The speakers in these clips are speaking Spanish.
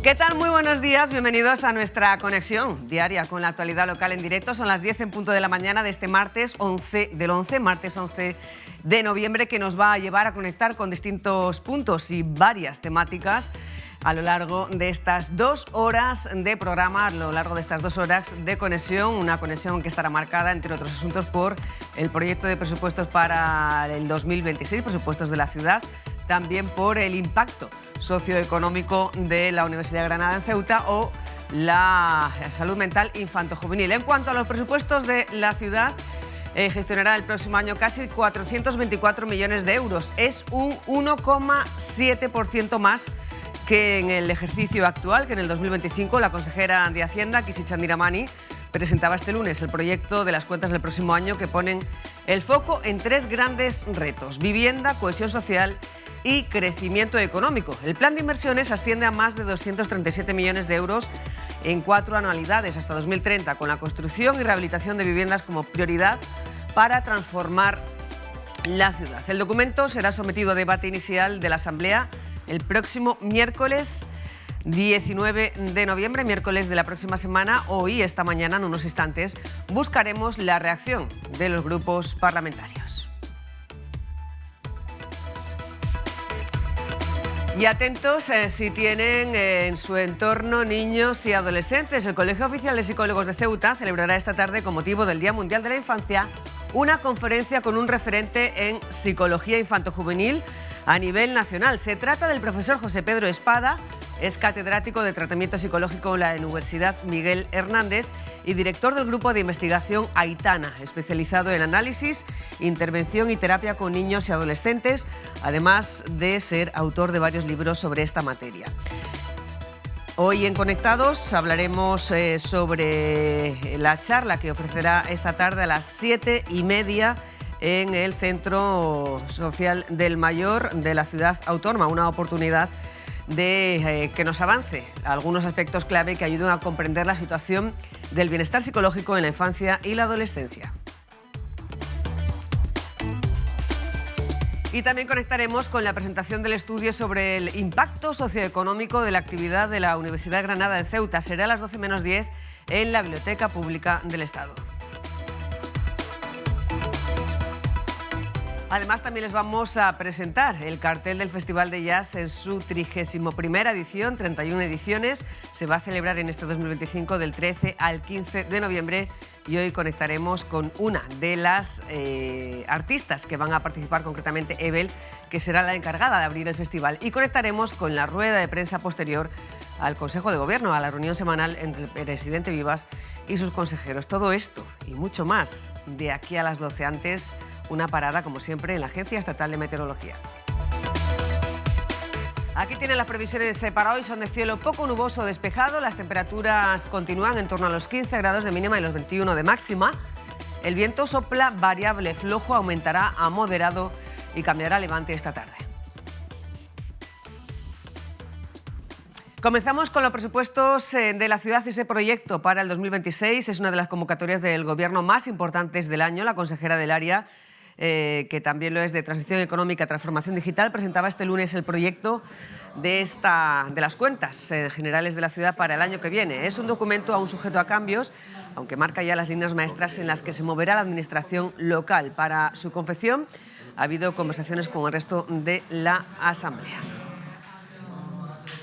¿Qué tal? Muy buenos días, bienvenidos a nuestra conexión diaria con la actualidad local en directo. Son las 10 en punto de la mañana de este martes 11 de noviembre, que nos va a llevar a conectar con distintos puntos y varias temáticas a lo largo de estas 2 horas de programa, a lo largo de estas 2 horas de conexión, una conexión que estará marcada, entre otros asuntos, por el proyecto de presupuestos para el 2026, presupuestos de la ciudad, también por el impacto socioeconómico de la Universidad de Granada en Ceuta o la salud mental infantojuvenil. En cuanto a los presupuestos de la ciudad, gestionará el próximo año casi 424 millones de euros. Es un 1,7% más que en el ejercicio actual, que en el 2025. La consejera de Hacienda, Kisi Chandiramani, presentaba este lunes el proyecto de las cuentas del próximo año, que ponen el foco en 3 grandes retos: vivienda, cohesión social y crecimiento económico. El plan de inversiones asciende a más de 237 millones de euros en 4 anualidades hasta 2030, con la construcción y rehabilitación de viviendas como prioridad para transformar la ciudad. El documento será sometido a debate inicial de la Asamblea el próximo miércoles 19 de noviembre, miércoles de la próxima semana. Hoy, esta mañana, en unos instantes, buscaremos la reacción de los grupos parlamentarios. Y atentos si tienen en su entorno niños y adolescentes. El Colegio Oficial de Psicólogos de Ceuta celebrará esta tarde, con motivo del Día Mundial de la Infancia, una conferencia con un referente en psicología infantojuvenil a nivel nacional. Se trata del profesor José Pedro Espada. Es catedrático de tratamiento psicológico en la Universidad Miguel Hernández y director del grupo de investigación Aitana, especializado en análisis, intervención y terapia con niños y adolescentes, además de ser autor de varios libros sobre esta materia. Hoy en Conectados hablaremos sobre la charla que ofrecerá esta tarde a las 7:30 en el Centro Social del Mayor de la Ciudad Autónoma, una oportunidad de que nos avance algunos aspectos clave que ayuden a comprender la situación del bienestar psicológico en la infancia y la adolescencia. Y también conectaremos con la presentación del estudio sobre el impacto socioeconómico de la actividad de la Universidad de Granada en Ceuta. Será a las 12:10 en la Biblioteca Pública del Estado. Además, también les vamos a presentar el cartel del Festival de Jazz en su 31ª edición, 31 ediciones. Se va a celebrar en este 2025 del 13 al 15 de noviembre y hoy conectaremos con una de las artistas que van a participar, concretamente Ebel, que será la encargada de abrir el festival. Y conectaremos con la rueda de prensa posterior al Consejo de Gobierno, a la reunión semanal entre el presidente Vivas y sus consejeros. Todo esto y mucho más de aquí a las 12. Antes, una parada, como siempre, en la Agencia Estatal de Meteorología. Aquí tienen las previsiones para hoy. Son de cielo poco nuboso o despejado. Las temperaturas continúan en torno a los 15 grados de mínima y los 21 de máxima. El viento sopla variable flojo, aumentará a moderado y cambiará a levante esta tarde. Comenzamos con los presupuestos de la ciudad. Ese proyecto para el 2026 es una de las convocatorias del Gobierno más importantes del año. La consejera del área, que también lo es de Transición Económica y Transformación Digital, presentaba este lunes el proyecto de las cuentas generales de la ciudad para el año que viene. Es un documento aún sujeto a cambios, aunque marca ya las líneas maestras en las que se moverá la administración local. Para su confección ha habido conversaciones con el resto de la Asamblea.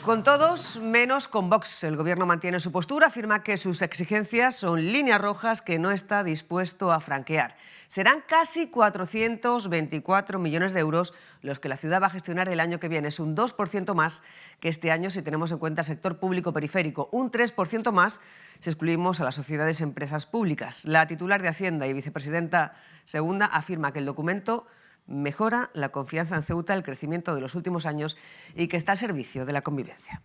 Con todos, menos con Vox. El Gobierno mantiene su postura, afirma que sus exigencias son líneas rojas que no está dispuesto a franquear. Serán casi 424 millones de euros los que la ciudad va a gestionar el año que viene. Es un 2% más que este año si tenemos en cuenta el sector público periférico, un 3% más si excluimos a las sociedades y empresas públicas. La titular de Hacienda y vicepresidenta segunda afirma que el documento mejora la confianza en Ceuta, el crecimiento de los últimos años y que está al servicio de la convivencia.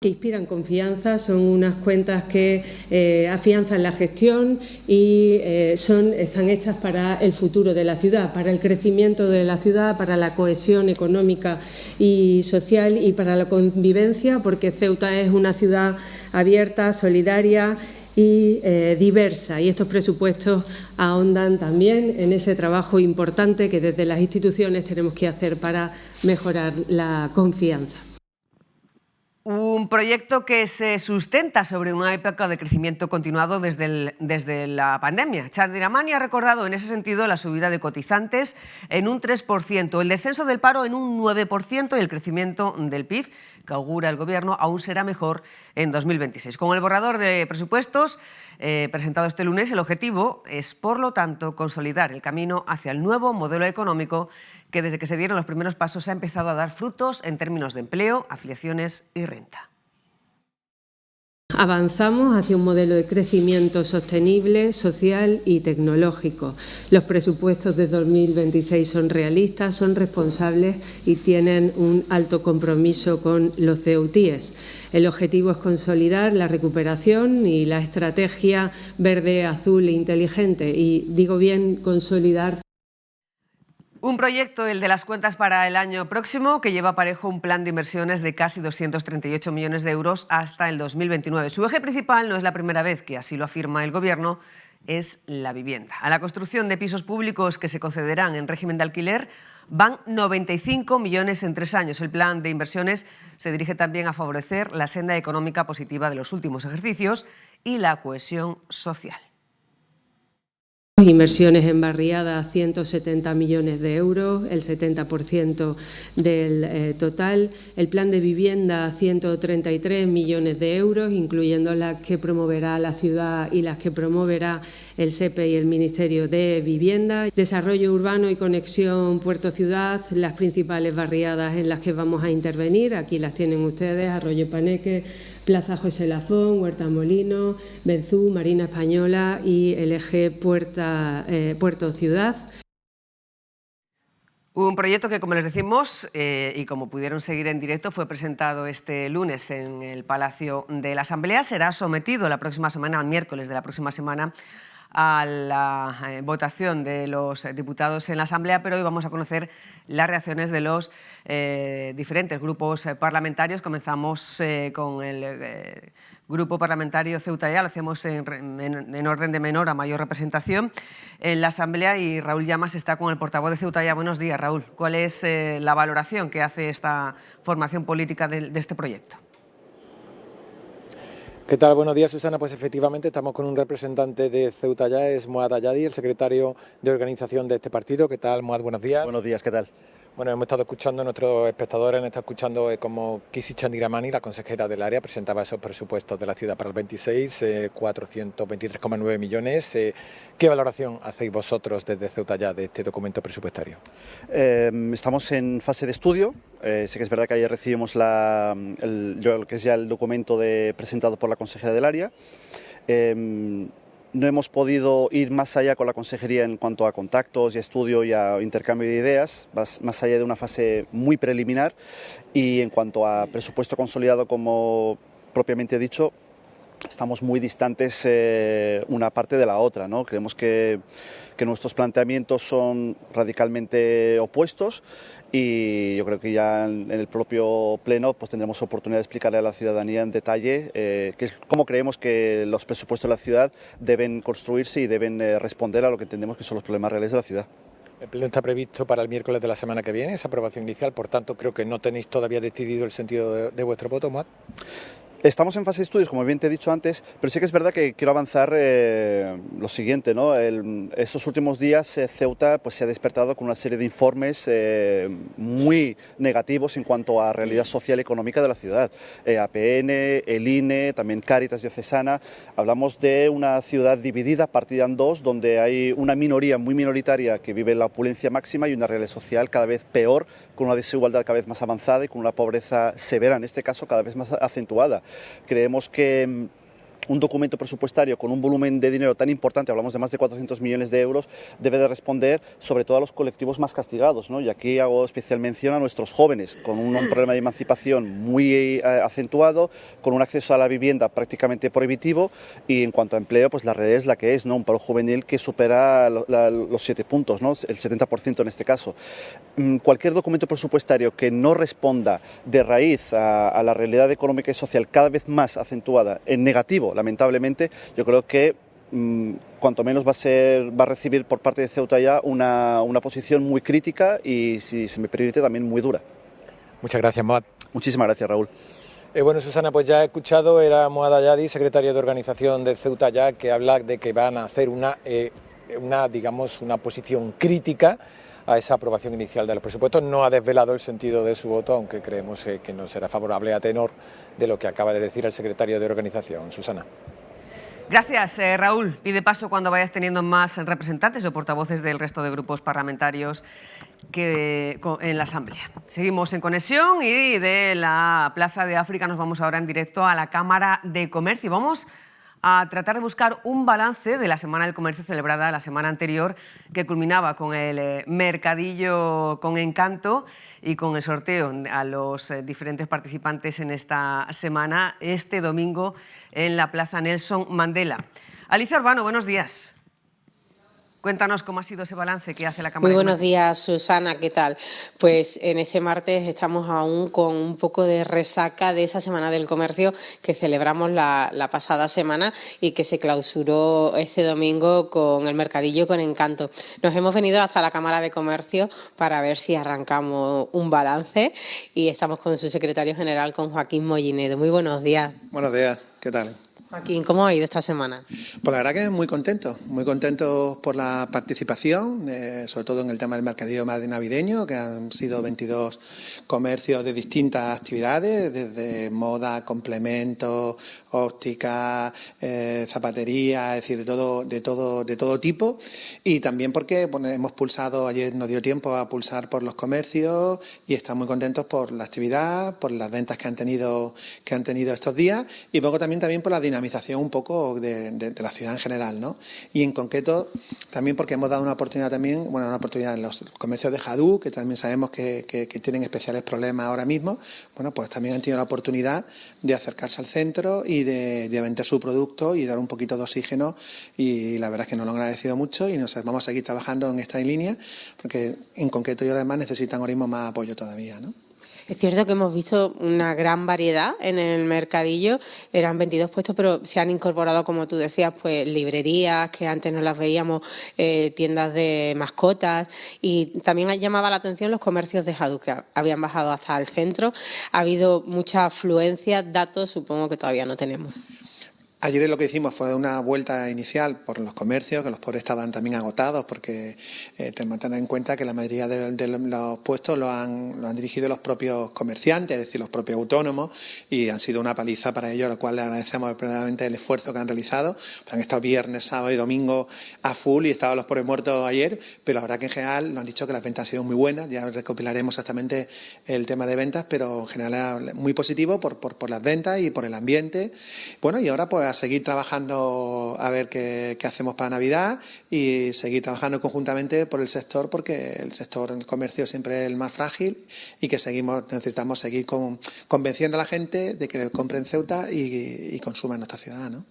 Que inspiran confianza, son unas cuentas que afianzan la gestión y están hechas para el futuro de la ciudad, para el crecimiento de la ciudad, para la cohesión económica y social y para la convivencia, porque Ceuta es una ciudad abierta, solidaria y diversa, y estos presupuestos ahondan también en ese trabajo importante que desde las instituciones tenemos que hacer para mejorar la confianza. Un proyecto que se sustenta sobre una época de crecimiento continuado desde la pandemia. Chandiramani ha recordado en ese sentido la subida de cotizantes en un 3%, el descenso del paro en un 9% y el crecimiento del PIB, que augura el Gobierno, aún será mejor en 2026. Con el borrador de presupuestos presentado este lunes, el objetivo es, por lo tanto, consolidar el camino hacia el nuevo modelo económico que desde que se dieron los primeros pasos ha empezado a dar frutos en términos de empleo, afiliaciones y renta. Avanzamos hacia un modelo de crecimiento sostenible, social y tecnológico. Los presupuestos de 2026 son realistas, son responsables y tienen un alto compromiso con los CEUTIES. El objetivo es consolidar la recuperación y la estrategia verde, azul e inteligente. Y digo bien consolidar. Un proyecto, el de las cuentas para el año próximo, que lleva aparejo un plan de inversiones de casi 238 millones de euros hasta el 2029. Su eje principal, no es la primera vez que así lo afirma el Gobierno, es la vivienda. A la construcción de pisos públicos que se concederán en régimen de alquiler van 95 millones en 3 años. El plan de inversiones se dirige también a favorecer la senda económica positiva de los últimos ejercicios y la cohesión social. Inversiones en barriada, 170 millones de euros, el 70% del total. El plan de vivienda, 133 millones de euros, incluyendo las que promoverá la ciudad y las que promoverá el SEPE y el Ministerio de Vivienda. Desarrollo urbano y conexión puerto-ciudad, las principales barriadas en las que vamos a intervenir. Aquí las tienen ustedes: Arroyo Paneque, Plaza José Lafón, Huerta Molino, Benzú, Marina Española y el eje Puerto-Ciudad. Un proyecto que, como les decimos, y como pudieron seguir en directo, fue presentado este lunes en el Palacio de la Asamblea. Será sometido la próxima semana, el miércoles de la próxima semana, a la votación de los diputados en la Asamblea, pero hoy vamos a conocer las reacciones de los diferentes grupos parlamentarios. Comenzamos con el Grupo Parlamentario Ceuta Ya, lo hacemos en orden de menor a mayor representación en la Asamblea, y Raúl Llamas está con el portavoz de Ceuta Ya. Buenos días, Raúl. ¿Cuál es la valoración que hace esta formación política de este proyecto? ¿Qué tal? Buenos días, Susana. Pues efectivamente estamos con un representante de Ceuta Ya, es Moad Ayadi, el secretario de organización de este partido. ¿Qué tal, Moad? Buenos días. Buenos días, ¿qué tal? Bueno, hemos estado escuchando, nuestros espectadores han estado escuchando cómo Kisi Chandiramani, la consejera del área, presentaba esos presupuestos de la ciudad para el 26, 423,9 millones. ¿Qué valoración hacéis vosotros desde Ceuta Ya de este documento presupuestario? Estamos en fase de estudio. Sé que es verdad que ayer recibimos lo que es ya el documento presentado por la consejera del área. No hemos podido ir más allá con la consejería en cuanto a contactos y estudio y a intercambio de ideas, más allá de una fase muy preliminar, y en cuanto a presupuesto consolidado, como propiamente dicho, estamos muy distantes una parte de la otra, ¿no? Creemos que nuestros planteamientos son radicalmente opuestos, y yo creo que ya en el propio pleno pues tendremos oportunidad de explicarle a la ciudadanía en detalle cómo creemos que los presupuestos de la ciudad deben construirse y deben responder a lo que entendemos que son los problemas reales de la ciudad. El pleno está previsto para el miércoles de la semana que viene, esa aprobación inicial, por tanto creo que no tenéis todavía decidido el sentido de vuestro voto, Moad. Estamos en fase de estudios, como bien te he dicho antes, pero sí que es verdad que quiero avanzar lo siguiente, ¿no? Estos últimos días Ceuta pues, se ha despertado con una serie de informes muy negativos en cuanto a realidad social y económica de la ciudad. APN, el INE, también Cáritas Diocesana. Hablamos de una ciudad dividida, partida en dos, donde hay una minoría muy minoritaria que vive en la opulencia máxima y una realidad social cada vez peor, con una desigualdad cada vez más avanzada y con una pobreza severa, en este caso cada vez más acentuada. Creemos que un documento presupuestario con un volumen de dinero tan importante, hablamos de más de 400 millones de euros, debe de responder sobre todo a los colectivos más castigados, ¿no? Y aquí hago especial mención a nuestros jóvenes, con un problema de emancipación muy acentuado, con un acceso a la vivienda prácticamente prohibitivo, y en cuanto a empleo, pues la realidad es la que es, ¿no? Un paro juvenil que supera los 7 puntos, ¿no? El 70% en este caso. Cualquier documento presupuestario que no responda de raíz a la realidad económica y social cada vez más acentuada en negativo, lamentablemente, yo creo que cuanto menos va a recibir por parte de Ceuta Ya una posición muy crítica y, si se me permite, también muy dura. Muchas gracias, Moad. Muchísimas gracias, Raúl. Bueno, Susana, pues ya he escuchado, era Mohamed Ayadi, secretario de organización de Ceuta ya, que habla de que van a hacer una posición crítica a esa aprobación inicial de los presupuestos. No ha desvelado el sentido de su voto, aunque creemos que no será favorable a tenor de lo que acaba de decir el secretario de organización. Susana. Gracias, Raúl. Pide paso cuando vayas teniendo más representantes o portavoces del resto de grupos parlamentarios en la Asamblea. Seguimos en conexión y de la Plaza de África nos vamos ahora en directo a la Cámara de Comercio. Vamos a tratar de buscar un balance de la Semana del Comercio celebrada la semana anterior, que culminaba con el mercadillo con Encanto y con el sorteo a los diferentes participantes en esta semana, este domingo en la Plaza Nelson Mandela. Alicia Urbano, buenos días. Cuéntanos cómo ha sido ese balance que hace la Cámara de Comercio. Muy buenos días, Susana, ¿qué tal? Pues en este martes estamos aún con un poco de resaca de esa Semana del Comercio que celebramos la pasada semana y que se clausuró este domingo con el mercadillo con Encanto. Nos hemos venido hasta la Cámara de Comercio para ver si arrancamos un balance y estamos con su secretario general, con Joaquín Mollinedo. Muy buenos días. Buenos días, ¿qué tal? Joaquín, ¿cómo ha ido esta semana? Pues la verdad que muy contentos por la participación, sobre todo en el tema del mercadillo más de navideño, que han sido 22 comercios de distintas actividades, desde moda, complementos, óptica, zapatería, es decir, de todo tipo, y también porque hemos pulsado, ayer nos dio tiempo a pulsar por los comercios y estamos muy contentos por la actividad, por las ventas que han tenido estos días, y luego también por la dinamización un poco de la ciudad en general, ¿no? Y en concreto también porque hemos dado una oportunidad en los comercios de Jadú, que también sabemos que tienen especiales problemas ahora mismo. Bueno, pues también han tenido la oportunidad de acercarse al centro y de vender su producto y dar un poquito de oxígeno, y la verdad es que nos lo han agradecido mucho y vamos a seguir trabajando en esta línea, porque en concreto ellos además necesitan ahora mismo más apoyo todavía, ¿no? Es cierto que hemos visto una gran variedad en el mercadillo, eran 22 puestos, pero se han incorporado, como tú decías, pues librerías, que antes no las veíamos, tiendas de mascotas, y también llamaba la atención los comercios de Jadú, que habían bajado hasta el centro. Ha habido mucha afluencia, datos supongo que todavía no tenemos. Ayer lo que hicimos fue una vuelta inicial por los comercios, que los pobres estaban también agotados, porque ten en cuenta que la mayoría de los puestos lo han dirigido los propios comerciantes, es decir, los propios autónomos, y han sido una paliza para ellos, a lo cual le agradecemos verdaderamente el esfuerzo que han realizado. Pues han estado viernes, sábado y domingo a full y estaban los pobres muertos ayer, pero la verdad que en general nos han dicho que las ventas han sido muy buenas. Ya recopilaremos exactamente el tema de ventas, pero en general muy positivo por las ventas y por el ambiente. Bueno, y ahora pues a seguir trabajando a ver qué hacemos para Navidad y seguir trabajando conjuntamente por el sector, porque el sector del comercio siempre es el más frágil y que necesitamos seguir convenciendo a la gente de que compren Ceuta y consuman nuestra ciudad, ¿no?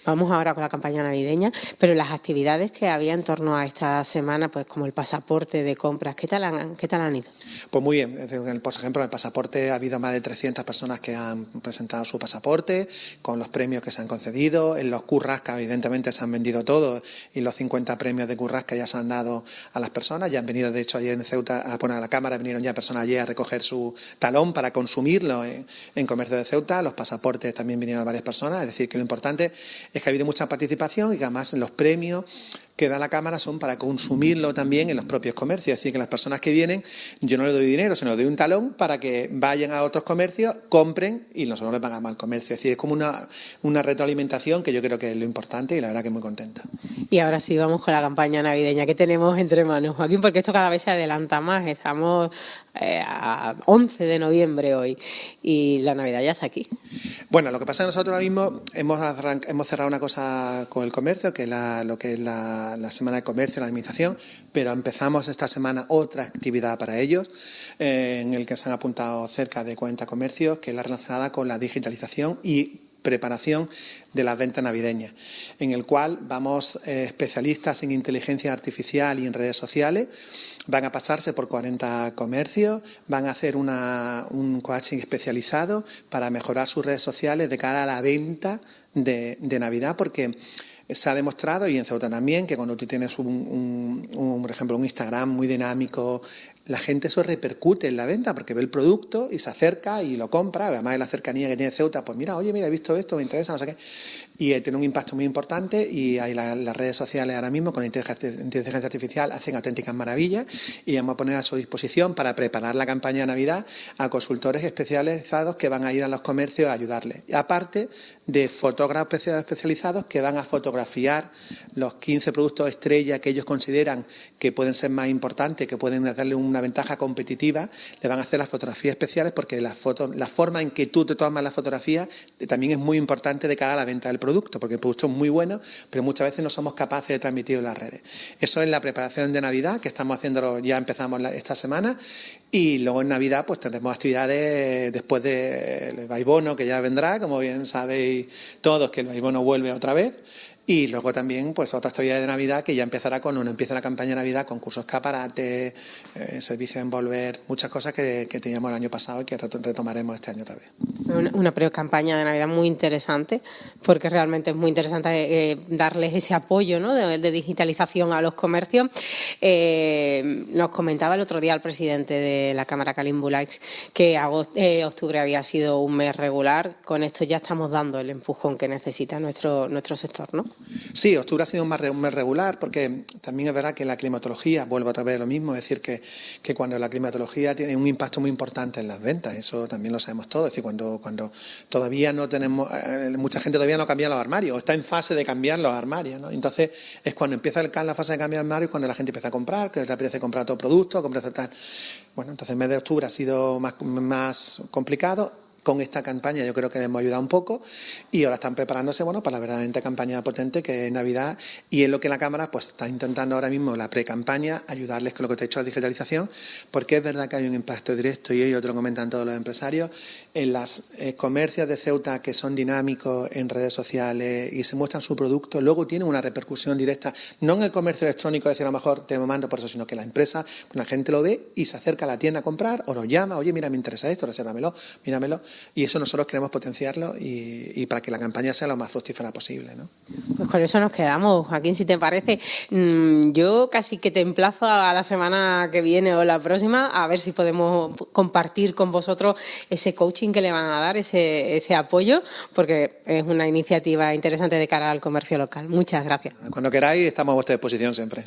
Vamos ahora con la campaña navideña, pero las actividades que había en torno a esta semana, pues como el pasaporte de compras, ¿qué tal han ido? Pues muy bien. Por ejemplo, en el pasaporte ha habido más de 300 personas que han presentado su pasaporte con los premios que se han concedido. En los Currasca, evidentemente, se han vendido todos, y los 50 premios de Currasca ya se han dado a las personas. Ya han venido, de hecho, ayer en Ceuta, a la Cámara vinieron ya personas ayer a recoger su talón para consumirlo en comercio de Ceuta. Los pasaportes también vinieron varias personas. Es decir, que lo importante es que ha habido mucha participación y que además los premios que da la Cámara son para consumirlo también en los propios comercios. Es decir, que las personas que vienen, yo no les doy dinero, sino les doy un talón para que vayan a otros comercios, compren y nosotros les pagamos al comercio. Es decir, es como una retroalimentación que yo creo que es lo importante, y la verdad que muy contenta. Y ahora sí, vamos con la campaña navideña que tenemos entre manos, Joaquín, porque esto cada vez se adelanta más. Estamos a 11 de noviembre hoy y la Navidad ya está aquí. Bueno, lo que pasa es que nosotros ahora mismo hemos cerrado una cosa con el comercio, que es lo que es la Semana de Comercio, la Administración, pero empezamos esta semana otra actividad para ellos, en el que se han apuntado cerca de 40 comercios, que es la relacionada con la digitalización y preparación de las ventas navideñas, en el cual vamos especialistas en inteligencia artificial y en redes sociales. Van a pasarse por 40 comercios, van a hacer un coaching especializado para mejorar sus redes sociales de cara a la venta de Navidad, porque se ha demostrado, y en Ceuta también, que cuando tú tienes por ejemplo, un Instagram muy dinámico, la gente eso repercute en la venta porque ve el producto y se acerca y lo compra. Además de la cercanía que tiene Ceuta, pues mira, oye, mira, he visto esto, me interesa, no sé qué. Y tiene un impacto muy importante y ahí las redes sociales ahora mismo con inteligencia artificial hacen auténticas maravillas y vamos a poner a su disposición para preparar la campaña de Navidad a consultores especializados que van a ir a los comercios a ayudarles. Y aparte de fotógrafos especializados que van a fotografiar los 15 productos estrella que ellos consideran que pueden ser más importantes, que pueden darle una ventaja competitiva, le van a hacer las fotografías especiales porque la forma en que tú te tomas la fotografía también es muy importante de cara a la venta del producto, porque el producto es muy bueno, pero muchas veces no somos capaces de transmitirlo en las redes. Eso es la preparación de Navidad, que estamos haciéndolo, ya empezamos esta semana, y luego en Navidad pues tendremos actividades después del Vaibono, que ya vendrá, como bien sabéis todos, que el Vaibono vuelve otra vez. Y luego también pues otras actividades de Navidad que ya empezará cuando uno empiece la campaña de Navidad con cursos escaparate, servicio de envolver, muchas cosas que teníamos el año pasado y que retomaremos este año otra vez. Una pre-campaña de Navidad muy interesante, porque realmente es muy interesante darles ese apoyo, ¿no?, de digitalización a los comercios. Nos comentaba el otro día el presidente de la Cámara, Kalim Bulaix, que octubre había sido un mes regular. Con esto ya estamos dando el empujón que necesita nuestro sector, ¿no? Sí, octubre ha sido un mes regular porque también es verdad que la climatología, vuelvo otra vez a lo mismo, es decir, que cuando la climatología tiene un impacto muy importante en las ventas, eso también lo sabemos todos, es decir, cuando todavía no tenemos, mucha gente todavía no cambia los armarios, o está en fase de cambiar los armarios, ¿no? Entonces es cuando empieza la fase de cambiar armarios, cuando la gente empieza a comprar, que le apetece comprar otro producto, comprar tal. Bueno, entonces el mes de octubre ha sido más complicado. Con esta campaña yo creo que hemos ayudado un poco y ahora están preparándose para la verdaderamente campaña potente que es Navidad, y es lo que la Cámara pues está intentando ahora mismo, la pre-campaña, ayudarles con lo que te he dicho, la digitalización, porque es verdad que hay un impacto directo, y ellos te lo comentan todos los empresarios, en los comercios de Ceuta que son dinámicos en redes sociales y se muestran su producto, luego tienen una repercusión directa, no en el comercio electrónico, es decir, a lo mejor te mando por eso, sino que la empresa, la gente lo ve y se acerca a la tienda a comprar o lo llama, oye, mira, me interesa esto, resérvamelo, míramelo. Y eso nosotros queremos potenciarlo y para que la campaña sea lo más fructífera posible, ¿no? Pues con eso nos quedamos, Joaquín, si te parece. Yo casi que te emplazo a la semana que viene o la próxima a ver si podemos compartir con vosotros ese coaching que le van a dar, ese apoyo, porque es una iniciativa interesante de cara al comercio local. Muchas gracias. Cuando queráis, estamos a vuestra disposición siempre.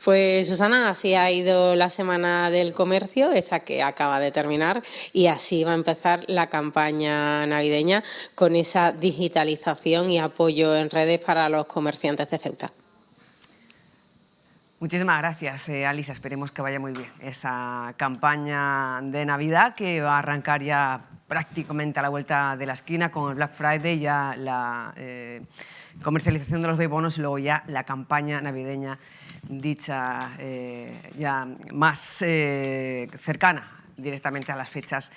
Pues Susana, así ha ido la Semana del Comercio, esta que acaba de terminar, y así va a empezar la campaña navideña con esa digitalización y apoyo en redes para los comerciantes de Ceuta. Muchísimas gracias, Alicia. Esperemos que vaya muy bien esa campaña de Navidad que va a arrancar ya prácticamente a la vuelta de la esquina con el Black Friday, ya la comercialización de los Vaibonos y luego ya la campaña navideña dicha ya más cercana directamente a las fechas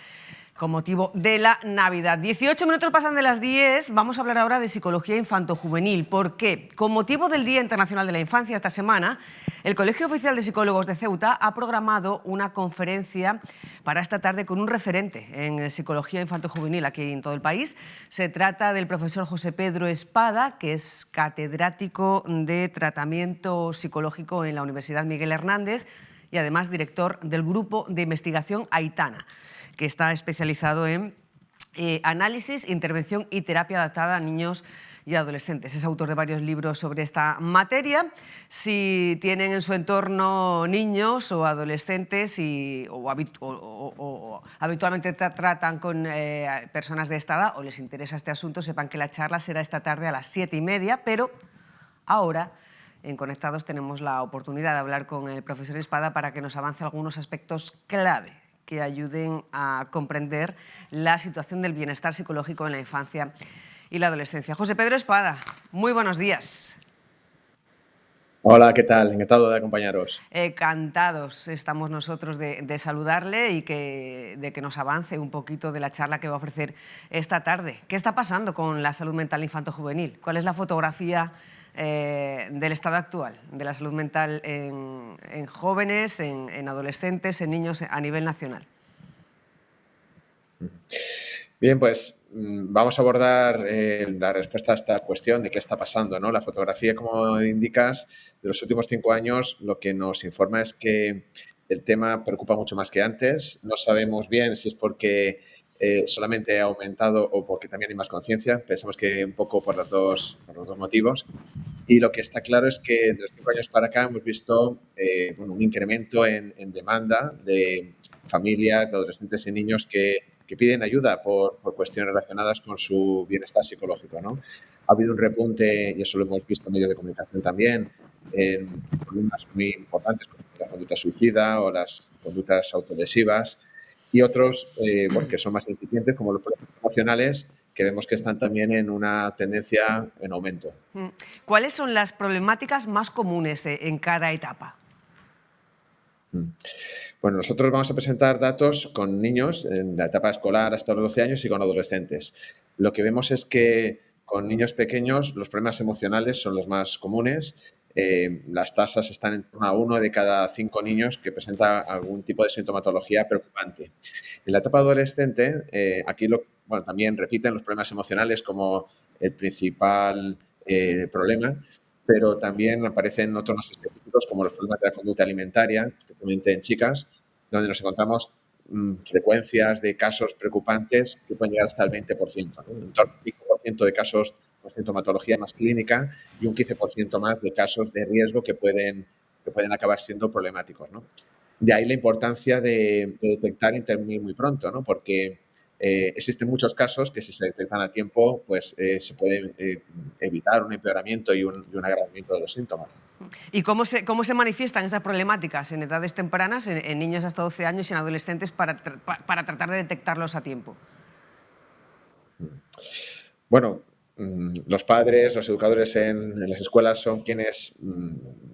con motivo de la Navidad. 18 minutos pasan de las 10. Vamos a hablar ahora de psicología infantojuvenil. ¿Por qué? Con motivo del Día Internacional de la Infancia esta semana, el Colegio Oficial de Psicólogos de Ceuta ha programado una conferencia para esta tarde con un referente en psicología infantojuvenil aquí en todo el país. Se trata del profesor José Pedro Espada, que es catedrático de tratamiento psicológico en la Universidad Miguel Hernández y además director del grupo de investigación Aitana, que está especializado en análisis, intervención y terapia adaptada a niños y adolescentes. Es autor de varios libros sobre esta materia. Si tienen en su entorno niños o adolescentes o habitualmente tratan con personas de esta edad o les interesa este asunto, sepan que la charla será esta tarde a las 7:30, pero ahora en Conectados tenemos la oportunidad de hablar con el profesor Espada para que nos avance algunos aspectos clave que ayuden a comprender la situación del bienestar psicológico en la infancia y la adolescencia. José Pedro Espada, muy buenos días. Hola, ¿qué tal? Encantado de acompañaros. Encantados estamos nosotros de saludarle y de que nos avance un poquito de la charla que va a ofrecer esta tarde. ¿Qué está pasando con la salud mental infanto-juvenil? ¿Cuál es la fotografía del estado actual de la salud mental en jóvenes, en adolescentes, en niños a nivel nacional? Bien, pues vamos a abordar la respuesta a esta cuestión de qué está pasando, ¿no? La fotografía, como indicas, de los últimos 5 años, lo que nos informa es que el tema preocupa mucho más que antes. No sabemos bien si es porque solamente ha aumentado o porque también hay más conciencia. Pensamos que un poco por los dos motivos. Y lo que está claro es que de los 5 años para acá hemos visto un incremento en demanda de familias, de adolescentes y niños que piden ayuda por cuestiones relacionadas con su bienestar psicológico, ¿no? Ha habido un repunte, y eso lo hemos visto en medios de comunicación también, en problemas muy importantes como la conducta suicida o las conductas autolesivas, y otros, bueno, que son más incipientes, como los problemas emocionales, que vemos que están también en una tendencia en aumento. ¿Cuáles son las problemáticas más comunes en cada etapa? Bueno, nosotros vamos a presentar datos con niños en la etapa escolar hasta los 12 años y con adolescentes. Lo que vemos es que con niños pequeños los problemas emocionales son los más comunes. Las tasas están en torno a 1 de cada 5 niños que presenta algún tipo de sintomatología preocupante. En la etapa adolescente, bueno, también repiten los problemas emocionales como el principal problema, pero también aparecen otros más específicos como los problemas de la conducta alimentaria, especialmente en chicas, donde nos encontramos frecuencias de casos preocupantes que pueden llegar hasta el 20%, ¿no? En torno al 5% de casos con sintomatología más clínica y un 15% más de casos de riesgo que pueden acabar siendo problemáticos, ¿no? De ahí la importancia de detectar e intervenir muy pronto, ¿no? Porque existen muchos casos que si se detectan a tiempo, pues se puede evitar un empeoramiento y un agravamiento de los síntomas. ¿Y cómo se manifiestan esas problemáticas en edades tempranas, en niños hasta 12 años y en adolescentes para tratar de detectarlos a tiempo? Bueno, los padres, los educadores en las escuelas son quienes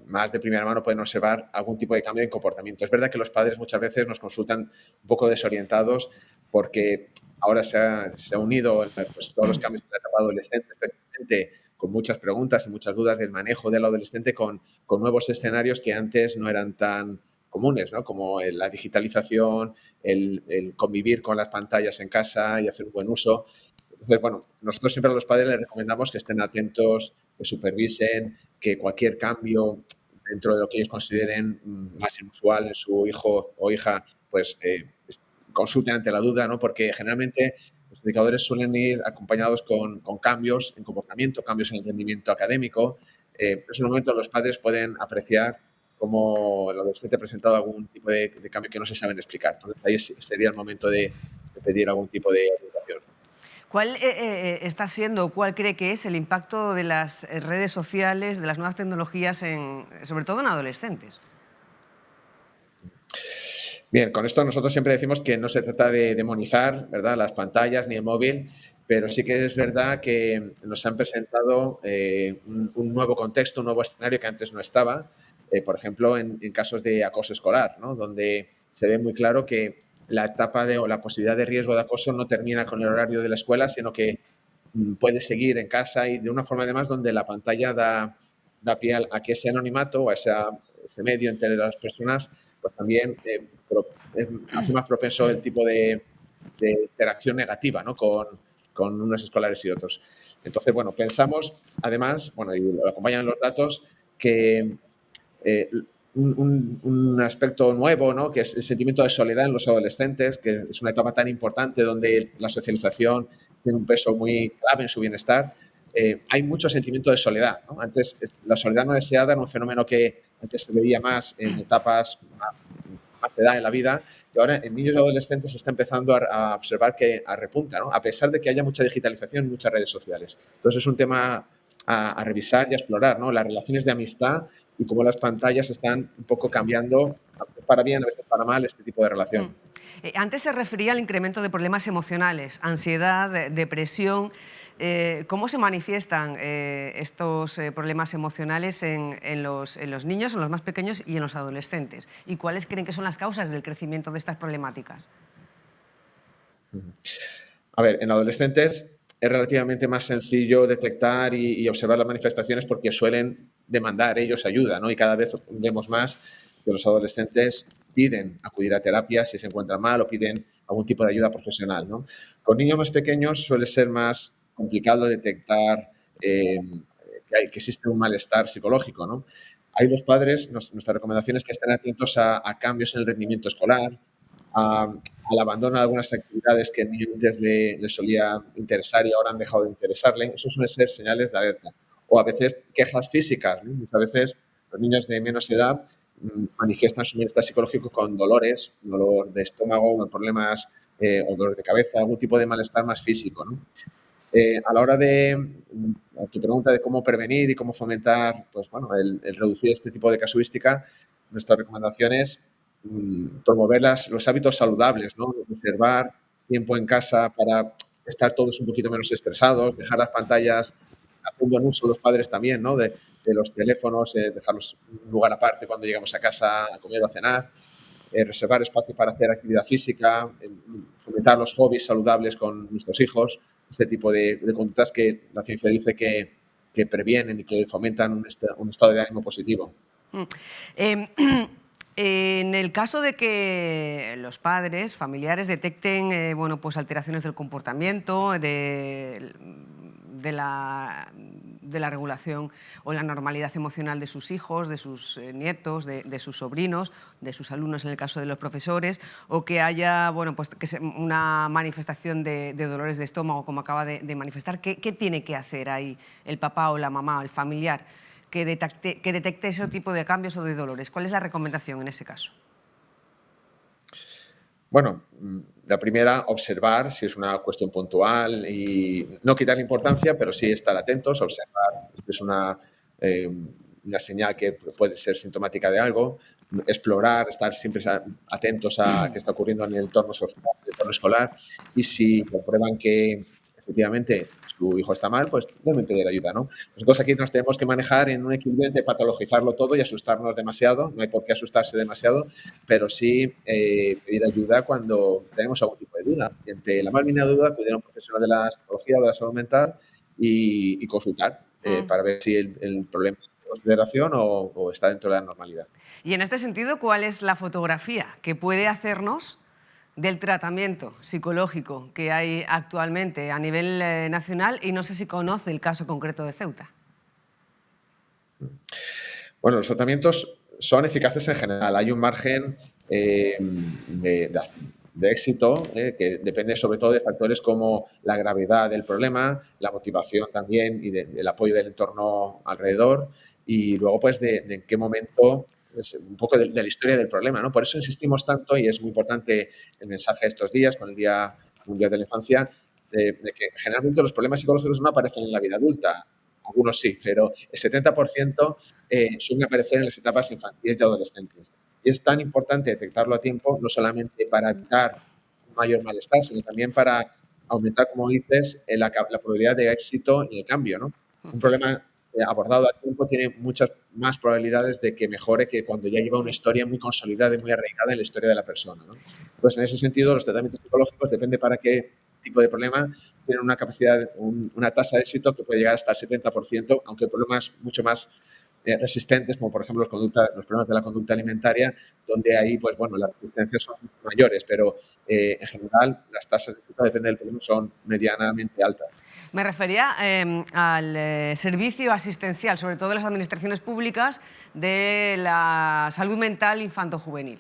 más de primera mano pueden observar algún tipo de cambio en comportamiento. Es verdad que los padres muchas veces nos consultan un poco desorientados porque ahora se ha unido pues, todos los cambios en la etapa adolescente, especialmente con muchas preguntas y muchas dudas del manejo del adolescente con nuevos escenarios que antes no eran tan comunes, ¿no? Como la digitalización, el convivir con las pantallas en casa y hacer un buen uso. Entonces, bueno, nosotros siempre a los padres les recomendamos que estén atentos, que supervisen, que cualquier cambio dentro de lo que ellos consideren más inusual en su hijo o hija, pues consulten ante la duda, ¿no? Porque generalmente los indicadores suelen ir acompañados con cambios en comportamiento, cambios en el rendimiento académico. Es un momento en los padres pueden apreciar cómo el adolescente ha presentado algún tipo de cambio que no se saben explicar. Entonces, ahí sería el momento de pedir algún tipo de orientación. ¿Cuál está siendo, cuál cree que es el impacto de las redes sociales, de las nuevas tecnologías, sobre todo en adolescentes? Bien, con esto nosotros siempre decimos que no se trata de demonizar, ¿verdad?, las pantallas ni el móvil, pero sí que es verdad que nos han presentado un nuevo contexto, un nuevo escenario que antes no estaba, por ejemplo, en casos de acoso escolar, ¿no?, donde se ve muy claro que la etapa o la posibilidad de riesgo de acoso no termina con el horario de la escuela, sino que puede seguir en casa y de una forma además donde la pantalla da pie a que ese anonimato o a ese medio entre las personas pues también hace más propenso el tipo de interacción negativa, ¿no?, con unos escolares y otros. Entonces, bueno, pensamos además, bueno, y lo acompañan los datos, que un aspecto nuevo, ¿no?, que es el sentimiento de soledad en los adolescentes, que es una etapa tan importante donde la socialización tiene un peso muy clave en su bienestar. Hay mucho sentimiento de soledad, ¿no? Antes, la soledad no deseada era un fenómeno que antes se veía más en etapas más de edad en la vida, y ahora en niños y adolescentes se está empezando a observar que repunta, ¿no?, a pesar de que haya mucha digitalización y muchas redes sociales. Entonces es un tema a revisar y a explorar, ¿no?, las relaciones de amistad y cómo las pantallas están un poco cambiando, a veces para bien, a veces para mal, este tipo de relación. Antes se refería al incremento de problemas emocionales, ansiedad, depresión. ¿Cómo se manifiestan estos problemas emocionales en los niños, en los más pequeños y en los adolescentes? ¿Y cuáles creen que son las causas del crecimiento de estas problemáticas? A ver, en adolescentes es relativamente más sencillo detectar y observar las manifestaciones porque suelen demandar ellos ayuda, ¿no? Y cada vez vemos más que los adolescentes piden acudir a terapia si se encuentran mal o piden algún tipo de ayuda profesional, ¿no? Con niños más pequeños suele ser más complicado detectar que existe un malestar psicológico, ¿no? ahí los padres, nuestra recomendación es que estén atentos a cambios en el rendimiento escolar, al abandono de algunas actividades que el niño antes le solía interesar y ahora han dejado de interesarle. Eso suelen ser señales de alerta. O a veces quejas físicas, ¿no? Muchas veces los niños de menos edad manifiestan su malestar psicológico con dolores, dolor de estómago, problemas o dolor de cabeza, algún tipo de malestar más físico, ¿no? A la hora de tu pregunta de cómo prevenir y cómo fomentar, pues bueno, el reducir este tipo de casuística, nuestra recomendación es promover los hábitos saludables, ¿no? Reservar tiempo en casa para estar todos un poquito menos estresados, dejar las pantallas haciendo un uso los padres también, ¿no? De los teléfonos, dejarlos en un lugar aparte cuando llegamos a casa a comer o a cenar, reservar espacio para hacer actividad física, fomentar los hobbies saludables con nuestros hijos, este tipo de conductas que la ciencia dice que previenen y que fomentan un estado de ánimo positivo. Eh, En el caso de que los padres, familiares, detecten bueno, pues alteraciones del comportamiento, de la regulación o la normalidad emocional de sus hijos, de sus nietos, de sus sobrinos, de sus alumnos en el caso de los profesores, o que haya bueno, pues, una manifestación de dolores de estómago, como acaba de manifestar, ¿qué tiene que hacer ahí el papá o la mamá, el familiar, que detecte ese tipo de cambios o de dolores? ¿Cuál es la recomendación en ese caso? Bueno, la primera, observar si es una cuestión puntual y no quitarle importancia, pero sí estar atentos, observar si es una señal que puede ser sintomática de algo, explorar, estar siempre atentos a qué está ocurriendo en el entorno social, en el entorno escolar, y si comprueban que efectivamente su hijo está mal, pues deben pedir ayuda, ¿no? Nosotros aquí nos tenemos que manejar en un equilibrio entre patologizarlo todo y asustarnos demasiado. No hay por qué asustarse demasiado, pero sí pedir ayuda cuando tenemos algún tipo de duda. Y ante la más mínima duda, acudir a un profesional de la psicología o de la salud mental y consultar para ver si el problema es de consideración o está dentro de la normalidad. Y en este sentido, ¿cuál es la fotografía que puede hacernos del tratamiento psicológico que hay actualmente a nivel nacional? Y no sé si conoce el caso concreto de Ceuta. Bueno, los tratamientos son eficaces en general. Hay un margen de éxito que depende sobre todo de factores como la gravedad del problema, la motivación también y del apoyo del entorno alrededor y luego pues de en qué momento, un poco de la historia del problema, ¿no? Por eso insistimos tanto y es muy importante el mensaje de estos días con el Día Mundial de la Infancia de que generalmente los problemas psicológicos no aparecen en la vida adulta. Algunos sí, pero el 70% suelen aparecer en las etapas infantiles y adolescentes. Y es tan importante detectarlo a tiempo, no solamente para evitar un mayor malestar, sino también para aumentar, como dices, la probabilidad de éxito en el cambio, ¿no? Un problema abordado a tiempo tiene muchas más probabilidades de que mejore que cuando ya lleva una historia muy consolidada y muy arraigada en la historia de la persona, ¿no? Pues en ese sentido, los tratamientos psicológicos, depende para qué tipo de problema, tienen una capacidad, una tasa de éxito que puede llegar hasta el 70%, aunque problemas mucho más resistentes, como por ejemplo los problemas de la conducta alimentaria, donde ahí, pues bueno, las resistencias son mayores, pero en general las tasas de éxito, depende del problema, son medianamente altas. Me refería al servicio asistencial, sobre todo en las administraciones públicas, de la salud mental infanto-juvenil.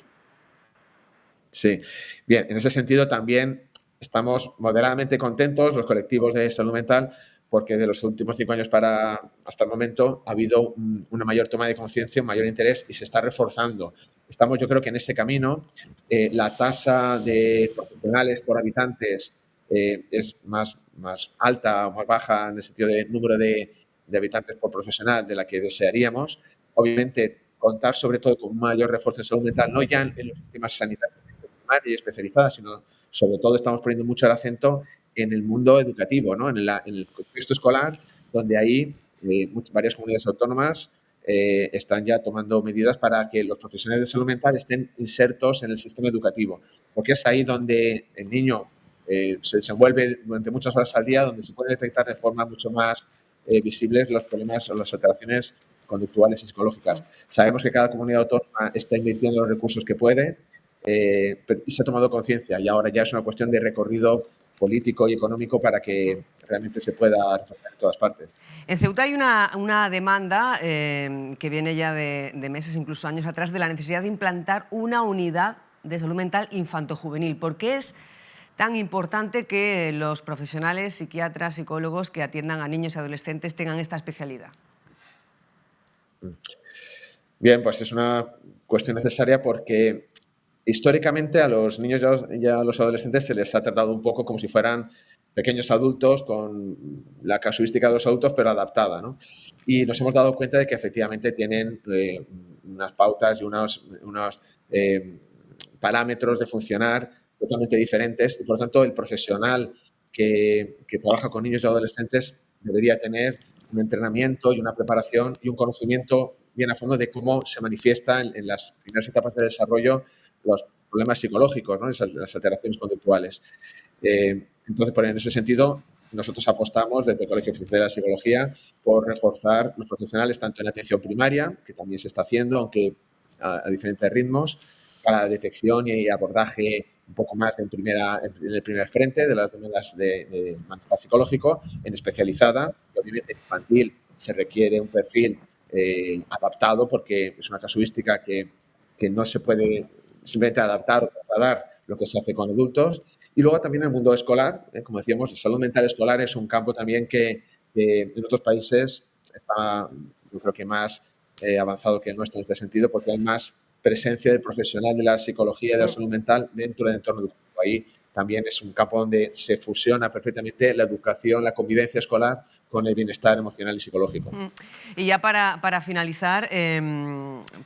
Sí, bien, en ese sentido también estamos moderadamente contentos, los colectivos de salud mental, porque de los últimos 5 años hasta el momento ha habido una mayor toma de conciencia, un mayor interés y se está reforzando. Estamos, yo creo que en ese camino. La tasa de profesionales por habitantes es más alta o más baja en el sentido de número de habitantes por profesional de la que desearíamos. Obviamente, contar sobre todo con un mayor refuerzo en salud mental, no ya en los sistemas sanitarios primaria y especializada, sino sobre todo estamos poniendo mucho el acento en el mundo educativo, ¿no? En el contexto escolar, donde ahí varias comunidades autónomas están ya tomando medidas para que los profesionales de salud mental estén insertos en el sistema educativo, porque es ahí donde el niño se desenvuelve durante muchas horas al día, donde se puede detectar de forma mucho más visibles los problemas o las alteraciones conductuales y psicológicas. Sabemos que cada comunidad autónoma está invirtiendo los recursos que puede y se ha tomado conciencia y ahora ya es una cuestión de recorrido político y económico para que realmente se pueda reforzar en todas partes. En Ceuta hay una demanda que viene ya de meses, incluso años atrás, de la necesidad de implantar una unidad de salud mental infantojuvenil. ¿Por qué es tan importante que los profesionales, psiquiatras, psicólogos que atiendan a niños y adolescentes tengan esta especialidad? Bien, pues es una cuestión necesaria porque históricamente a los niños y a los adolescentes se les ha tratado un poco como si fueran pequeños adultos con la casuística de los adultos, pero adaptada, ¿no? Y nos hemos dado cuenta de que efectivamente tienen unas pautas y unos parámetros de funcionar totalmente diferentes, y por lo tanto el profesional que trabaja con niños y adolescentes debería tener un entrenamiento y una preparación y un conocimiento bien a fondo de cómo se manifiestan en las primeras etapas de desarrollo los problemas psicológicos, ¿no? Las alteraciones conductuales. Entonces, en ese sentido, nosotros apostamos desde el Colegio Oficial de la Psicología por reforzar los profesionales tanto en atención primaria, que también se está haciendo, aunque a diferentes ritmos, para detección y abordaje un poco más en el primer frente de las demandas de malestar psicológico, en especializada, y obviamente en infantil se requiere un perfil adaptado porque es una casuística que no se puede simplemente adaptar o trasladar lo que se hace con adultos. Y luego también en el mundo escolar, como decíamos, la salud mental escolar es un campo también que en otros países está, yo creo que más avanzado que el nuestro en este sentido, porque hay más presencia del profesional de la psicología y de la salud mental dentro del entorno educativo. Ahí también es un campo donde se fusiona perfectamente la educación, la convivencia escolar con el bienestar emocional y psicológico. Y ya para finalizar,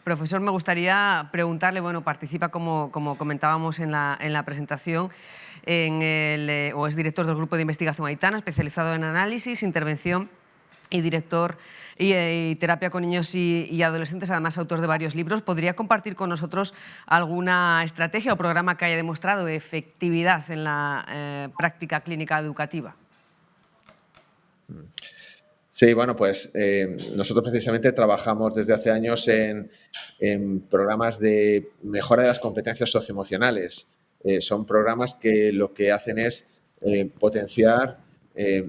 profesor, me gustaría preguntarle, bueno, participa como comentábamos en la presentación, o es director del Grupo de Investigación Aitana, especializado en análisis, intervención y director y terapia con niños y adolescentes, además autor de varios libros. ¿Podría compartir con nosotros alguna estrategia o programa que haya demostrado efectividad en la práctica clínica educativa? Sí, bueno, pues nosotros precisamente trabajamos desde hace años en programas de mejora de las competencias socioemocionales. Son programas que lo que hacen es potenciar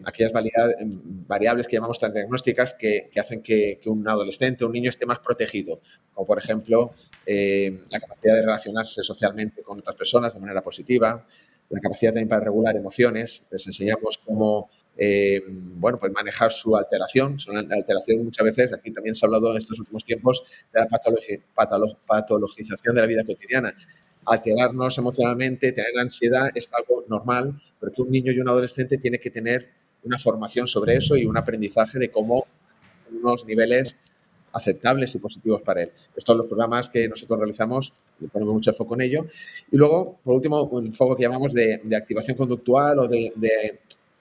aquellas variables que llamamos diagnósticas que hacen que un adolescente o un niño esté más protegido, como por ejemplo la capacidad de relacionarse socialmente con otras personas de manera positiva, la capacidad también para regular emociones. Les enseñamos cómo pues manejar su alteración. La alteración muchas veces, aquí también se ha hablado en estos últimos tiempos de la patologización de la vida cotidiana. Alterarnos emocionalmente, tener ansiedad es algo normal, porque un niño y un adolescente tiene que tener una formación sobre eso y un aprendizaje de cómo son unos niveles aceptables y positivos para él. Estos son los programas que nosotros realizamos, y ponemos mucho foco en ello. Y luego, por último, un foco que llamamos de activación conductual o de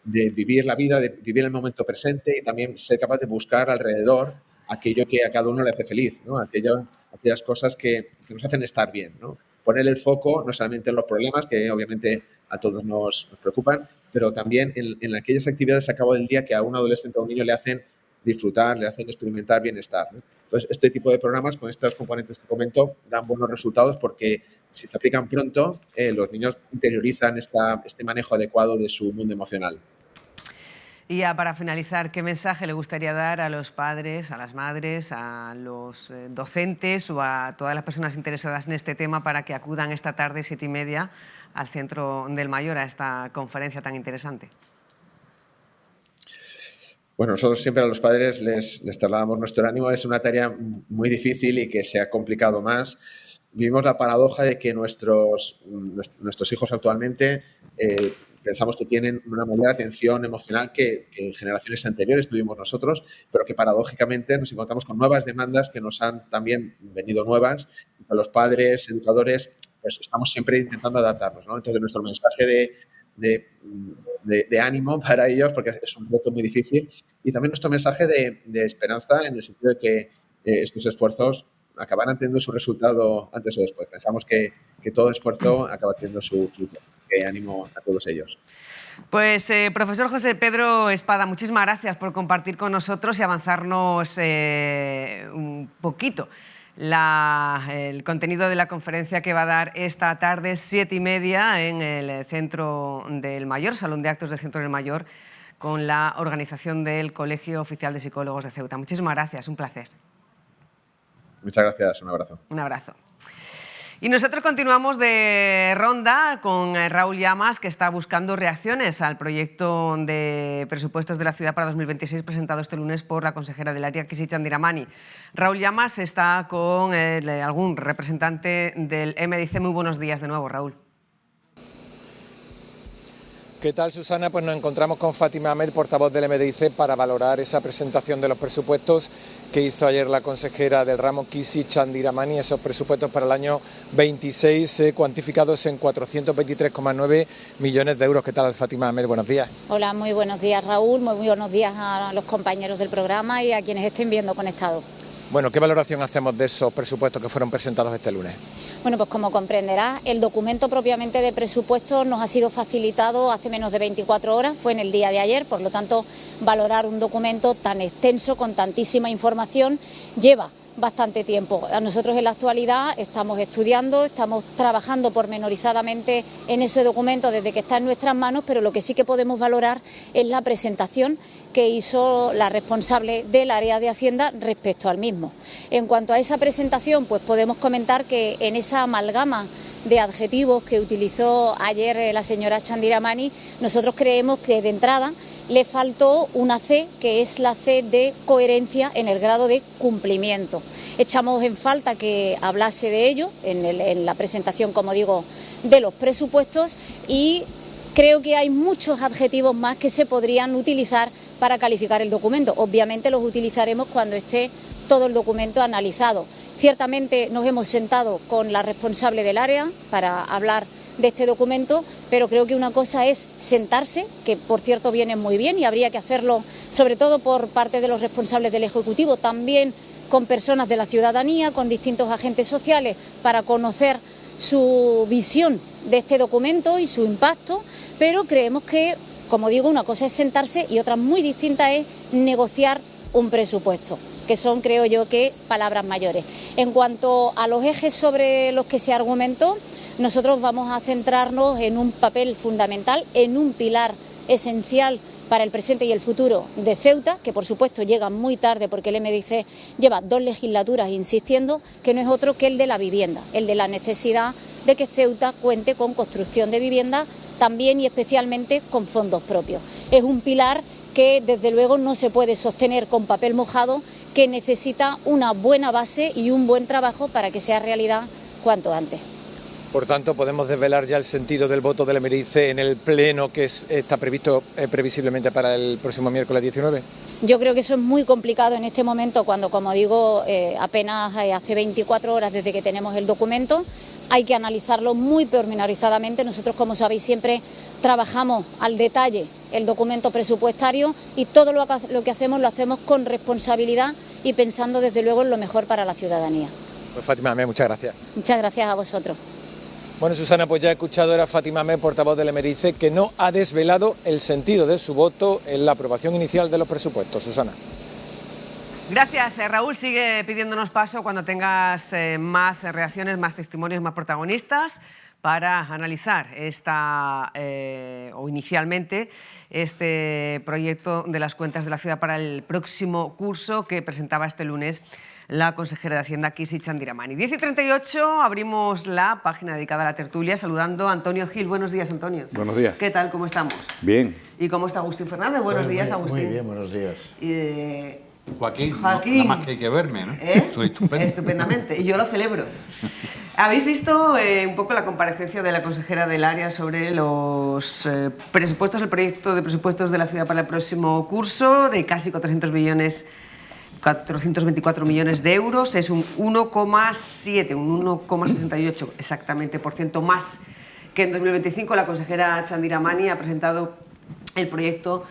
vivir la vida, de vivir el momento presente y también ser capaz de buscar alrededor aquello que a cada uno le hace feliz, ¿no? Aquellas cosas que nos hacen estar bien, ¿no? Poner el foco no solamente en los problemas, que obviamente a todos nos preocupan, pero también en aquellas actividades a cabo del día que a un adolescente o a un niño le hacen disfrutar, le hacen experimentar bienestar, ¿no? Entonces, este tipo de programas con estos componentes que comento dan buenos resultados porque si se aplican pronto, los niños interiorizan este manejo adecuado de su mundo emocional. Y ya para finalizar, ¿qué mensaje le gustaría dar a los padres, a las madres, a los docentes o a todas las personas interesadas en este tema para que acudan esta tarde, 7:30, al Centro del Mayor, a esta conferencia tan interesante? Bueno, nosotros siempre a los padres les trasladamos nuestro ánimo. Es una tarea muy difícil y que se ha complicado más. Vivimos la paradoja de que nuestros hijos actualmente pensamos que tienen una mayor atención emocional que en generaciones anteriores tuvimos nosotros, pero que paradójicamente nos encontramos con nuevas demandas que nos han también venido nuevas. A los padres, educadores, pues estamos siempre intentando adaptarnos, ¿no? Entonces, nuestro mensaje de ánimo para ellos, porque es un reto muy difícil, y también nuestro mensaje de esperanza en el sentido de que estos esfuerzos acabarán teniendo su resultado antes o después. Pensamos que todo esfuerzo acaba teniendo su fruto. Que ánimo a todos ellos. Pues, profesor José Pedro Espada, muchísimas gracias por compartir con nosotros y avanzarnos un poquito el contenido de la conferencia que va a dar esta tarde, 7:30, en el Centro del Mayor, Salón de Actos del Centro del Mayor, con la organización del Colegio Oficial de Psicólogos de Ceuta. Muchísimas gracias, un placer. Muchas gracias, un abrazo. Un abrazo. Y nosotros continuamos de ronda con Raúl Llamas, que está buscando reacciones al proyecto de presupuestos de la ciudad para 2026 presentado este lunes por la consejera del área, Kisi Chandiramani. Raúl Llamas está con algún representante del MDIC. Muy buenos días de nuevo, Raúl. ¿Qué tal, Susana? Pues nos encontramos con Fátima Ahmed, portavoz del MDIC, para valorar esa presentación de los presupuestos que hizo ayer la consejera del ramo, Kisi Chandiramani, esos presupuestos para el año 26 cuantificados en 423,9 millones de euros. ¿Qué tal, Fátima Ahmed? Buenos días. Hola, muy buenos días, Raúl, muy buenos días a los compañeros del programa y a quienes estén viendo conectados. Bueno, ¿qué valoración hacemos de esos presupuestos que fueron presentados este lunes? Bueno, pues como comprenderás, el documento propiamente de presupuestos nos ha sido facilitado hace menos de 24 horas, fue en el día de ayer, por lo tanto, valorar un documento tan extenso, con tantísima información, lleva bastante tiempo. A nosotros en la actualidad estamos estudiando, estamos trabajando pormenorizadamente en ese documento desde que está en nuestras manos, pero lo que sí que podemos valorar es la presentación que hizo la responsable del área de Hacienda respecto al mismo. En cuanto a esa presentación, pues podemos comentar que en esa amalgama de adjetivos que utilizó ayer la señora Chandiramani, nosotros creemos que de entrada le faltó una C, que es la C de coherencia en el grado de cumplimiento. Echamos en falta que hablase de ello en la presentación, como digo, de los presupuestos, y creo que hay muchos adjetivos más que se podrían utilizar para calificar el documento. Obviamente los utilizaremos cuando esté todo el documento analizado. Ciertamente nos hemos sentado con la responsable del área para hablar de este documento, pero creo que una cosa es sentarse, que por cierto viene muy bien y habría que hacerlo sobre todo por parte de los responsables del Ejecutivo, también con personas de la ciudadanía, con distintos agentes sociales, para conocer su visión de este documento y su impacto, pero creemos que, como digo, una cosa es sentarse y otra muy distinta es negociar un presupuesto, que son, creo yo, que palabras mayores. En cuanto a los ejes sobre los que se argumentó, nosotros vamos a centrarnos en un papel fundamental, en un pilar esencial para el presente y el futuro de Ceuta, que por supuesto llega muy tarde porque el MDIC lleva 2 legislaturas insistiendo, que no es otro que el de la vivienda, el de la necesidad de que Ceuta cuente con construcción de vivienda, también y especialmente con fondos propios. Es un pilar que desde luego no se puede sostener con papel mojado, que necesita una buena base y un buen trabajo para que sea realidad cuanto antes. Por tanto, podemos desvelar ya el sentido del voto del MDIC en el pleno que está previsto previsiblemente para el próximo miércoles 19. Yo creo que eso es muy complicado en este momento cuando, como digo, apenas hace 24 horas desde que tenemos el documento. Hay que analizarlo muy pormenorizadamente. Nosotros, como sabéis, siempre trabajamos al detalle el documento presupuestario y todo lo que hacemos lo hacemos con responsabilidad y pensando desde luego en lo mejor para la ciudadanía. Pues Fátima Ahmed, muchas gracias. Muchas gracias a vosotros. Bueno, Susana, pues ya he escuchado a Fátima Ahmed, portavoz del MDIC, que no ha desvelado el sentido de su voto en la aprobación inicial de los presupuestos. Susana. Gracias, Raúl. Sigue pidiéndonos paso cuando tengas más reacciones, más testimonios, más protagonistas para analizar inicialmente este proyecto de las cuentas de la ciudad para el próximo curso que presentaba este lunes la consejera de Hacienda, Kisi Chandiramani. 10:38, abrimos la página dedicada a la tertulia saludando a Antonio Gil. Buenos días, Antonio. Buenos días. ¿Qué tal? ¿Cómo estamos? Bien. ¿Y cómo está Agustín Fernández? Buenos días, Agustín. Muy bien, buenos días. Joaquín, Joaquín. nada más que hay que verme, ¿no? Estoy estupendo. Estupendamente, y yo lo celebro. ¿Habéis visto un poco la comparecencia de la consejera del área sobre los presupuestos, el proyecto de presupuestos de la ciudad para el próximo curso, de casi 424 millones de euros? Es un 1,7, un 1,68 exactamente por ciento más que en 2025. La consejera Chandiramani ha presentado el proyecto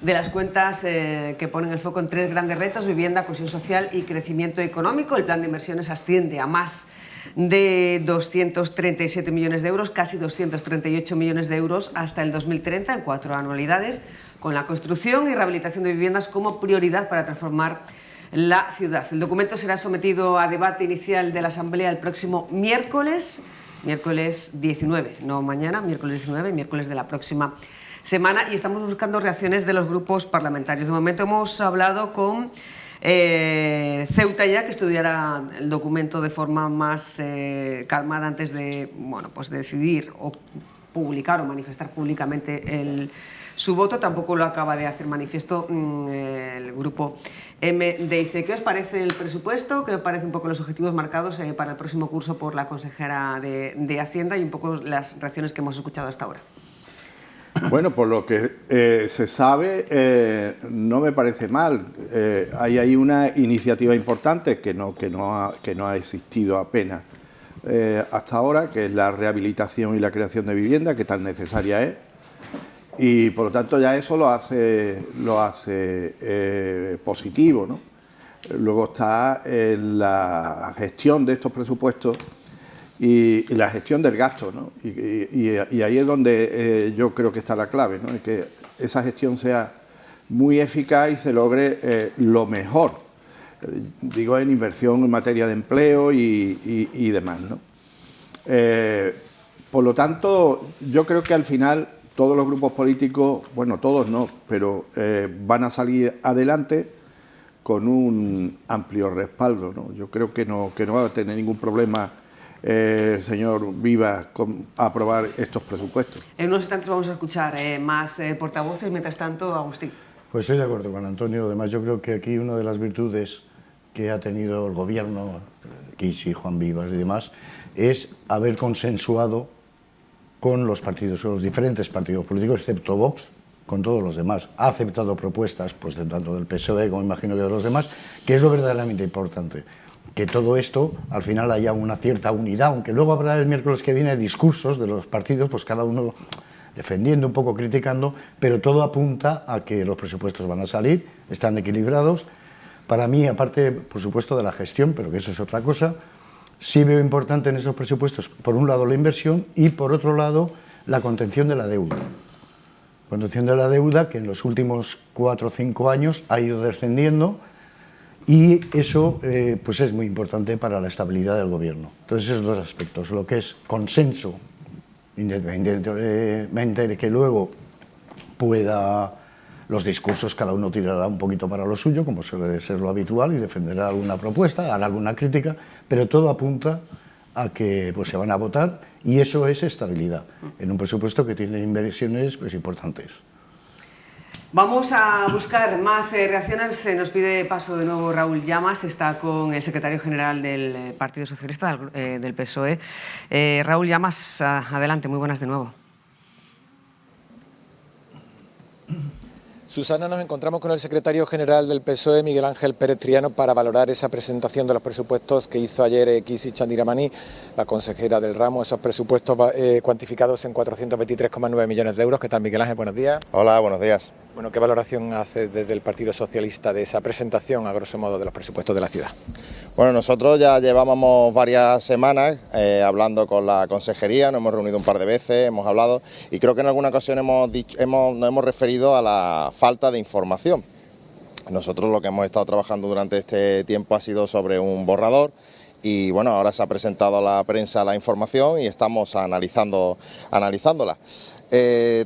de las cuentas que ponen el foco en 3 grandes retos: vivienda, cohesión social y crecimiento económico. El plan de inversiones asciende a más de 237 millones de euros, casi 238 millones de euros hasta el 2030 en 4 anualidades, con la construcción y rehabilitación de viviendas como prioridad para transformar la ciudad. El documento será sometido a debate inicial de la Asamblea el próximo miércoles 19, no mañana, miércoles 19, miércoles de la próxima semana, y estamos buscando reacciones de los grupos parlamentarios. De momento hemos hablado con Ceuta ya, que estudiará el documento de forma más calmada antes de, bueno, pues decidir o publicar o manifestar públicamente su voto. Tampoco lo acaba de hacer manifiesto el grupo MDIC. ¿Qué os parece el presupuesto? ¿Qué os parece un poco los objetivos marcados para el próximo curso por la consejera de Hacienda y un poco las reacciones que hemos escuchado hasta ahora? Bueno, por lo que se sabe, no me parece mal. Hay ahí una iniciativa importante que no ha existido apenas hasta ahora, que es la rehabilitación y la creación de vivienda, que tan necesaria es. Y por lo tanto ya eso lo hace positivo, ¿no? Luego está la gestión de estos presupuestos y la gestión del gasto, ¿no? Y ahí es donde yo creo que está la clave, ¿no? Que esa gestión sea muy eficaz y se logre lo mejor, digo, en inversión en materia de empleo y demás, ¿no? Por lo tanto, yo creo que al final todos los grupos políticos, bueno, todos no, pero van a salir adelante con un amplio respaldo, ¿no? Yo creo que no va a tener ningún problema señor Vivas con aprobar estos presupuestos. En unos instantes vamos a escuchar más portavoces. Mientras tanto, Agustín. Pues estoy de acuerdo con Antonio. Además, yo creo que aquí una de las virtudes que ha tenido el gobierno, Kishi, Juan Vivas y demás, es haber consensuado con los partidos, con los diferentes partidos políticos, excepto Vox, con todos los demás. Ha aceptado propuestas, pues tanto del PSOE como imagino que de los demás, que es lo verdaderamente importante. Que todo esto, al final, haya una cierta unidad, aunque luego habrá el miércoles que viene discursos de los partidos, pues cada uno defendiendo, un poco criticando, pero todo apunta a que los presupuestos van a salir, están equilibrados. Para mí, aparte, por supuesto, de la gestión, pero que eso es otra cosa, sí veo importante en esos presupuestos, por un lado, la inversión y, por otro lado, la contención de la deuda. Contención de la deuda que en los últimos 4 o 5 años ha ido descendiendo. Y eso pues es muy importante para la estabilidad del gobierno. Entonces, esos dos aspectos, lo que es consenso, independientemente de que luego pueda los discursos, cada uno tirará un poquito para lo suyo, como suele ser lo habitual, y defenderá alguna propuesta, hará alguna crítica, pero todo apunta a que pues, se van a votar, y eso es estabilidad, en un presupuesto que tiene inversiones pues, importantes. Vamos a buscar más reacciones. Se nos pide paso de nuevo Raúl Llamas, está con el secretario general del Partido Socialista, del PSOE. Raúl Llamas, adelante, muy buenas de nuevo. Susana, nos encontramos con el secretario general del PSOE, Miguel Ángel Pérez Triano, para valorar esa presentación de los presupuestos que hizo ayer Kishi Chandiramani, la consejera del ramo, esos presupuestos cuantificados en 423,9 millones de euros. ¿Qué tal, Miguel Ángel? Buenos días. Hola, buenos días. Bueno, ¿qué valoración hace desde el Partido Socialista de esa presentación, a grosso modo, de los presupuestos de la ciudad? Bueno, nosotros ya llevábamos varias semanas hablando con la consejería, nos hemos reunido un par de veces, hemos hablado, y creo que en alguna ocasión nos hemos referido a la falta de información. Nosotros lo que hemos estado trabajando durante este tiempo ha sido sobre un borrador, y bueno, ahora se ha presentado a la prensa la información y estamos analizándola.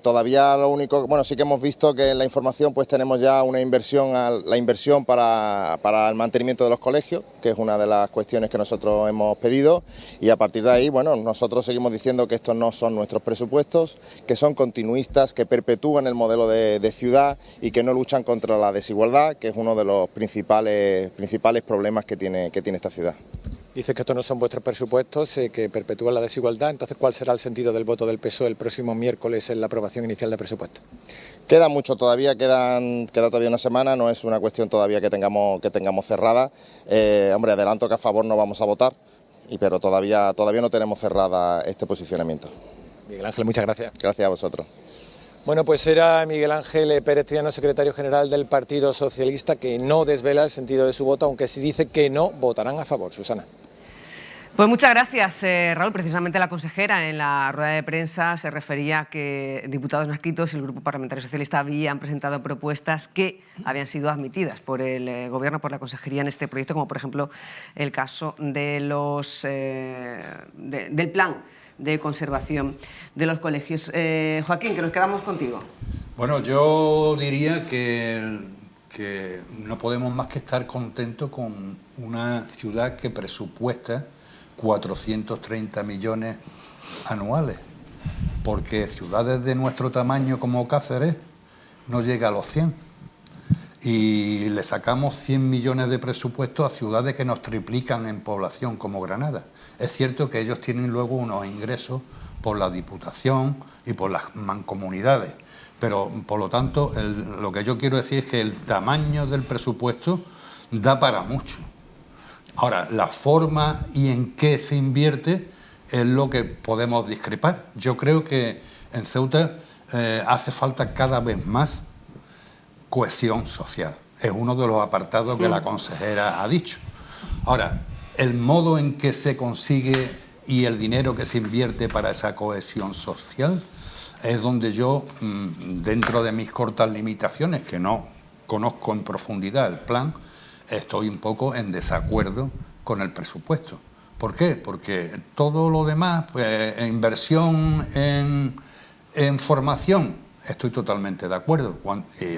Todavía lo único, bueno, sí que hemos visto que en la información pues tenemos ya una inversión, la inversión para el mantenimiento de los colegios, que es una de las cuestiones que nosotros hemos pedido, y a partir de ahí, bueno, nosotros seguimos diciendo que estos no son nuestros presupuestos, que son continuistas, que perpetúan el modelo de ciudad y que no luchan contra la desigualdad, que es uno de los principales problemas que tiene esta ciudad. Dices que estos no son vuestros presupuestos, que perpetúan la desigualdad. Entonces, ¿cuál será el sentido del voto del PSOE el próximo miércoles en la aprobación inicial de presupuestos? Queda mucho todavía, queda todavía una semana, no es una cuestión todavía que tengamos cerrada. Hombre, adelanto que a favor no vamos a votar, pero todavía no tenemos cerrada este posicionamiento. Miguel Ángel, muchas gracias. Gracias a vosotros. Bueno, pues era Miguel Ángel Pérez Triano, secretario general del Partido Socialista, que no desvela el sentido de su voto, aunque sí dice que no votarán a favor. Susana. Pues muchas gracias, Raúl. Precisamente la consejera en la rueda de prensa se refería a que diputados no adscritos y el Grupo Parlamentario Socialista habían presentado propuestas que habían sido admitidas por el Gobierno, por la Consejería en este proyecto, como por ejemplo el caso de del plan de conservación de los colegios. Joaquín, que nos quedamos contigo. Bueno, yo diría que no podemos más que estar contentos con una ciudad que presupuesta 430 millones anuales, porque ciudades de nuestro tamaño como Cáceres no llega a los 100 y le sacamos 100 millones de presupuesto a ciudades que nos triplican en población como Granada. Es cierto que ellos tienen luego unos ingresos por la Diputación y por las mancomunidades, pero por lo tanto lo que yo quiero decir es que el tamaño del presupuesto da para mucho. Ahora, la forma y en qué se invierte es lo que podemos discrepar. Yo creo que en Ceuta hace falta cada vez más cohesión social. Es uno de los apartados que la consejera ha dicho. Ahora, el modo en que se consigue y el dinero que se invierte para esa cohesión social es donde yo, dentro de mis cortas limitaciones, que no conozco en profundidad el plan, estoy un poco en desacuerdo con el presupuesto. ¿Por qué? Porque todo lo demás, inversión en formación, estoy totalmente de acuerdo. Y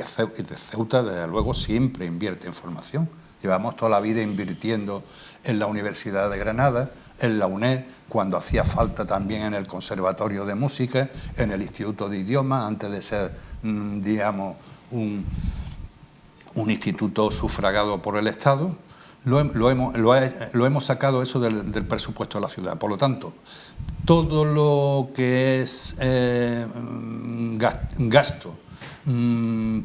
Ceuta, desde luego, siempre invierte en formación. Llevamos toda la vida invirtiendo en la Universidad de Granada, en la UNED, cuando hacía falta también en el Conservatorio de Música, en el Instituto de Idiomas, antes de ser, digamos, un instituto sufragado por el Estado. Lo hemos sacado eso del presupuesto de la ciudad. Por lo tanto, todo lo que es gasto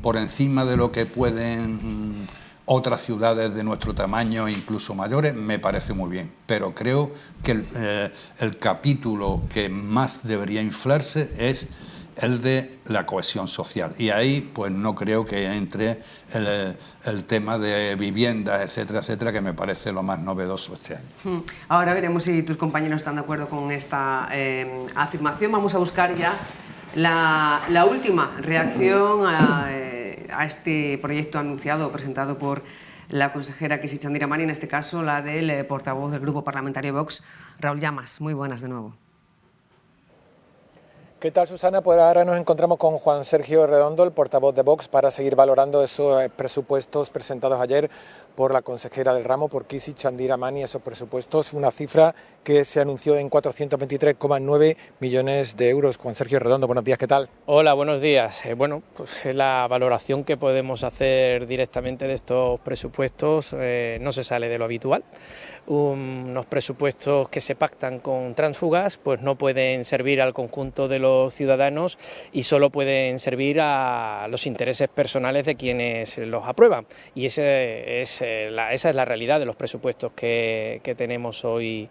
por encima de lo que pueden otras ciudades de nuestro tamaño, incluso mayores, me parece muy bien. Pero creo que el capítulo que más debería inflarse es el de la cohesión social. Y ahí pues no creo que entre el tema de viviendas, etcétera, etcétera, que me parece lo más novedoso este año. Ahora veremos si tus compañeros están de acuerdo con esta afirmación. Vamos a buscar ya la última reacción a este proyecto anunciado o presentado por la consejera Kisi Chandiramani, en este caso la del portavoz del Grupo Parlamentario Vox, Raúl Llamas. Muy buenas de nuevo. ¿Qué tal, Susana? Pues ahora nos encontramos con Juan Sergio Redondo, el portavoz de Vox, para seguir valorando esos presupuestos presentados ayer por la consejera del ramo, por Kisi Chandiramani, esos presupuestos, una cifra que se anunció en 423,9 millones de euros. Juan Sergio Redondo, buenos días, ¿qué tal? Hola, buenos días. Bueno, pues la valoración que podemos hacer directamente de estos presupuestos no se sale de lo habitual. Unos presupuestos que se pactan con tránsfugas pues no pueden servir al conjunto de los ciudadanos y solo pueden servir a los intereses personales de quienes los aprueban. Y esa es la realidad de los presupuestos que tenemos hoy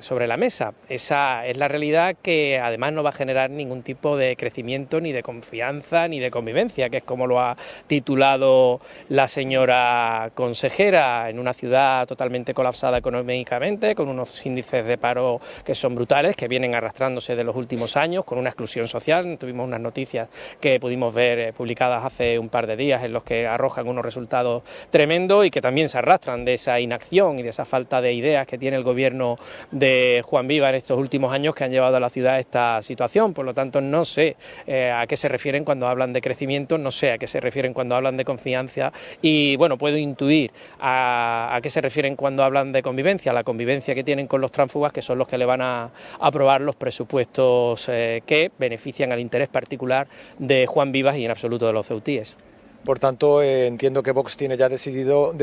sobre la mesa. Esa es la realidad, que además no va a generar ningún tipo de crecimiento, ni de confianza, ni de convivencia, que es como lo ha titulado la señora consejera, en una ciudad totalmente colapsada económicamente, con unos índices de paro que son brutales, que vienen arrastrándose de los últimos años, con una exclusión social. Tuvimos unas noticias que pudimos ver publicadas hace un par de días en los que arrojan unos resultados tremendos y que también se arrastran de esa inacción y de esa falta de ideas que tiene el gobierno de Juan Viva en estos últimos años, que han llevado a la ciudad a esta situación. Por lo tanto, no sé a qué se refieren cuando hablan de crecimiento, no sé a qué se refieren cuando hablan de confianza y, bueno, puedo intuir a qué se refieren cuando hablan de convivencia, la convivencia que tienen con los tránsfugas, que son los que le van a aprobar los presupuestos que benefician al interés particular de Juan Vivas y en absoluto de los ceutíes. Por tanto, entiendo que Vox tiene ya decidido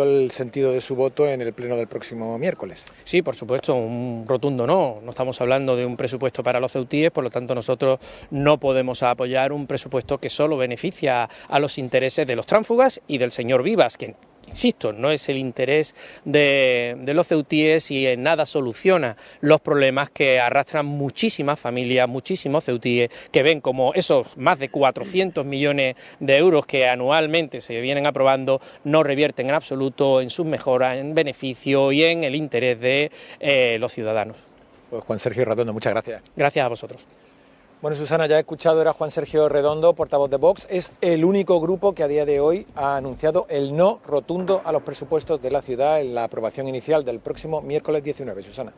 el sentido de su voto en el pleno del próximo miércoles. Sí, por supuesto, un rotundo no. No estamos hablando de un presupuesto para los ceutíes, por lo tanto nosotros no podemos apoyar un presupuesto que solo beneficia a los intereses de los tránsfugas y del señor Vivas, que insisto, no es el interés de los ceutíes y en nada soluciona los problemas que arrastran muchísimas familias, muchísimos ceutíes, que ven como esos más de 400 millones de euros que anualmente se vienen aprobando no revierten en absoluto en sus mejoras, en beneficio y en el interés de los ciudadanos. Pues Juan Sergio Redondo, muchas gracias. Gracias a vosotros. Bueno, Susana, ya he escuchado, era Juan Sergio Redondo, portavoz de Vox. Es el único grupo que a día de hoy ha anunciado el no rotundo a los presupuestos de la ciudad en la aprobación inicial del próximo miércoles 19. Susana.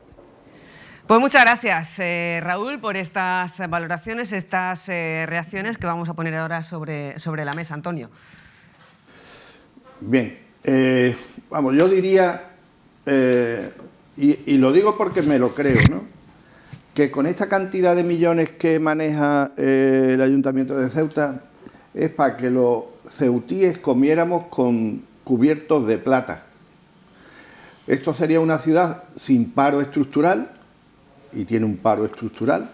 Pues muchas gracias, Raúl, por estas valoraciones, estas reacciones que vamos a poner ahora sobre la mesa. Antonio. Bien, vamos, yo diría, y lo digo porque me lo creo, ¿no?, que con esta cantidad de millones que maneja el Ayuntamiento de Ceuta es para que los ceutíes comiéramos con cubiertos de plata. Esto sería una ciudad sin paro estructural, y tiene un paro estructural,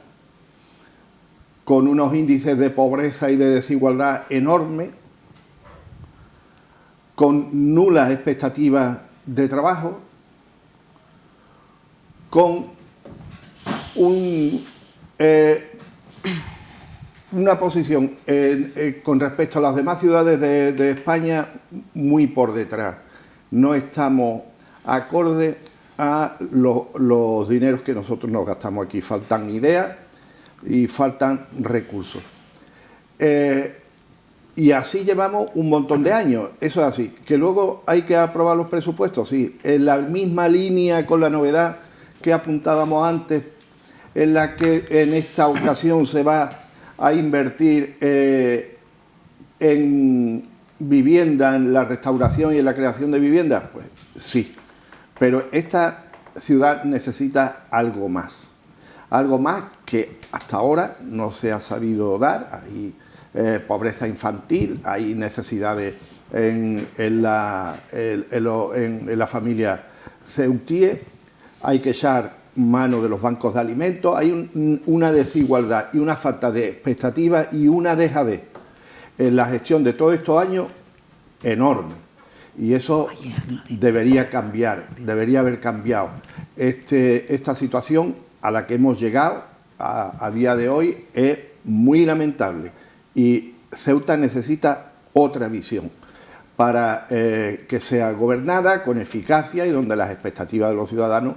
con unos índices de pobreza y de desigualdad enormes, con nulas expectativas de trabajo, con una posición con respecto a las demás ciudades de España muy por detrás. No estamos acorde a los dineros que nosotros nos gastamos aquí. Faltan ideas y faltan recursos. Y así llevamos un montón de años, eso es así. Que luego hay que aprobar los presupuestos, sí, en la misma línea con la novedad que apuntábamos antes, en la que en esta ocasión se va a invertir en vivienda, en la restauración y en la creación de viviendas, pues sí. Pero esta ciudad necesita algo más que hasta ahora no se ha sabido dar. Hay pobreza infantil, hay necesidades en la familia ceutíe, hay que echar mano de los bancos de alimentos, hay una desigualdad y una falta de expectativas y una dejadez en la gestión de todos estos años enorme. Y eso debería cambiar, debería haber cambiado. Esta situación a la que hemos llegado a día de hoy es muy lamentable y Ceuta necesita otra visión para que sea gobernada con eficacia y donde las expectativas de los ciudadanos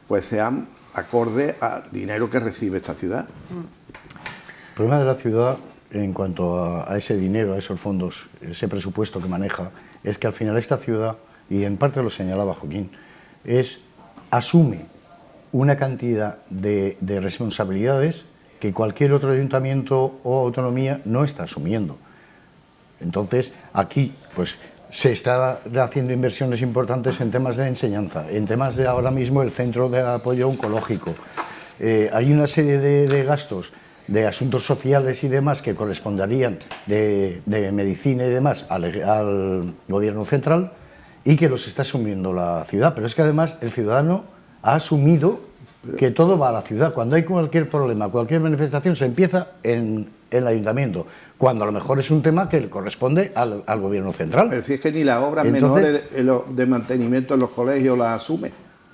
pues sean acorde al dinero que recibe esta ciudad. El problema de la ciudad, en cuanto a ese dinero, a esos fondos, ese presupuesto que maneja, es que al final esta ciudad, y en parte lo señalaba Joaquín, asume una cantidad de responsabilidades que cualquier otro ayuntamiento o autonomía no está asumiendo. Entonces, aquí, pues, se está haciendo inversiones importantes en temas de enseñanza, en temas de ahora mismo el centro de apoyo oncológico. Hay una serie de gastos de asuntos sociales y demás que corresponderían de medicina y demás al gobierno central y que los está asumiendo la ciudad. Pero es que además el ciudadano ha asumido que todo va a la ciudad. Cuando hay cualquier problema, cualquier manifestación, se empieza en el ayuntamiento, cuando a lo mejor es un tema que le corresponde al gobierno central. Es decir, es que ni las obras menores de mantenimiento en los colegios las asume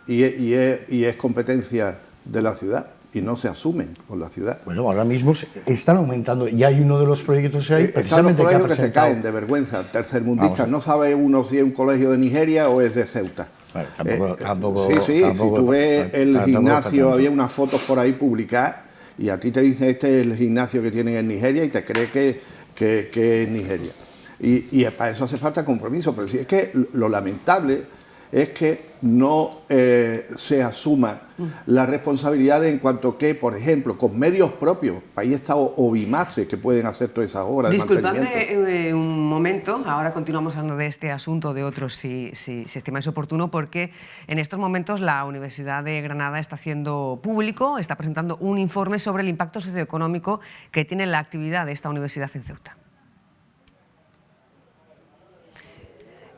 y es competencia de la ciudad y no se asumen por la ciudad. Bueno, ahora mismo están aumentando y hay uno de los proyectos ahí. Están los colegios que se caen de vergüenza, tercermundistas. No sabe uno si es un colegio de Nigeria o es de Ceuta. Bueno, tampoco, si tú ves el gimnasio, había unas fotos por ahí publicadas y a ti te dicen este es el gimnasio que tienen en Nigeria y te crees que es Nigeria. Y para eso hace falta compromiso, pero si es que lo lamentable es que no se asuman las responsabilidades en cuanto que, por ejemplo, con medios propios, ahí está Obimace, que pueden hacer todas esas obras de mantenimiento. Disculpadme un momento, ahora continuamos hablando de este asunto, de otros, si estimáis oportuno, porque en estos momentos la Universidad de Granada está haciendo público, está presentando un informe sobre el impacto socioeconómico que tiene la actividad de esta universidad en Ceuta.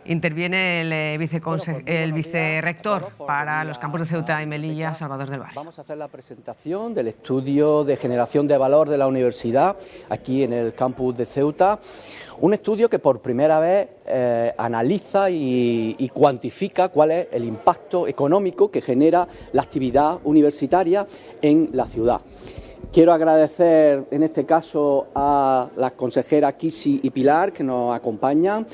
Interviene el vicerrector para los campus de Ceuta y Melilla, Salvador del Barrio. Vamos a hacer la presentación del estudio de generación de valor de la universidad aquí en el campus de Ceuta. Un estudio que por primera vez analiza y cuantifica cuál es el impacto económico que genera la actividad universitaria en la ciudad. Quiero agradecer en este caso a las consejeras Kisi y Pilar que nos acompañan.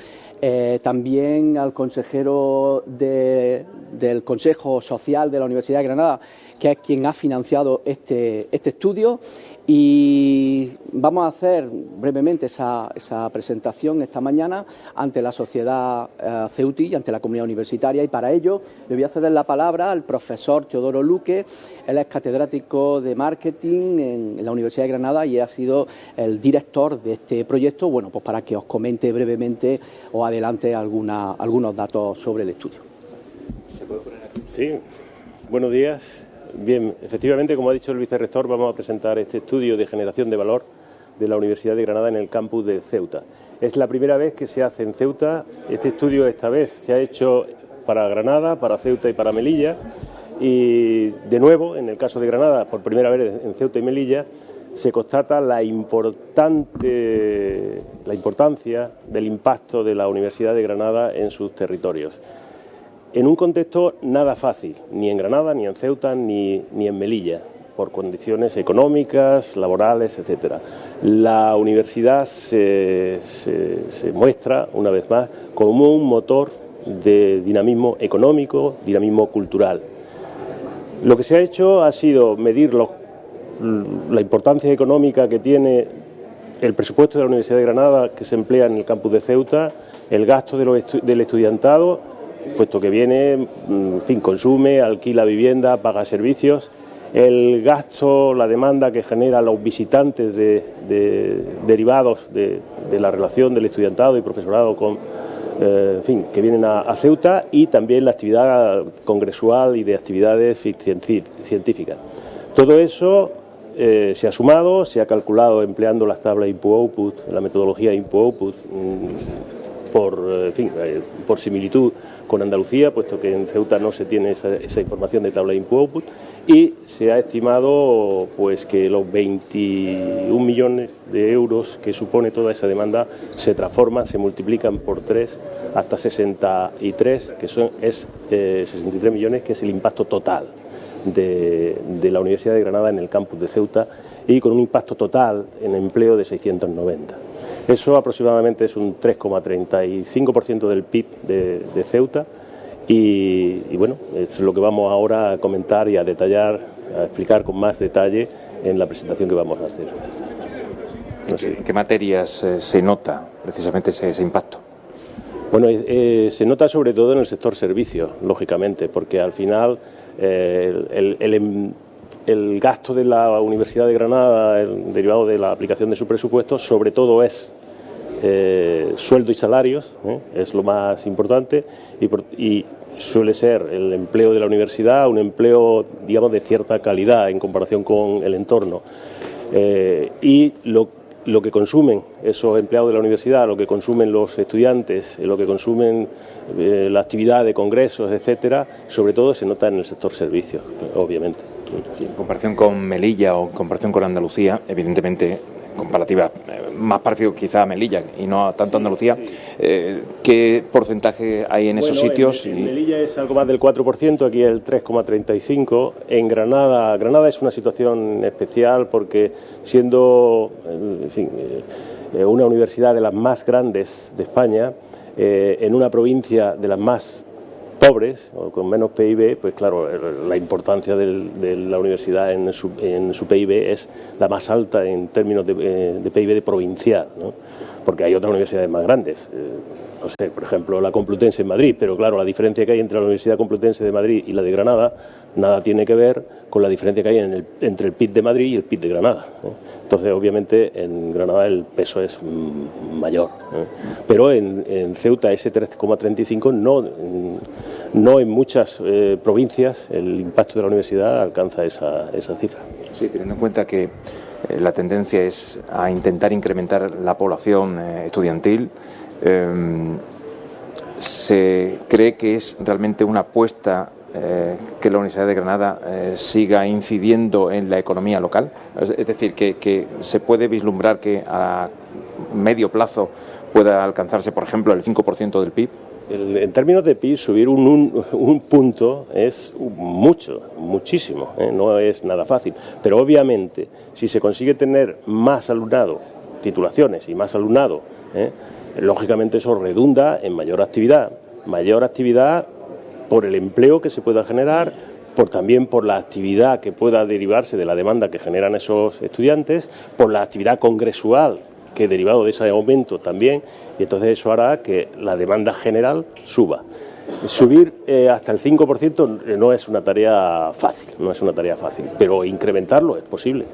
También al consejero del Consejo Social de la Universidad de Granada, que es quien ha financiado este estudio, y vamos a hacer brevemente esa presentación esta mañana ante la sociedad ceutí y ante la comunidad universitaria, y para ello le voy a ceder la palabra al profesor Teodoro Luque. Él es catedrático de Marketing en la Universidad de Granada y ha sido el director de este proyecto, bueno, pues para que os comente brevemente o adelante algunos datos sobre el estudio. ¿Se puede poner aquí? Sí, buenos días. Bien, efectivamente, como ha dicho el vicerrector, vamos a presentar este estudio de generación de valor de la Universidad de Granada en el campus de Ceuta. Es la primera vez que se hace en Ceuta. Este estudio esta vez se ha hecho para Granada, para Ceuta y para Melilla. Y de nuevo, en el caso de Granada, por primera vez en Ceuta y Melilla, se constata la importancia del impacto de la Universidad de Granada en sus territorios. En un contexto nada fácil, ni en Granada, ni en Ceuta, ni en Melilla, por condiciones económicas, laborales, etcétera. La universidad se muestra, una vez más, como un motor de dinamismo económico, dinamismo cultural. Lo que se ha hecho ha sido medir la importancia económica que tiene el presupuesto de la Universidad de Granada que se emplea en el campus de Ceuta, el gasto del estudiantado, puesto que viene, en fin, consume, alquila vivienda, paga servicios, el gasto, la demanda que genera los visitantes derivados de la relación del estudiantado y profesorado en fin, que vienen a Ceuta, y también la actividad congresual y de actividades científicas. Todo eso se ha sumado, se ha calculado empleando las tablas input-output, la metodología input-output, por similitud con Andalucía, puesto que en Ceuta no se tiene esa información de tabla input-output, y se ha estimado pues que los 21 millones de euros que supone toda esa demanda se transforman, se multiplican por 3 hasta 63, que es 63 millones, que es el impacto total de la Universidad de Granada en el campus de Ceuta, y con un impacto total en empleo de 690. Eso aproximadamente es un 3,35% del PIB de Ceuta, y bueno, es lo que vamos ahora a comentar y a detallar, a explicar con más detalle en la presentación que vamos a hacer. No sé. ¿En qué materias se nota precisamente ese impacto? Bueno, se nota sobre todo en el sector servicios, lógicamente, porque al final el gasto de la Universidad de Granada, derivado de la aplicación de su presupuesto, sobre todo es sueldo y salarios, es lo más importante, y suele ser el empleo de la universidad un empleo, digamos, de cierta calidad en comparación con el entorno. Y lo que consumen esos empleados de la universidad, lo que consumen los estudiantes, lo que consumen la actividad de congresos, etcétera, sobre todo se nota en el sector servicios, obviamente. Sí, en comparación con Melilla o en comparación con Andalucía, evidentemente, comparativa, más parecido quizá a Melilla y no tanto a Andalucía, ¿qué porcentaje hay en esos sitios? En Melilla es algo más del 4%, aquí el 3,35%. En Granada es una situación especial porque siendo, en fin, una universidad de las más grandes de España, en una provincia de las más pobres o con menos PIB, pues claro, la importancia de la universidad en su PIB es la más alta en términos de PIB de provincial, ¿no? Porque hay otras universidades más grandes, no sé, por ejemplo la Complutense en Madrid, pero claro, la diferencia que hay entre la Universidad Complutense de Madrid y la de Granada nada tiene que ver con la diferencia que hay entre el PIB de Madrid y el PIB de Granada, ¿eh? Entonces, obviamente, en Granada el peso es mayor, ¿eh? Pero en Ceuta ese 3,35 no en muchas provincias el impacto de la universidad alcanza esa cifra. Sí, teniendo en cuenta que la tendencia es a intentar incrementar la población estudiantil, ¿se cree que es realmente una apuesta que la Universidad de Granada siga incidiendo en la economía local? Es decir, que se puede vislumbrar que a medio plazo pueda alcanzarse, por ejemplo, el 5% del PIB. En términos de PIB, subir un punto es muchísimo, no es nada fácil. Pero obviamente, si se consigue tener más alumnado, titulaciones y más alumnado, lógicamente eso redunda en mayor actividad por el empleo que se pueda generar, también por la actividad que pueda derivarse de la demanda que generan esos estudiantes, por la actividad congresual que derivado de ese aumento también, y entonces eso hará que la demanda general suba. Subir hasta el 5% no es una tarea fácil, pero incrementarlo es posible.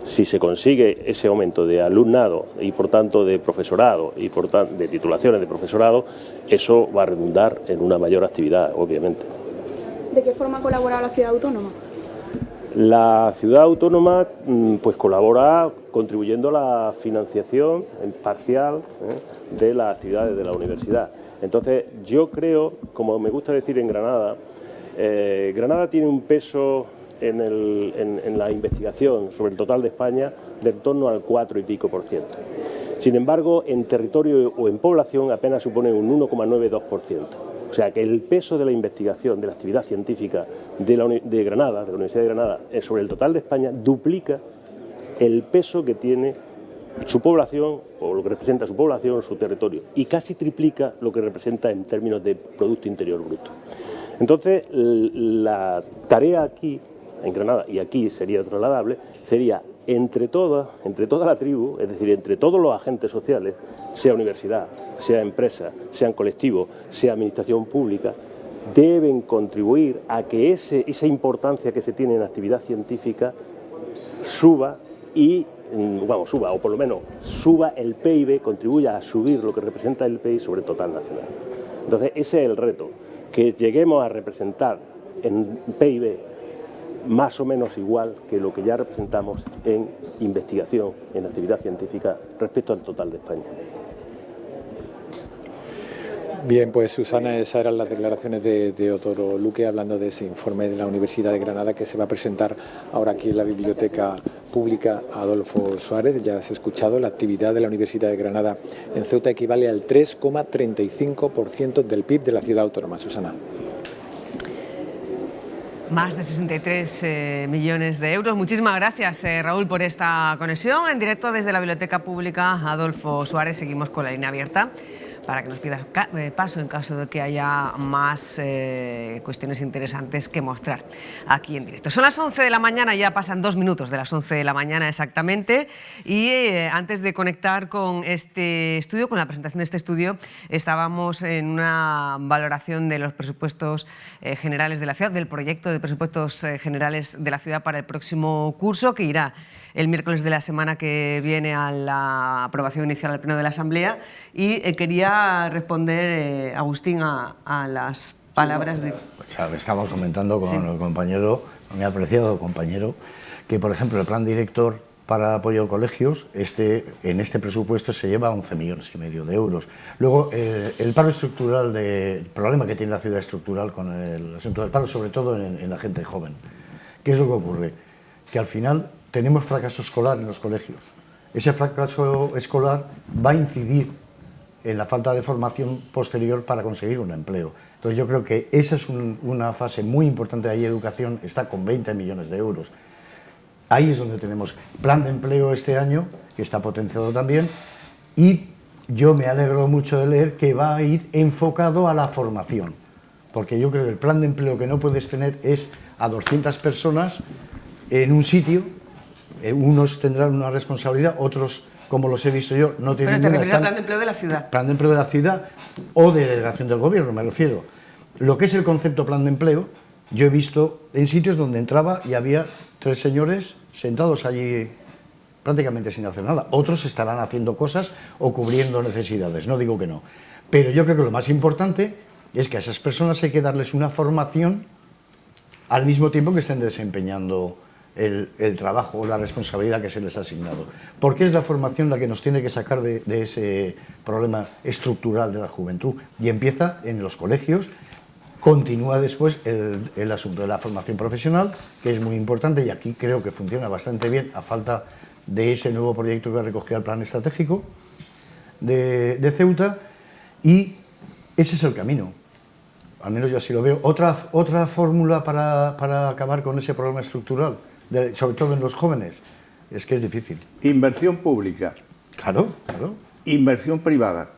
Si se consigue ese aumento de alumnado y por tanto de profesorado y por tanto de titulaciones de profesorado, eso va a redundar en una mayor actividad, obviamente. ¿De qué forma colabora la ciudad autónoma? La ciudad autónoma pues colabora contribuyendo a la financiación parcial de las actividades de la universidad. Entonces yo creo, como me gusta decir en Granada, Granada tiene un peso en la investigación sobre el total de España de en torno al 4 y pico %. Sin embargo, en territorio o en población apenas supone un 1,92%. O sea que el peso de la investigación, de la actividad científica de Granada, de la Universidad de Granada, sobre el total de España, duplica el peso que tiene su población, o lo que representa su población, su territorio, y casi triplica lo que representa en términos de Producto Interior Bruto. Entonces, la tarea aquí, en Granada, y aquí sería trasladable, sería entre toda la tribu, es decir, entre todos los agentes sociales, sea universidad, sea empresa, sean colectivos, sea administración pública, deben contribuir a que esa importancia que se tiene en actividad científica suba o por lo menos suba el PIB, contribuya a subir lo que representa el PIB sobre el total nacional. Entonces, ese es el reto, que lleguemos a representar en PIB más o menos igual que lo que ya representamos en investigación, en actividad científica respecto al total de España. Bien, pues Susana, esas eran las declaraciones de Otto Luque hablando de ese informe de la Universidad de Granada que se va a presentar ahora aquí en la Biblioteca Pública Adolfo Suárez. Ya has escuchado, la actividad de la Universidad de Granada en Ceuta equivale al 3,35% del PIB de la ciudad autónoma. Susana. Más de 63 millones de euros. Muchísimas gracias, Raúl, por esta conexión. En directo desde la Biblioteca Pública Adolfo Suárez. Seguimos con la línea abierta para que nos pidas paso en caso de que haya más cuestiones interesantes que mostrar aquí en directo. Son las 11 de la mañana, ya pasan 2 minutos de las 11 de la mañana exactamente, y antes de conectar con este estudio, con la presentación de este estudio, estábamos en una valoración de los presupuestos generales de la ciudad, del proyecto de presupuestos generales de la ciudad para el próximo curso, que irá el miércoles de la semana que viene a la aprobación inicial al Pleno de la Asamblea, y quería responder, Agustín, a las palabras de... Estamos comentando con el compañero, mi apreciado compañero, que por ejemplo el plan director para apoyo a colegios, en este presupuesto se lleva 11,5 millones de euros. Luego, el paro estructural, el problema que tiene la ciudad estructural con el asunto del paro, sobre todo en la gente joven. ¿Qué es lo que ocurre? Que al final tenemos fracaso escolar en los colegios. Ese fracaso escolar va a incidir en la falta de formación posterior para conseguir un empleo. Entonces yo creo que esa es una fase muy importante de ahí. Educación está con 20 millones de euros. Ahí es donde tenemos plan de empleo este año, que está potenciado también, y yo me alegro mucho de leer que va a ir enfocado a la formación, porque yo creo que el plan de empleo que no puedes tener es a 200 personas en un sitio. Unos tendrán una responsabilidad, otros, como los he visto yo, no tienen ninguna. Pero te refieres al plan de empleo de la ciudad. Plan de empleo de la ciudad o de delegación del gobierno, me refiero. Lo que es el concepto plan de empleo, yo he visto en sitios donde entraba y había 3 señores sentados allí prácticamente sin hacer nada. Otros estarán haciendo cosas o cubriendo necesidades, no digo que no. Pero yo creo que lo más importante es que a esas personas hay que darles una formación al mismo tiempo que estén desempeñando el trabajo o la responsabilidad que se les ha asignado. Porque es la formación la que nos tiene que sacar de ese problema estructural de la juventud. Y empieza en los colegios, continúa después el asunto de la formación profesional, que es muy importante y aquí creo que funciona bastante bien a falta de ese nuevo proyecto que recogía el plan estratégico de Ceuta, y ese es el camino. Al menos yo así lo veo. Otra fórmula para acabar con ese problema estructural, sobre todo en los jóvenes, es que es difícil. Inversión pública. Claro, claro. Inversión privada,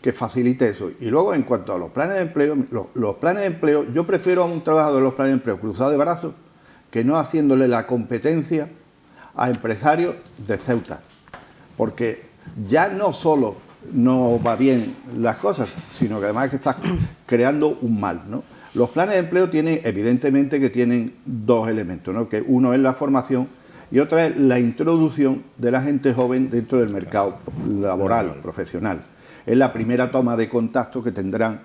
que facilite eso. Y luego, en cuanto a los planes de empleo, los planes de empleo, yo prefiero a un trabajador de los planes de empleo cruzado de brazos que no haciéndole la competencia a empresarios de Ceuta. Porque ya no solo no va bien las cosas, sino que además que estás creando un mal, ¿no? Los planes de empleo tienen, evidentemente, que tienen dos elementos, ¿no? Que uno es la formación y otra es la introducción de la gente joven dentro del mercado laboral, profesional. Es la primera toma de contacto que tendrán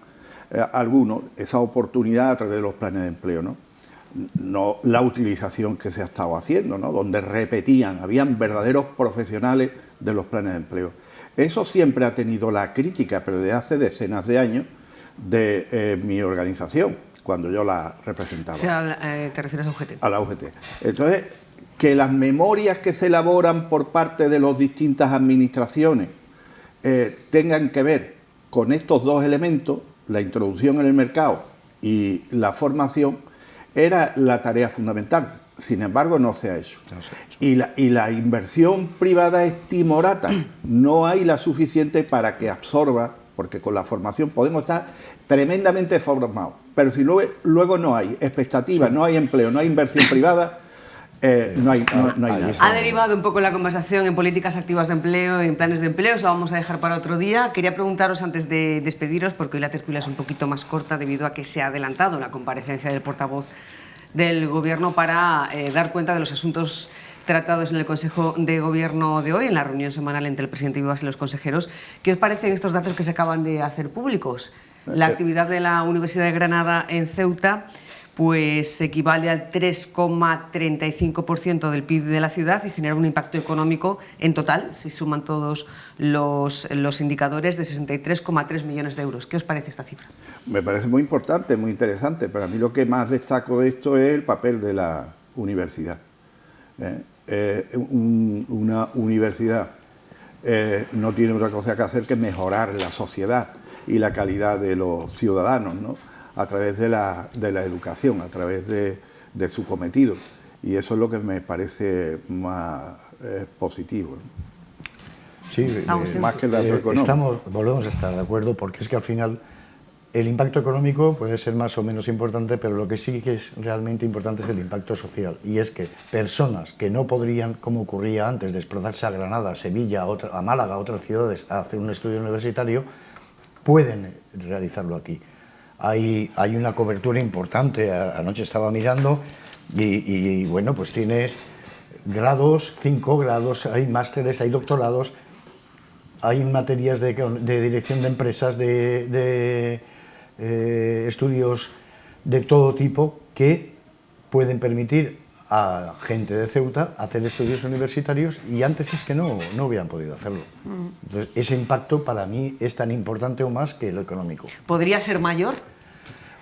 algunos, esa oportunidad a través de los planes de empleo, ¿no? No la utilización que se ha estado haciendo, ¿no? Donde repetían, habían verdaderos profesionales de los planes de empleo. Eso siempre ha tenido la crítica, pero desde hace decenas de años, de mi organización, cuando yo la representaba. O sea, ¿te refieres a UGT? A la UGT. Entonces, que las memorias que se elaboran por parte de las distintas administraciones tengan que ver con estos dos elementos, la introducción en el mercado y la formación, era la tarea fundamental. Sin embargo, no se ha hecho. Y la inversión privada es timorata. No hay la suficiente para que absorba, porque con la formación podemos estar tremendamente formados. Pero si luego no hay expectativas, no hay empleo, no hay inversión privada, no hay nada. Ha derivado un poco la conversación en políticas activas de empleo, en planes de empleo, eso lo vamos a dejar para otro día. Quería preguntaros antes de despediros, porque hoy la tertulia es un poquito más corta debido a que se ha adelantado la comparecencia del portavoz del Gobierno para dar cuenta de los asuntos tratados en el Consejo de Gobierno de hoy, en la reunión semanal entre el presidente Vivas y los consejeros. ¿Qué os parecen estos datos que se acaban de hacer públicos? La actividad de la Universidad de Granada en Ceuta pues equivale al 3,35% del PIB de la ciudad y genera un impacto económico en total, si suman todos los indicadores, de 63,3 millones de euros. ¿Qué os parece esta cifra? Me parece muy importante, muy interesante. Para mí lo que más destaco de esto es el papel de la universidad. Una universidad no tiene otra cosa que hacer que mejorar la sociedad y la calidad de los ciudadanos, ¿no? A través de la educación, a través de su cometido. Y eso es lo que me parece más positivo, ¿no? Sí, más que el dato económico. Volvemos a estar de acuerdo, porque es que al final el impacto económico puede ser más o menos importante, pero lo que sí que es realmente importante es el impacto social. Y es que personas que no podrían, como ocurría antes, desplazarse a Granada, a Sevilla, a Málaga, a otras ciudades, a hacer un estudio universitario, pueden realizarlo aquí. Hay una cobertura importante, anoche estaba mirando, y bueno, pues tienes grados, 5 grados, hay másteres, hay doctorados, hay materias de dirección de empresas, de estudios de todo tipo que pueden permitir a gente de Ceuta hacer estudios universitarios, y antes es que no hubieran podido hacerlo. Entonces, ese impacto para mí es tan importante o más que lo económico. ¿Podría ser mayor?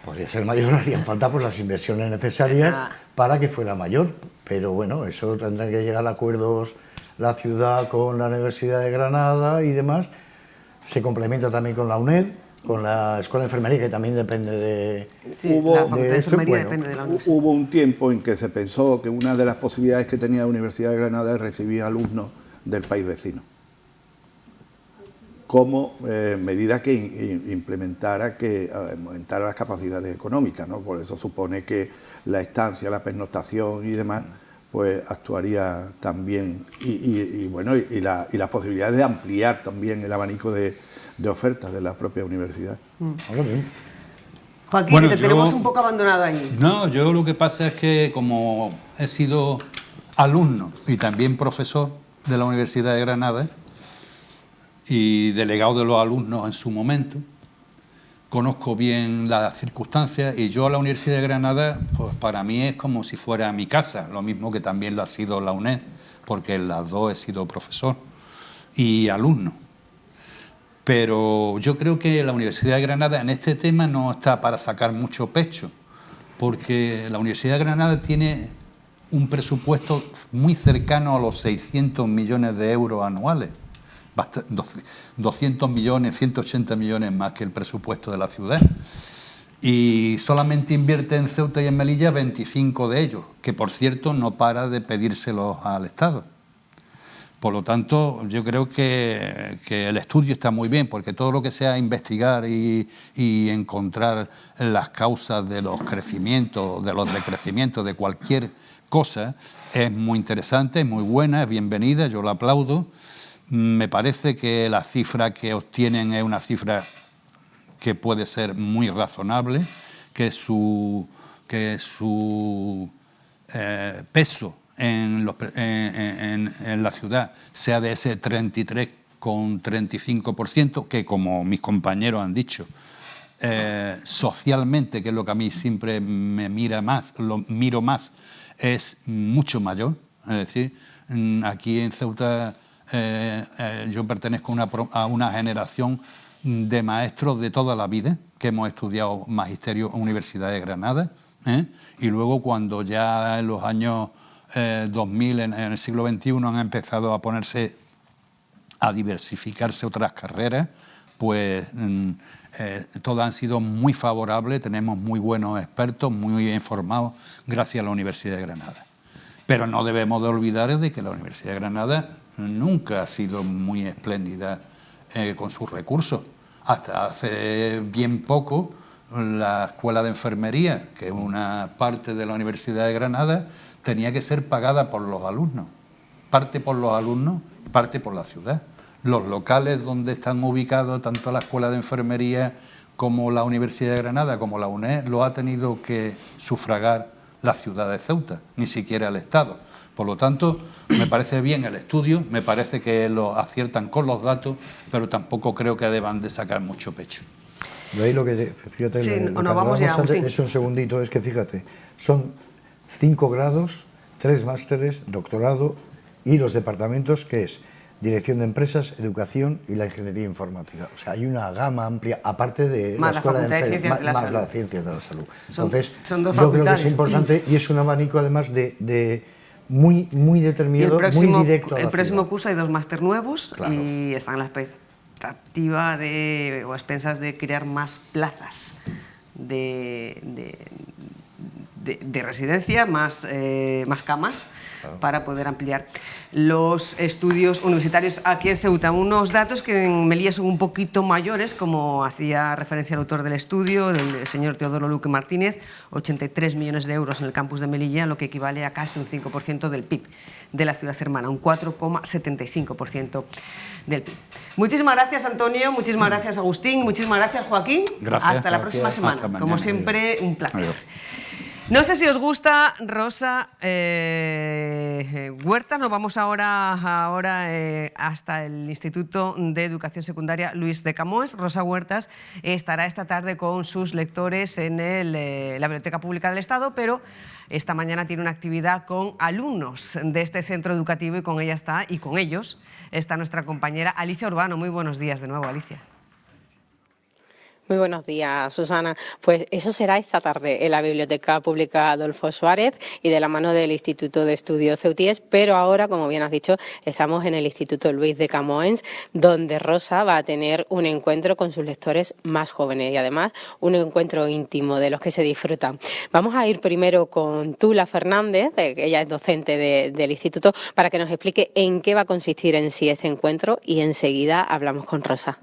Podría ser mayor, harían falta pues las inversiones necesarias para que fuera mayor, pero bueno, eso tendrán que llegar a acuerdos la ciudad con la Universidad de Granada y demás. Se complementa también con la UNED, con la Escuela de Enfermería, que también depende de... Sí, la Facultad de Enfermería depende de la UNED. Hubo un tiempo en que se pensó que una de las posibilidades que tenía la Universidad de Granada es recibir alumnos del país vecino, como medida que implementara, que aumentara las capacidades económicas, ¿no? Por eso supone que la estancia, la pernoctación y demás, pues actuaría también, y las posibilidades de ampliar también el abanico de ofertas de la propia universidad. Joaquín, bueno, te tenemos un poco abandonado ahí. No, yo lo que pasa es que como he sido alumno y también profesor de la Universidad de Granada y delegado de los alumnos en su momento, conozco bien las circunstancias y yo a la Universidad de Granada, pues para mí es como si fuera mi casa, lo mismo que también lo ha sido la UNED, porque en las dos he sido profesor y alumno. Pero yo creo que la Universidad de Granada en este tema no está para sacar mucho pecho, porque la Universidad de Granada tiene un presupuesto muy cercano a los 600 millones de euros anuales. 200 millones, 180 millones más que el presupuesto de la ciudad. Y solamente invierte en Ceuta y en Melilla 25 de ellos, que por cierto no para de pedírselos al Estado. Por lo tanto, yo creo que el estudio está muy bien, porque todo lo que sea investigar y encontrar las causas de los crecimientos, de los decrecimientos de cualquier cosa, es muy interesante, es muy buena, es bienvenida, yo la aplaudo. Me parece que la cifra que obtienen es una cifra que puede ser muy razonable, que su peso en la ciudad sea de ese 33,35%, que como mis compañeros han dicho, socialmente, que es lo que a mí siempre me miro más, es mucho mayor. Es decir, aquí en Ceuta yo pertenezco a una generación de maestros de toda la vida que hemos estudiado magisterio en Universidad de Granada, y luego cuando ya en los años 2000, en el siglo XXI, han empezado a diversificarse otras carreras, pues todas han sido muy favorables, tenemos muy buenos expertos, muy bien formados, gracias a la Universidad de Granada. Pero no debemos de olvidar de que la Universidad de Granada nunca ha sido muy espléndida con sus recursos. Hasta hace bien poco, la Escuela de Enfermería, que es una parte de la Universidad de Granada, tenía que ser pagada por los alumnos. Parte por los alumnos, parte por la ciudad. Los locales donde están ubicados tanto la Escuela de Enfermería como la Universidad de Granada, como la UNED, lo ha tenido que sufragar la ciudad de Ceuta, ni siquiera el Estado. Por lo tanto, me parece bien el estudio, me parece que lo aciertan con los datos, pero tampoco creo que deban de sacar mucho pecho. De ahí lo que, fíjate, sí, lo que vamos ya, antes, es un segundito, es que fíjate, son 5 grados, 3 másteres, doctorado y los departamentos que es Dirección de Empresas, Educación y la Ingeniería Informática. O sea, hay una gama amplia, aparte de más la Escuela de Ciencias de la Salud. Las Ciencias de la Salud. Entonces, son dos yo creo que es importante y es un abanico además muy determinado, muy directo a la el próximo ciudad. curso hay 2 máster nuevos, claro, y están en la expectativa o a expensas de crear más plazas de residencia, más camas, claro, para poder ampliar los estudios universitarios aquí en Ceuta. Unos datos que en Melilla son un poquito mayores, como hacía referencia el autor del estudio, el señor Teodoro Luque Martínez, 83 millones de euros en el campus de Melilla, lo que equivale a casi un 5% del PIB de la ciudad hermana, un 4,75% del PIB. Muchísimas gracias, Antonio, muchísimas gracias, Agustín, muchísimas gracias, Joaquín. Gracias. Hasta la próxima semana. Como siempre, un placer. Adiós. No sé si os gusta, Rosa Huerta. Nos vamos ahora hasta el Instituto de Educación Secundaria Luis de Camões. Rosa Huertas estará esta tarde con sus lectores en la Biblioteca Pública del Estado, pero esta mañana tiene una actividad con alumnos de este centro educativo y con ellos está nuestra compañera Alicia Urbano. Muy buenos días de nuevo, Alicia. Muy buenos días, Susana. Pues eso será esta tarde en la Biblioteca Pública Adolfo Suárez y de la mano del Instituto de Estudios Ceutíes, pero ahora, como bien has dicho, estamos en el Instituto Luis de Camões, donde Rosa va a tener un encuentro con sus lectores más jóvenes y además un encuentro íntimo de los que se disfrutan. Vamos a ir primero con Tula Fernández, ella es docente del Instituto, para que nos explique en qué va a consistir en sí este encuentro y enseguida hablamos con Rosa.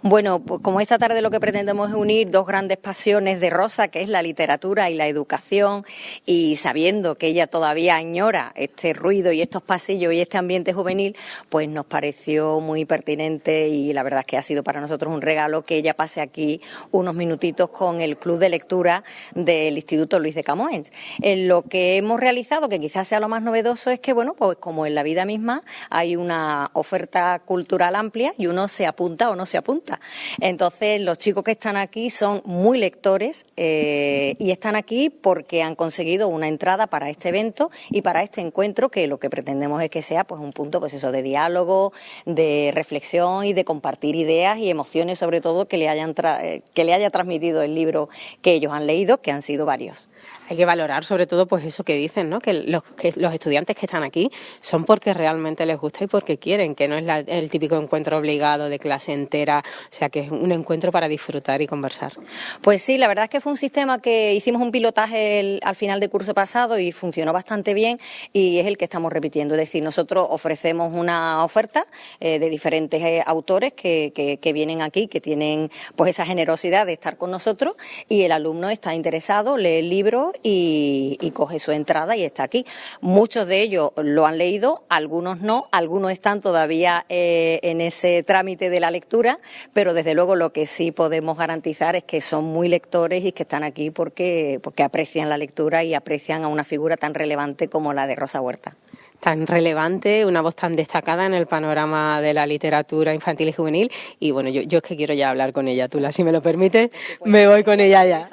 Bueno, pues como esta tarde lo que pretendemos es unir 2 grandes pasiones de Rosa, que es la literatura y la educación, y sabiendo que ella todavía añora este ruido y estos pasillos y este ambiente juvenil, pues nos pareció muy pertinente y la verdad es que ha sido para nosotros un regalo que ella pase aquí unos minutitos con el club de lectura del Instituto Luis de Camões. Lo que hemos realizado, que quizás sea lo más novedoso, es que, bueno, pues como en la vida misma hay una oferta cultural amplia y uno se apunta o no no se apunta. Entonces, los chicos que están aquí son muy lectores y están aquí porque han conseguido una entrada para este evento y para este encuentro, que lo que pretendemos es que sea pues un punto pues eso, de diálogo, de reflexión y de compartir ideas y emociones, sobre todo, que le haya transmitido el libro que ellos han leído, que han sido varios. Hay que valorar sobre todo pues eso que dicen, ¿no? Que los estudiantes que están aquí son porque realmente les gusta y porque quieren, que no es el típico encuentro obligado de clase entera, o sea que es un encuentro para disfrutar y conversar. Pues sí, la verdad es que fue un sistema que hicimos un pilotaje al final del curso pasado y funcionó bastante bien, y es el que estamos repitiendo. Es decir, nosotros ofrecemos una oferta de diferentes autores que vienen aquí, que tienen pues esa generosidad de estar con nosotros, y el alumno está interesado, lee el libro y coge su entrada y está aquí. Muchos de ellos lo han leído, algunos no, algunos están todavía en ese trámite de la lectura, pero desde luego lo que sí podemos garantizar es que son muy lectores y que están aquí porque aprecian la lectura y aprecian a una figura tan relevante como la de Rosa Huerta. Tan relevante, una voz tan destacada en el panorama de la literatura infantil y juvenil, y bueno, yo es que quiero ya hablar con ella, Tula, si me lo permites, me voy con ella ya.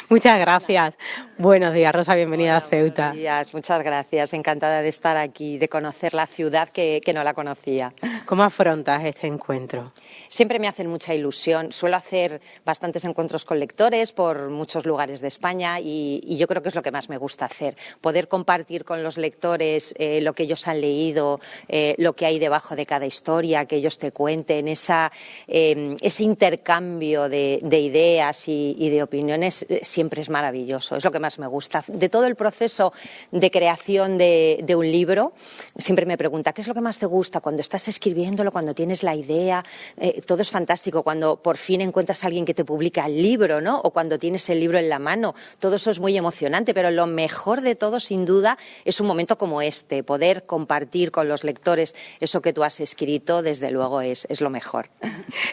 Muchas gracias. Buenos días, Rosa, bienvenida a Ceuta. Buenos días, muchas gracias. Encantada de estar aquí, de conocer la ciudad que no la conocía. ¿Cómo afrontas este encuentro? Siempre me hacen mucha ilusión. Suelo hacer bastantes encuentros con lectores por muchos lugares de España y yo creo que es lo que más me gusta hacer. Poder compartir con los lectores lo que ellos han leído, lo que hay debajo de cada historia, que ellos te cuenten, ese intercambio de ideas y de opiniones siempre es maravilloso. Es lo que más me gusta. De todo el proceso de creación de un libro, siempre me pregunta, ¿qué es lo que más te gusta cuando estás escribiéndolo, cuando tienes la idea? Todo es fantástico, cuando por fin encuentras a alguien que te publica el libro, ¿no? O cuando tienes el libro en la mano. Todo eso es muy emocionante, pero lo mejor de todo, sin duda, es un momento como este. Poder compartir con los lectores eso que tú has escrito, desde luego, es lo mejor.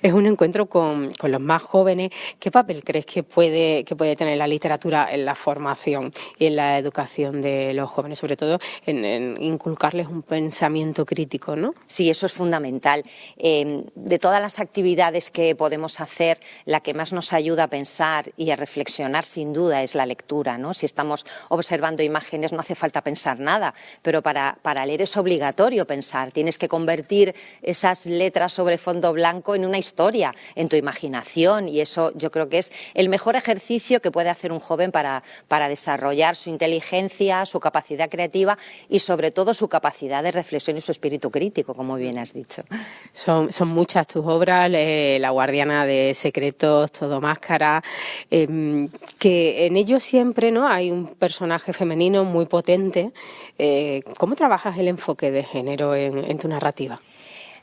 Es un encuentro con los más jóvenes. ¿Qué papel crees que puede tener la literatura en la formación y en la educación de los jóvenes, sobre todo en inculcarles un pensamiento crítico, ¿no? Sí, eso es fundamental. De todas las actividades que podemos hacer, la que más nos ayuda a pensar y a reflexionar, sin duda, es la lectura, ¿no? Si estamos observando imágenes, no hace falta pensar nada, pero para leer es obligatorio pensar. Tienes que convertir esas letras sobre fondo blanco en una historia, en tu imaginación, y eso yo creo que es el mejor ejercicio que puede hacer un joven para desarrollar su inteligencia, su capacidad creativa y, sobre todo, su capacidad de reflexión y su espíritu crítico, como bien has dicho. Son muchas tus obras, La guardiana de secretos, Todo máscara, que en ellos siempre, ¿no?, hay un personaje femenino muy potente. ¿Cómo trabajas el enfoque de género en tu narrativa?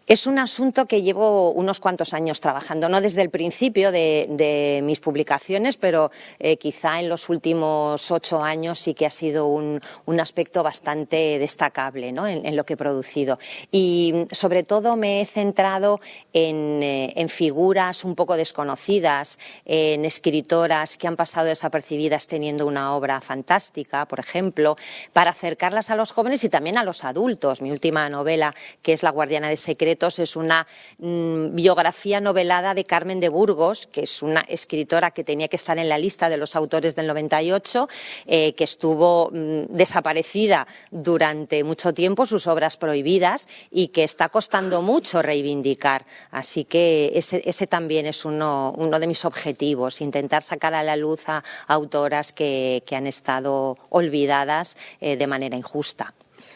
Es un asunto que llevo unos cuantos años trabajando, no desde el principio de mis publicaciones, pero quizá en los últimos 8 años sí que ha sido un aspecto bastante destacable, ¿no?, en lo que he producido. Y sobre todo me he centrado en figuras un poco desconocidas, en escritoras que han pasado desapercibidas teniendo una obra fantástica, por ejemplo, para acercarlas a los jóvenes y también a los adultos. Mi última novela, que es La guardiana de secretos, es una biografía novelada de Carmen de Burgos, que es una escritora que tenía que estar en la lista de los autores del 98, que estuvo desaparecida durante mucho tiempo, sus obras prohibidas, y que está costando mucho reivindicar. Así que ese también es uno de mis objetivos, intentar sacar a la luz a autoras que han estado olvidadas de manera injusta.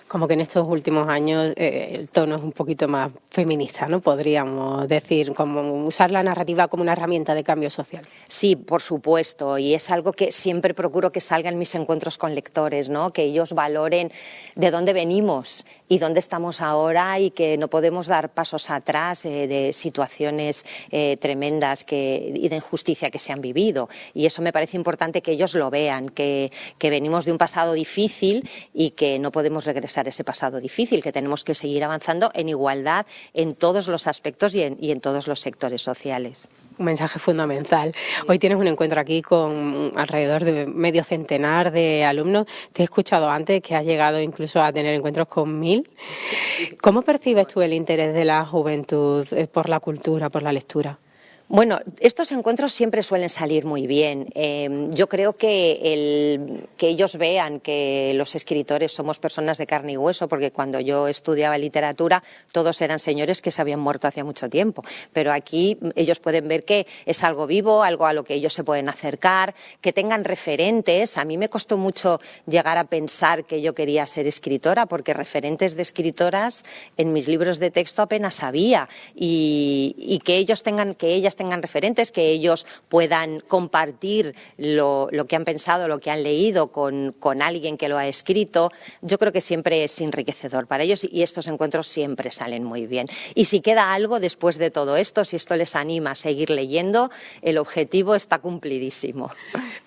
Como que en estos últimos años el tono es un poquito más feminista, ¿no? Podríamos decir, como usar la narrativa como una herramienta de cambio social. Sí, por supuesto, y es algo que siempre procuro que salga en mis encuentros con lectores, ¿no? Que ellos valoren de dónde venimos y dónde estamos ahora, y que no podemos dar pasos atrás de situaciones tremendas y de injusticia que se han vivido. Y eso me parece importante que ellos lo vean, que venimos de un pasado difícil y que no podemos regresar usar ese pasado difícil, que tenemos que seguir avanzando en igualdad en todos los aspectos y en todos los sectores sociales. Un mensaje fundamental. Hoy tienes un encuentro aquí con alrededor de medio centenar de alumnos. Te he escuchado antes que has llegado incluso a tener encuentros con 1000. ¿Cómo percibes tú el interés de la juventud por la cultura, por la lectura? Bueno, estos encuentros siempre suelen salir muy bien. Yo creo que ellos vean que los escritores somos personas de carne y hueso, porque cuando yo estudiaba literatura todos eran señores que se habían muerto hacía mucho tiempo. Pero aquí ellos pueden ver que es algo vivo, algo a lo que ellos se pueden acercar, que tengan referentes. A mí me costó mucho llegar a pensar que yo quería ser escritora, porque referentes de escritoras en mis libros de texto apenas había. Y que ellas tengan referentes, que ellos puedan compartir lo que han pensado, lo que han leído con alguien que lo ha escrito. Yo creo que siempre es enriquecedor para ellos y estos encuentros siempre salen muy bien. Y si queda algo después de todo esto, si esto les anima a seguir leyendo, el objetivo está cumplidísimo.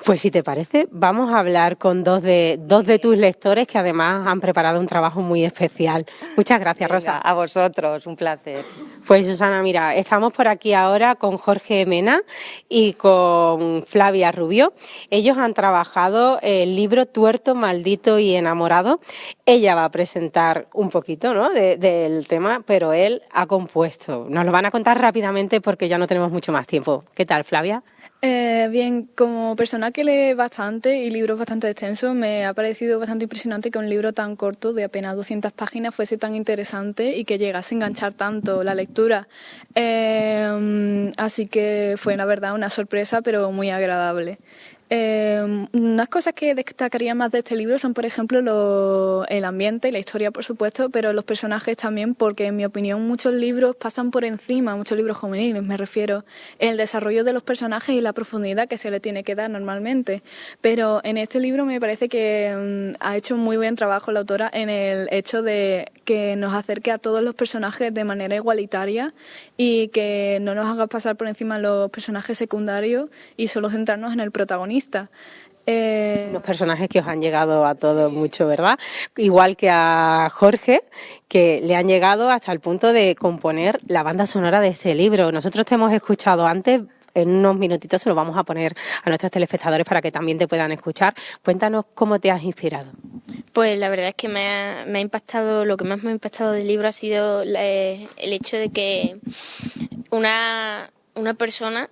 Pues si te parece, vamos a hablar con dos de tus lectores que además han preparado un trabajo muy especial. Muchas gracias, Rosa. A vosotros, un placer. Pues Susana, mira, estamos por aquí ahora con Jorge Mena y con Flavia Rubio. Ellos han trabajado el libro Tuerto, Maldito y Enamorado. Ella va a presentar un poquito, ¿no?, del tema, pero él ha compuesto. Nos lo van a contar rápidamente porque ya no tenemos mucho más tiempo. ¿Qué tal, Flavia? Bien, como persona que lee bastante y libros bastante extensos, me ha parecido bastante impresionante que un libro tan corto, de apenas 200 páginas, fuese tan interesante y que llegase a enganchar tanto la lectura. Así que fue, la verdad, una sorpresa, pero muy agradable. Unas cosas que destacaría más de este libro son, por ejemplo, el ambiente y la historia, por supuesto, pero los personajes también, porque en mi opinión muchos libros pasan por encima, muchos libros juveniles me refiero, el desarrollo de los personajes y la profundidad que se le tiene que dar normalmente. Pero en este libro me parece que ha hecho un muy buen trabajo la autora en el hecho de que nos acerque a todos los personajes de manera igualitaria y que no nos haga pasar por encima los personajes secundarios y solo centrarnos en el protagonista. Los personajes que os han llegado a todos mucho, ¿verdad? Igual que a Jorge, que le han llegado hasta el punto de componer la banda sonora de este libro. Nosotros te hemos escuchado antes. En unos minutitos se lo vamos a poner a nuestros telespectadores para que también te puedan escuchar. Cuéntanos cómo te has inspirado. Pues la verdad es que me ha impactado, lo que más me ha impactado del libro ha sido el hecho de que una persona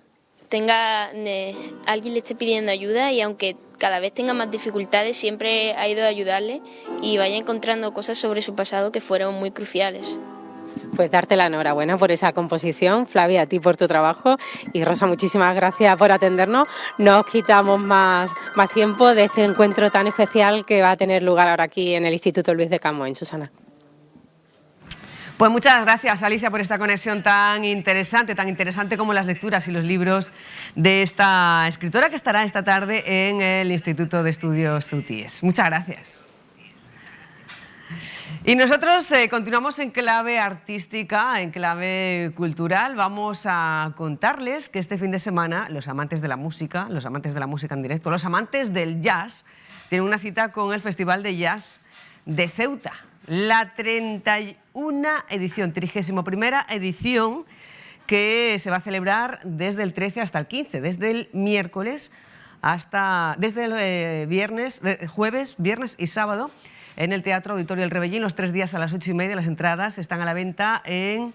alguien le esté pidiendo ayuda y aunque cada vez tenga más dificultades, siempre ha ido a ayudarle y vaya encontrando cosas sobre su pasado que fueron muy cruciales. Pues darte la enhorabuena por esa composición, Flavia, a ti por tu trabajo y Rosa, muchísimas gracias por atendernos. No os quitamos más tiempo de este encuentro tan especial que va a tener lugar ahora aquí en el Instituto Luis de Camões, en Susana. Pues muchas gracias, Alicia, por esta conexión tan interesante como las lecturas y los libros de esta escritora que estará esta tarde en el Instituto de Estudios Zutíes. Muchas gracias. Y nosotros continuamos en clave artística, en clave cultural. Vamos a contarles que este fin de semana los amantes de la música en directo, los amantes del jazz, tienen una cita con el Festival de Jazz de Ceuta. La 31ª edición que se va a celebrar desde el 13 hasta el 15, desde el miércoles desde el jueves, viernes y sábado en el Teatro Auditorio El Rebellín, los 3 días a las 8:30. Las entradas están a la venta en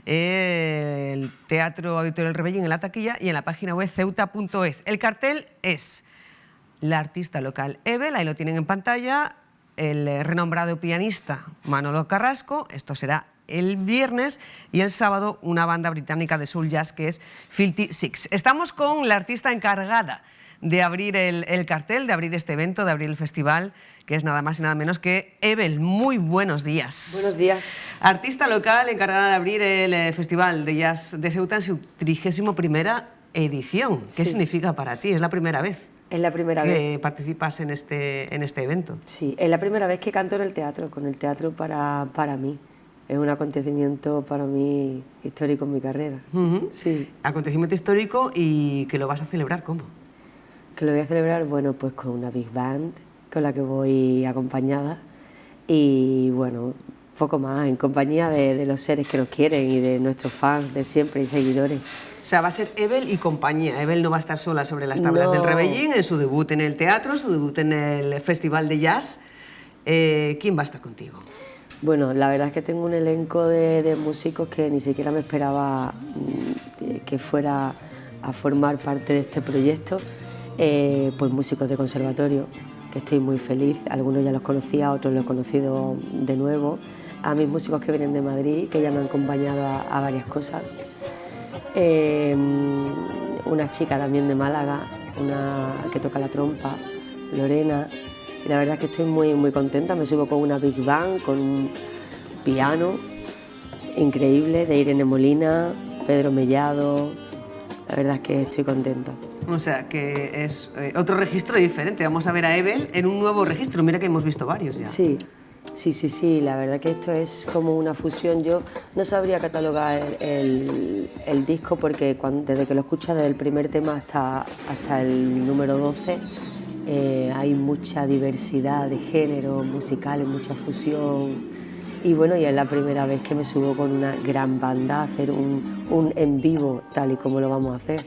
el Teatro Auditorio El Rebellín, en la taquilla y en la página web ceuta.es. El cartel es la artista local Ebel, ahí lo tienen en pantalla, el renombrado pianista Manolo Carrasco, esto será el viernes, y el sábado una banda británica de soul jazz que es Filthy Six. Estamos con la artista encargada de abrir el cartel, de abrir este evento, de abrir el festival, que es nada más y nada menos que Ebel. Muy buenos días. Buenos días. Artista local encargada de abrir el Festival de Jazz de Ceuta en su 31ª edición. ¿Qué significa para ti? ¿Es la primera vez? Es la primera que vez. participas en este evento. Sí, es la primera vez que canto en el teatro, con el teatro para mí. Es un acontecimiento para mí histórico en mi carrera. Sí. Acontecimiento histórico, y que lo vas a celebrar, ¿cómo? Que lo voy a celebrar, bueno, pues con una big band con la que voy acompañada y bueno, poco más, en compañía de los seres que nos quieren y de nuestros fans de siempre y seguidores. O sea, va a ser Ebel y compañía. Ebel no va a estar sola sobre las tablas del Rebellín, en su debut en el teatro, su debut en el Festival de Jazz. ¿Quién va a estar contigo? Bueno, la verdad es que tengo un elenco de músicos que ni siquiera me esperaba que fuera a formar parte de este proyecto. Pues músicos de conservatorio, que estoy muy feliz. Algunos ya los conocía, otros los he conocido de nuevo. A mis músicos que vienen de Madrid, que ya me han acompañado a varias cosas. Una chica también de Málaga, una que toca la trompa, Lorena. Y la verdad es que estoy muy contenta. Me subo con una Big Band, con un piano increíble de Irene Molina, Pedro Mellado. La verdad es que estoy contenta. O sea, que es otro registro diferente. Vamos a ver a Ebel en un nuevo registro. Mira que hemos visto varios ya. Sí. La verdad que esto es como una fusión. Yo no sabría catalogar el disco porque desde que lo escuchas, desde el primer tema hasta el número 12, hay mucha diversidad de géneros musicales, mucha fusión. Y bueno, y es la primera vez que me subo con una gran banda a hacer un en vivo tal y como lo vamos a hacer.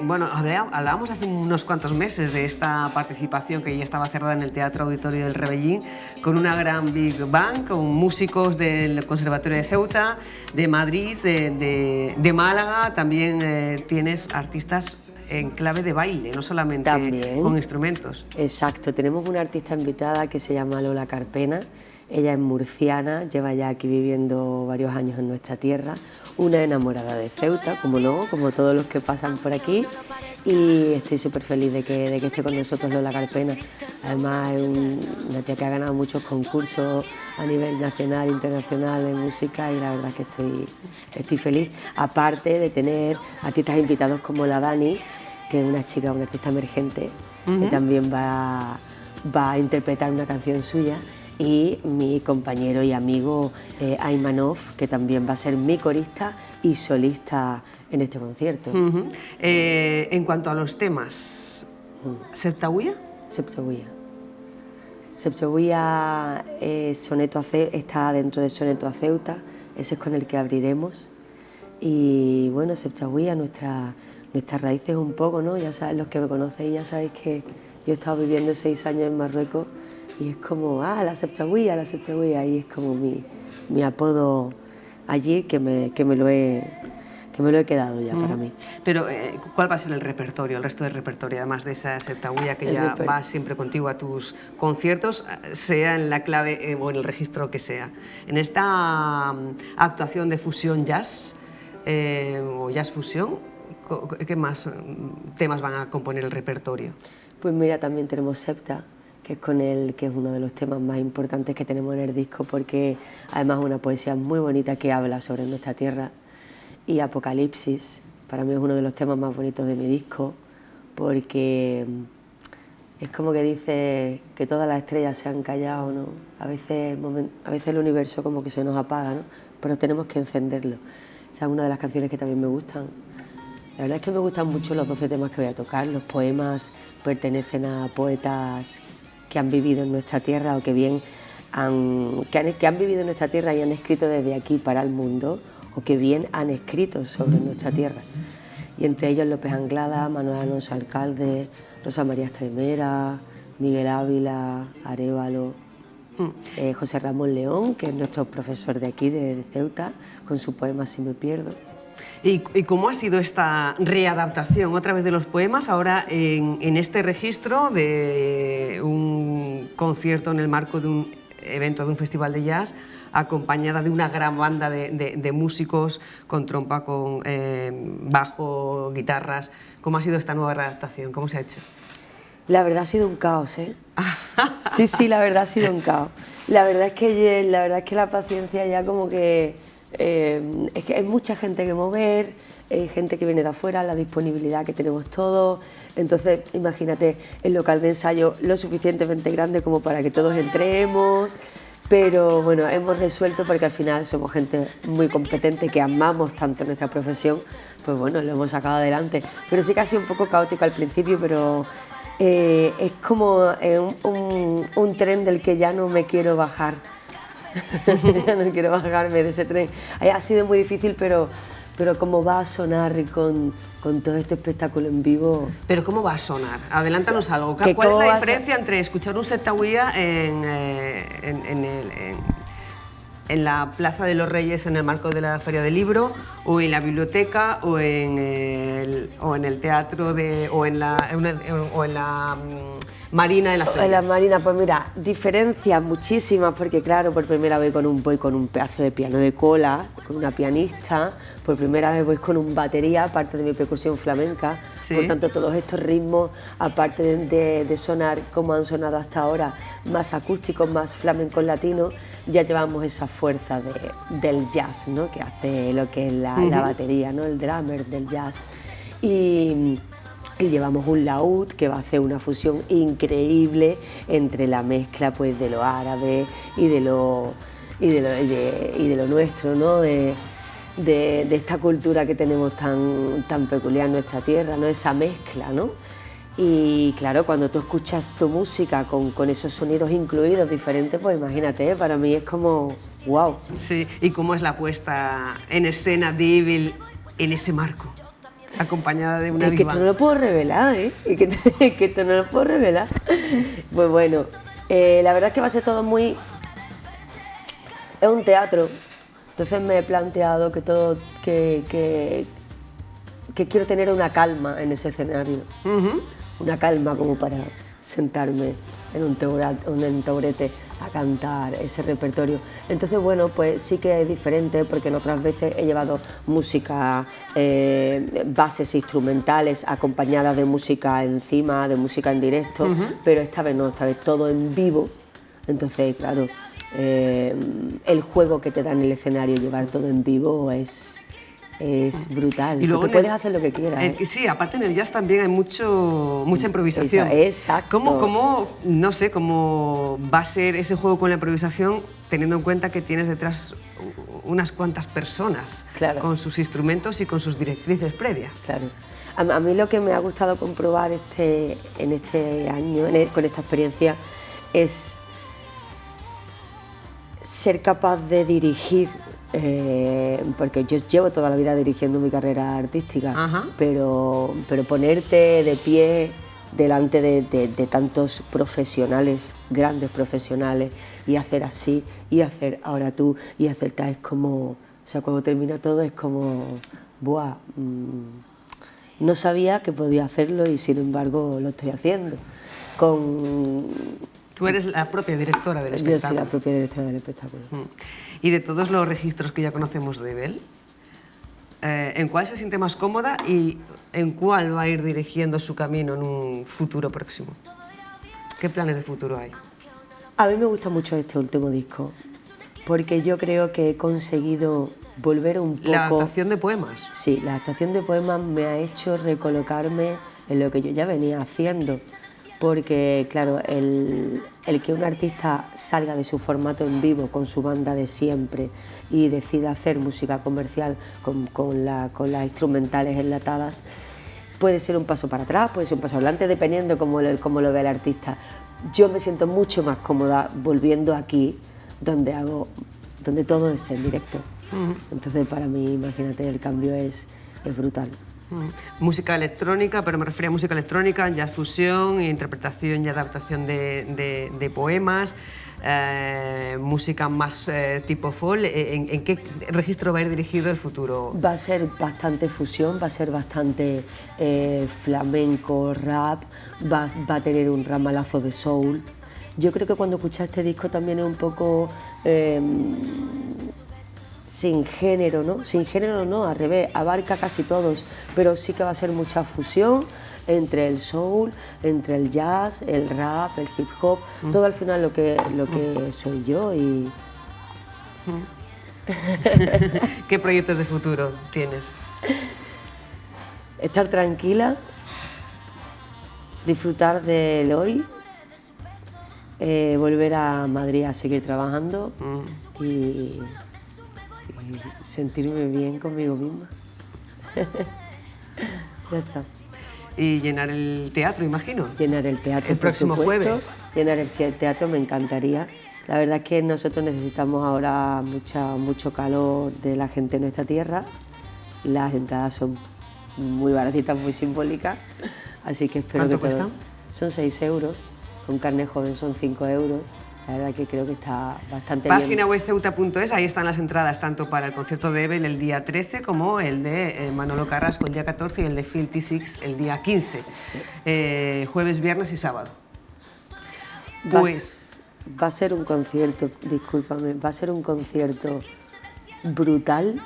Bueno, hablábamos hace unos cuantos meses de esta participación que ya estaba cerrada en el Teatro Auditorio del Rebellín, con una gran Big Band, con músicos del Conservatorio de Ceuta, de Madrid, de Málaga. También tienes artistas en clave de baile, no solamente también con instrumentos. Exacto, tenemos una artista invitada que se llama Lola Carpena. Ella es murciana, lleva ya aquí viviendo varios años en nuestra tierra, una enamorada de Ceuta, como no, como todos los que pasan por aquí, y estoy súper feliz de que esté con nosotros Lola Carpena. Además es una tía que ha ganado muchos concursos a nivel nacional e internacional de música y la verdad es que estoy feliz, aparte de tener artistas invitados como la Dani, que es una artista emergente, que también va a interpretar una canción suya, y mi compañero y amigo Aymanov, que también va a ser mi corista y solista en este concierto. En cuanto a los temas, ¿Septahuia? Septahuia está dentro de Soneto a Ceuta, ese es con el que abriremos. Y bueno, Septahuia, nuestras raíces un poco, ¿no? Ya sabes, los que me conocéis ya sabéis que yo he estado viviendo 6 años en Marruecos y es como, la Septahuia, y es como mi apodo allí que me lo he quedado ya para mí. Pero, ¿cuál va a ser el repertorio, el resto del repertorio, además de esa Septahuia que ya va siempre contigo a tus conciertos, sea en la clave o en el registro que sea? En esta actuación de fusión jazz o jazz fusión, ¿qué más temas van a componer el repertorio? Pues mira, también tenemos Septa, que es uno de los temas más importantes que tenemos en el disco, porque además es una poesía muy bonita que habla sobre nuestra tierra. Y Apocalipsis, para mí es uno de los temas más bonitos de mi disco, porque es como que dice que todas las estrellas se han callado, ¿no? A veces el universo como que se nos apaga, ¿no? Pero tenemos que encenderlo. Esa es una de las canciones que también me gustan. La verdad es que me gustan mucho los 12 temas que voy a tocar. Los poemas pertenecen a poetas que han vivido en nuestra tierra o que han vivido en nuestra tierra y han escrito desde aquí para el mundo, o que bien han escrito sobre nuestra tierra. Y entre ellos López Anglada, Manuel Alonso Alcalde, Rosa María Estremera, Miguel Ávila, Arévalo, José Ramón León, que es nuestro profesor de aquí, de Ceuta, con su poema Si me pierdo. ¿Y cómo ha sido esta readaptación otra vez de los poemas, ahora en este registro de un concierto en el marco de un evento, de un festival de jazz, acompañada de una gran banda de músicos con trompa, con bajo, guitarras? ¿Cómo ha sido esta nueva readaptación? ¿Cómo se ha hecho? La verdad ha sido un caos, ¿eh? Sí, la verdad ha sido un caos. La verdad es que la paciencia ya como que... es que hay mucha gente que mover, gente que viene de afuera, la disponibilidad que tenemos todos. Entonces, imagínate, el local de ensayo lo suficientemente grande como para que todos entremos. Pero bueno, hemos resuelto, porque al final somos gente muy competente, que amamos tanto nuestra profesión, pues bueno, lo hemos sacado adelante. Pero sí que ha sido un poco caótico al principio, pero Es como un tren del que ya no me quiero bajar. Ya no quiero bajarme de ese tren. Ha sido muy difícil, pero cómo va a sonar con todo este espectáculo en vivo. ¿Pero cómo va a sonar? Adelántanos algo. ¿Cuál es la diferencia entre escuchar un Setahuía en la Plaza de los Reyes en el marco de la Feria del Libro, o en la biblioteca, o en el teatro o en la Marina de la Feria? En la Marina, pues mira, diferencias muchísimas, porque claro, por primera vez voy con un pedazo de piano de cola, con una pianista, por primera vez voy con un batería, aparte de mi percusión flamenca, Sí. Por tanto todos estos ritmos, aparte de sonar como han sonado hasta ahora, más acústicos, más flamencos latinos, ya llevamos esa fuerza del jazz, ¿no? Que hace lo que es la batería, ¿no? El drummer del jazz. Y llevamos un laúd que va a hacer una fusión increíble entre la mezcla, pues, de lo árabe y de lo nuestro, ¿no? De esta cultura que tenemos tan peculiar en nuestra tierra, ¿no? Esa mezcla, ¿no? Y claro, cuando tú escuchas tu música con esos sonidos incluidos diferentes, pues imagínate, para mí es como wow. Sí, ¿y cómo es la puesta en escena de Evil en ese marco? Acompañada de una Es que esto no lo puedo revelar, ¿eh? Es que esto no lo puedo revelar. Pues bueno, la verdad es que va a ser todo muy... Es un teatro, entonces me he planteado que quiero tener una calma en ese escenario. Una calma como para sentarme en un taburete a cantar ese repertorio. Entonces, bueno, pues sí que es diferente, porque en otras veces he llevado música, bases instrumentales acompañadas de música encima, de música en directo, pero esta vez no, esta vez todo en vivo. Entonces, claro, el juego que te da en el escenario, llevar todo en vivo es brutal, y luego porque puedes hacer lo que quieras. Sí, aparte en el jazz también hay mucha improvisación. Exacto. No sé cómo va a ser ese juego con la improvisación, teniendo en cuenta que tienes detrás unas cuantas personas, claro, con sus instrumentos y con sus directrices previas. Claro. A mí lo que me ha gustado comprobar en este año, con esta experiencia, es ser capaz de dirigir, porque yo llevo toda la vida dirigiendo mi carrera artística, pero ponerte de pie delante de tantos profesionales, grandes profesionales, y hacer así, y hacer ahora tú, y hacer tal, es como, o sea, cuando termina todo es como, ¡buah! No sabía que podía hacerlo y sin embargo lo estoy haciendo. Tú eres la propia directora del espectáculo. Yo soy la propia directora del espectáculo. Y de todos los registros que ya conocemos de Ebel, ¿en cuál se siente más cómoda y en cuál va a ir dirigiendo su camino en un futuro próximo? ¿Qué planes de futuro hay? A mí me gusta mucho este último disco, porque yo creo que he conseguido volver un poco... ¿La adaptación de poemas? Sí, la adaptación de poemas me ha hecho recolocarme en lo que yo ya venía haciendo. Porque, claro, el que un artista salga de su formato en vivo con su banda de siempre y decida hacer música comercial con las instrumentales enlatadas, puede ser un paso para atrás, puede ser un paso adelante, dependiendo cómo lo ve el artista. Yo me siento mucho más cómoda volviendo aquí, donde todo es en directo. Entonces, para mí, imagínate, el cambio es brutal. Música electrónica, pero me refería a música electrónica, jazz fusión, interpretación y adaptación de poemas, música más tipo folk. ¿En qué registro va a ir dirigido el futuro? Va a ser bastante fusión, va a ser bastante flamenco, rap, va a tener un ramalazo de soul. Yo creo que cuando escuchas este disco también es un poco... sin género, ¿no? Sin género no, al revés, abarca casi todos, pero sí que va a ser mucha fusión entre el soul, entre el jazz, el rap, el hip hop, todo al final lo que soy yo y... ¿Qué proyectos de futuro tienes? Estar tranquila, disfrutar del hoy, volver a Madrid a seguir trabajando y sentirme bien conmigo misma. Ya está. y llenar el teatro, imagino. Llenar el teatro, el próximo jueves. Llenar el teatro me encantaría. La verdad es que nosotros necesitamos ahora mucho calor de la gente en nuestra tierra. Las entradas son muy baratitas, muy simbólicas, así que espero que... ¿Cuánto cuestan? Son 6 euros, con carne joven son 5 euros. La verdad que creo que está bastante Página bien. web ceuta.es, ahí están las entradas tanto para el concierto de Ebel el día 13 como el de Manolo Carrasco el día 14 y el de Phil T6 el día 15. Sí. Jueves, viernes y sábado. Pues va a ser un concierto, discúlpame, va a ser un concierto brutal.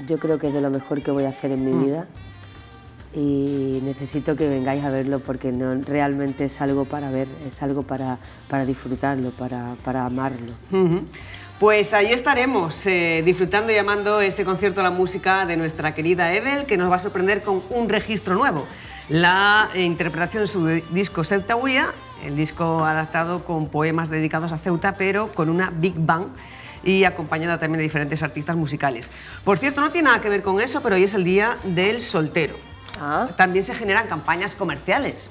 Yo creo que es de lo mejor que voy a hacer en mi vida. Y necesito que vengáis a verlo porque no, realmente es algo para ver, es algo para disfrutarlo, para amarlo. Pues ahí estaremos disfrutando y amando ese concierto a la música de nuestra querida Ebel, que nos va a sorprender con un registro nuevo. La interpretación de su disco Ceuta Huía, el disco adaptado con poemas dedicados a Ceuta, pero con una Big Bang y acompañada también de diferentes artistas musicales. Por cierto, no tiene nada que ver con eso, pero hoy es el Día del Soltero. También se generan campañas comerciales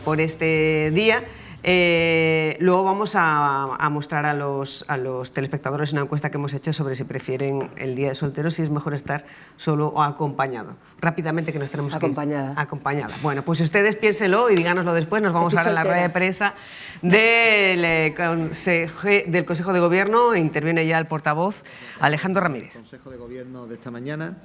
por este día. Luego vamos a mostrar a los telespectadores una encuesta que hemos hecho sobre si prefieren el Día de Solteros, si es mejor estar solo o acompañado. Rápidamente, que nos tenemos acompañada. Que ir. Acompañada. Bueno, pues ustedes piénselo y díganoslo después. Nos vamos ahora a la rueda de prensa del Consejo de Gobierno. Interviene ya el portavoz Alejandro Ramírez. El Consejo de Gobierno de esta mañana.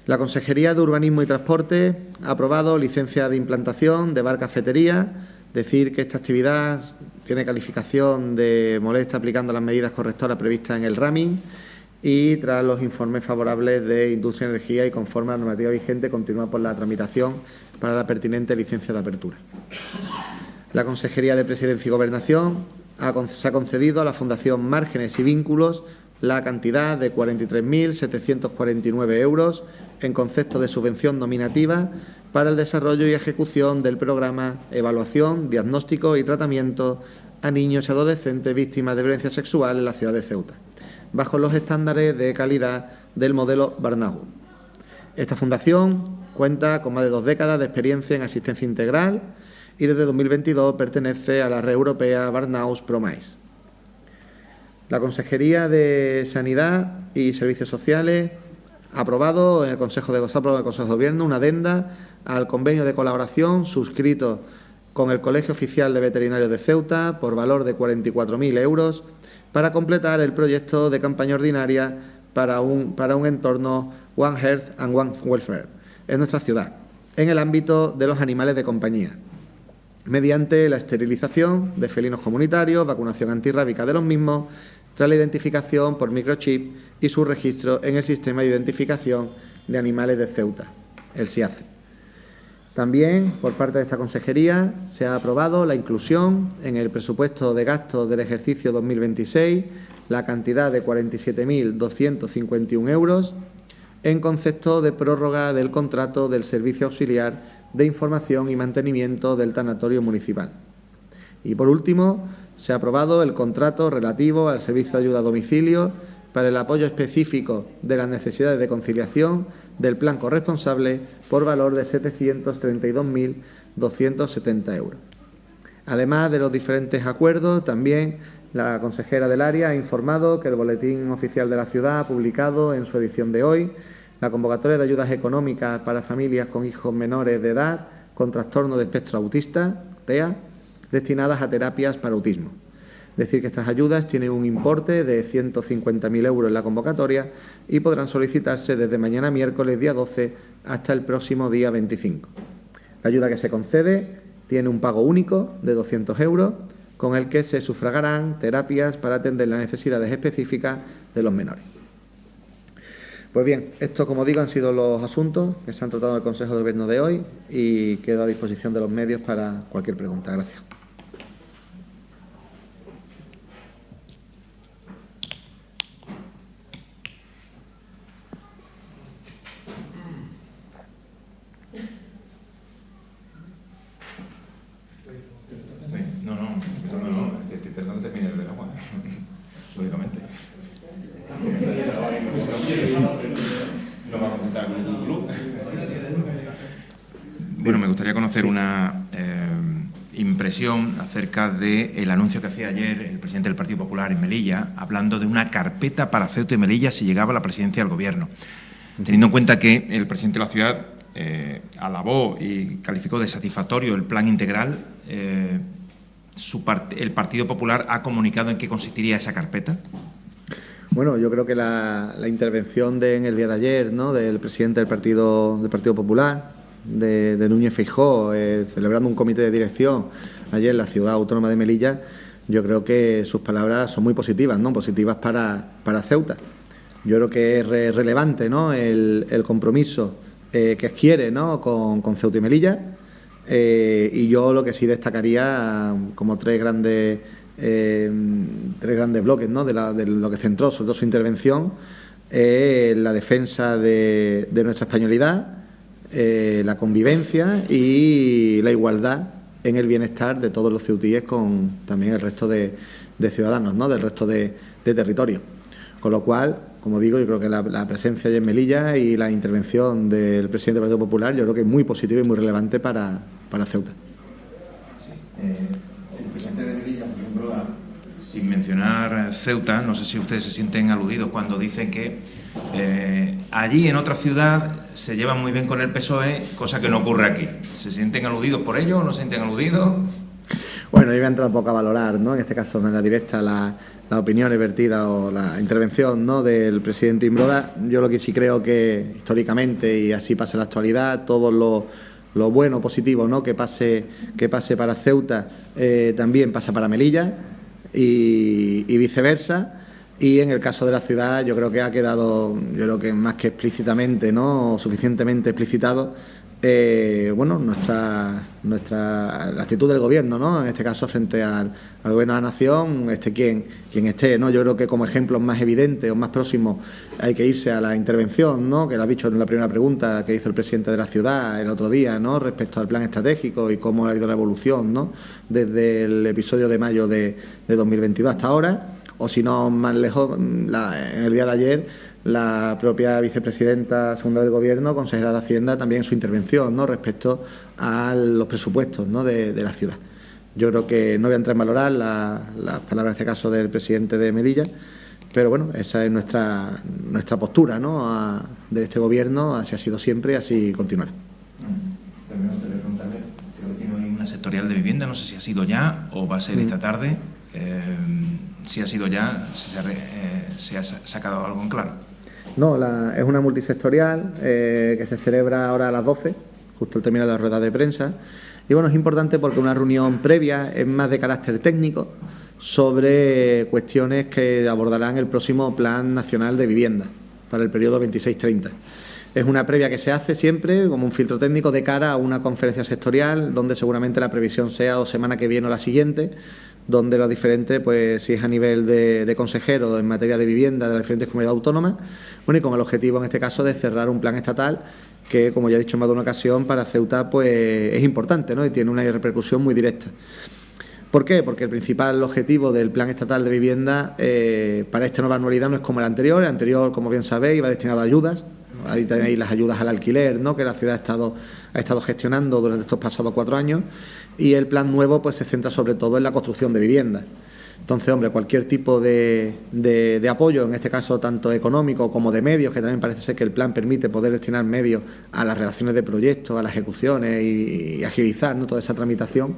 La Consejería de Urbanismo y Transporte ha aprobado licencia de implantación de bar cafetería. Decir que esta actividad tiene calificación de molesta aplicando las medidas correctoras previstas en el RAMING y tras los informes favorables de Industria y Energía y conforme a la normativa vigente continúa por la tramitación para la pertinente licencia de apertura. La Consejería de Presidencia y Gobernación se ha concedido a la Fundación Márgenes y Vínculos la cantidad de 43.749 euros en concepto de subvención nominativa para el desarrollo y ejecución del programa Evaluación, Diagnóstico y Tratamiento a niños y adolescentes víctimas de violencia sexual en la ciudad de Ceuta, bajo los estándares de calidad del modelo Barnahus. Esta fundación cuenta con más de 2 décadas de experiencia en asistencia integral y desde 2022 pertenece a la red europea Barnahus ProMais. La Consejería de Sanidad y Servicios Sociales ha aprobado en el Consejo de Gobierno una adenda al convenio de colaboración suscrito con el Colegio Oficial de Veterinarios de Ceuta por valor de 44.000 euros para completar el proyecto de campaña ordinaria para un entorno One Health and One Welfare en nuestra ciudad, en el ámbito de los animales de compañía, mediante la esterilización de felinos comunitarios, vacunación antirrábica de los mismos, tras la identificación por microchip y su registro en el Sistema de Identificación de Animales de Ceuta, el SIACE. También, por parte de esta consejería, se ha aprobado la inclusión en el presupuesto de gastos del ejercicio 2026 la cantidad de 47.251 euros en concepto de prórroga del contrato del Servicio Auxiliar de Información y Mantenimiento del Tanatorio Municipal. Y, por último, se ha aprobado el contrato relativo al servicio de ayuda a domicilio para el apoyo específico de las necesidades de conciliación del plan corresponsable por valor de 732.270 euros. Además de los diferentes acuerdos, también la consejera del área ha informado que el Boletín Oficial de la Ciudad ha publicado en su edición de hoy la convocatoria de ayudas económicas para familias con hijos menores de edad con trastorno de espectro autista, TEA, destinadas a terapias para autismo. Decir que estas ayudas tienen un importe de 150.000 euros en la convocatoria y podrán solicitarse desde mañana miércoles día 12 hasta el próximo día 25. La ayuda que se concede tiene un pago único de 200 euros con el que se sufragarán terapias para atender las necesidades específicas de los menores. Pues bien, estos, como digo, han sido los asuntos que se han tratado en el Consejo de Gobierno de hoy y quedo a disposición de los medios para cualquier pregunta. Gracias. No, empezando no, es que estoy esperando que termine el verano, lógicamente. No va a contar con un club. Bueno, me gustaría conocer una impresión acerca del anuncio que hacía ayer el presidente del Partido Popular en Melilla, hablando de una carpeta para Ceuta y Melilla si llegaba a la presidencia del Gobierno. Teniendo en cuenta que el presidente de la ciudad alabó y calificó de satisfactorio el plan integral, ¿el Partido Popular ha comunicado en qué consistiría esa carpeta? Bueno, yo creo que la intervención en el día de ayer, ¿no?, del presidente del Partido Popular, de Núñez Feijóo, celebrando un comité de dirección ayer en la ciudad autónoma de Melilla, yo creo que sus palabras son muy positivas, ¿no?, positivas para Ceuta. Yo creo que es relevante, ¿no?, el compromiso que adquiere, ¿no?, con Ceuta y Melilla, y yo lo que sí destacaría como tres grandes bloques, ¿no?, de lo que centró sobre todo su intervención, la defensa de nuestra españolidad, la convivencia y la igualdad en el bienestar de todos los ceutíes con también el resto de ciudadanos, ¿no?, del resto de territorios. Con lo cual, como digo, yo creo que la presencia de Melilla y la intervención del presidente del Partido Popular yo creo que es muy positiva y muy relevante para Ceuta. El presidente de Melilla, por ejemplo, sin mencionar Ceuta, no sé si ustedes se sienten aludidos cuando dicen que allí en otra ciudad se llevan muy bien con el PSOE, cosa que no ocurre aquí. ¿Se sienten aludidos por ello o no se sienten aludidos? Bueno, yo voy a entrar un poco a valorar, ¿no?, en este caso de manera directa las opiniones vertidas o la intervención, ¿no?, del presidente Imbroda. Yo lo que sí creo que históricamente, y así pasa en la actualidad, todo lo bueno, positivo, ¿no?, que pase para Ceuta también pasa para Melilla y viceversa. Y en el caso de la ciudad yo creo que ha quedado, yo creo que más que explícitamente, ¿no?, suficientemente explicitado, la actitud del Gobierno, ¿no?, en este caso frente al Gobierno de la Nación, quien esté, ¿no? Yo creo que como ejemplos más evidentes o más próximos hay que irse a la intervención, ¿no?, que lo ha dicho en la primera pregunta que hizo el presidente de la ciudad el otro día, ¿no?, respecto al plan estratégico y cómo ha ido la evolución, ¿no?, desde el episodio de mayo de 2022 hasta ahora. O si no, más lejos, en el día de ayer, la propia vicepresidenta segunda del Gobierno, consejera de Hacienda, también en su intervención, ¿no?, respecto a los presupuestos, ¿no?, de la ciudad. Yo creo que no voy a entrar en valorar las palabras, en este caso, del presidente de Melilla, pero bueno, esa es nuestra postura, ¿no?, de este Gobierno, así ha sido siempre y así continuará. También me gustaría preguntarle, creo que no hay una sectorial de vivienda, no sé si ha sido ya o va a ser esta tarde. Si ha sido ya, se ha sacado algo en claro. No, es una multisectorial que se celebra ahora a las 12, justo al terminar la rueda de prensa. Y bueno, es importante porque una reunión previa es más de carácter técnico sobre cuestiones que abordarán el próximo Plan Nacional de Vivienda para el periodo 26-30. Es una previa que se hace siempre como un filtro técnico de cara a una conferencia sectorial donde seguramente la previsión sea o semana que viene o la siguiente, donde los diferentes, pues si es a nivel de consejero en materia de vivienda de las diferentes comunidades autónomas, bueno, y con el objetivo en este caso de cerrar un plan estatal que, como ya he dicho en más de una ocasión, para Ceuta pues es importante, ¿no?, y tiene una repercusión muy directa. ¿Por qué? Porque el principal objetivo del plan estatal de vivienda para esta nueva anualidad no es como el anterior. El anterior, como bien sabéis, iba destinado a ayudas. Ahí tenéis las ayudas al alquiler, ¿no?, que la ciudad ha estado gestionando durante estos pasados 4 años, y el plan nuevo pues se centra sobre todo en la construcción de viviendas. Entonces, hombre, cualquier tipo de apoyo, en este caso tanto económico como de medios, que también parece ser que el plan permite poder destinar medios a las redacciones de proyectos, a las ejecuciones y agilizar, ¿no?, toda esa tramitación,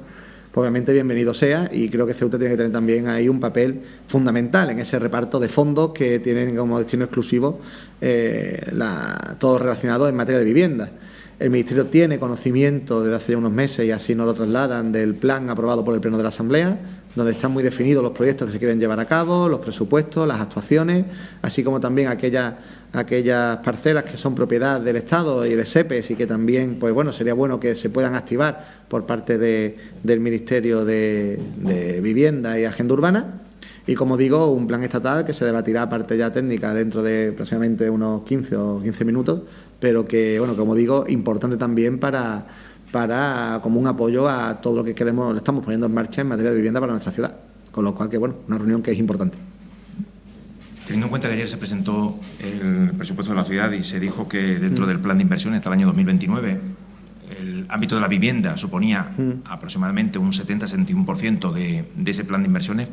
pues obviamente bienvenido sea, y creo que Ceuta tiene que tener también ahí un papel fundamental en ese reparto de fondos que tienen como destino exclusivo todo relacionado en materia de vivienda. El Ministerio tiene conocimiento desde hace ya unos meses, y así nos lo trasladan, del plan aprobado por el Pleno de la Asamblea, donde están muy definidos los proyectos que se quieren llevar a cabo, los presupuestos, las actuaciones, así como también aquellas parcelas que son propiedad del Estado y de SEPES y que también, pues bueno, sería bueno que se puedan activar por parte del Ministerio de Vivienda y Agenda Urbana. Y, como digo, un plan estatal que se debatirá parte ya técnica dentro de aproximadamente unos 15 minutos, pero que, bueno, como digo, importante también para como un apoyo a todo lo que queremos, lo estamos poniendo en marcha en materia de vivienda para nuestra ciudad. Con lo cual, que bueno, una reunión que es importante. Teniendo en cuenta que ayer se presentó el presupuesto de la ciudad y se dijo que dentro del plan de inversiones hasta el año 2029 el ámbito de la vivienda suponía aproximadamente un 70-71% de ese plan de inversiones.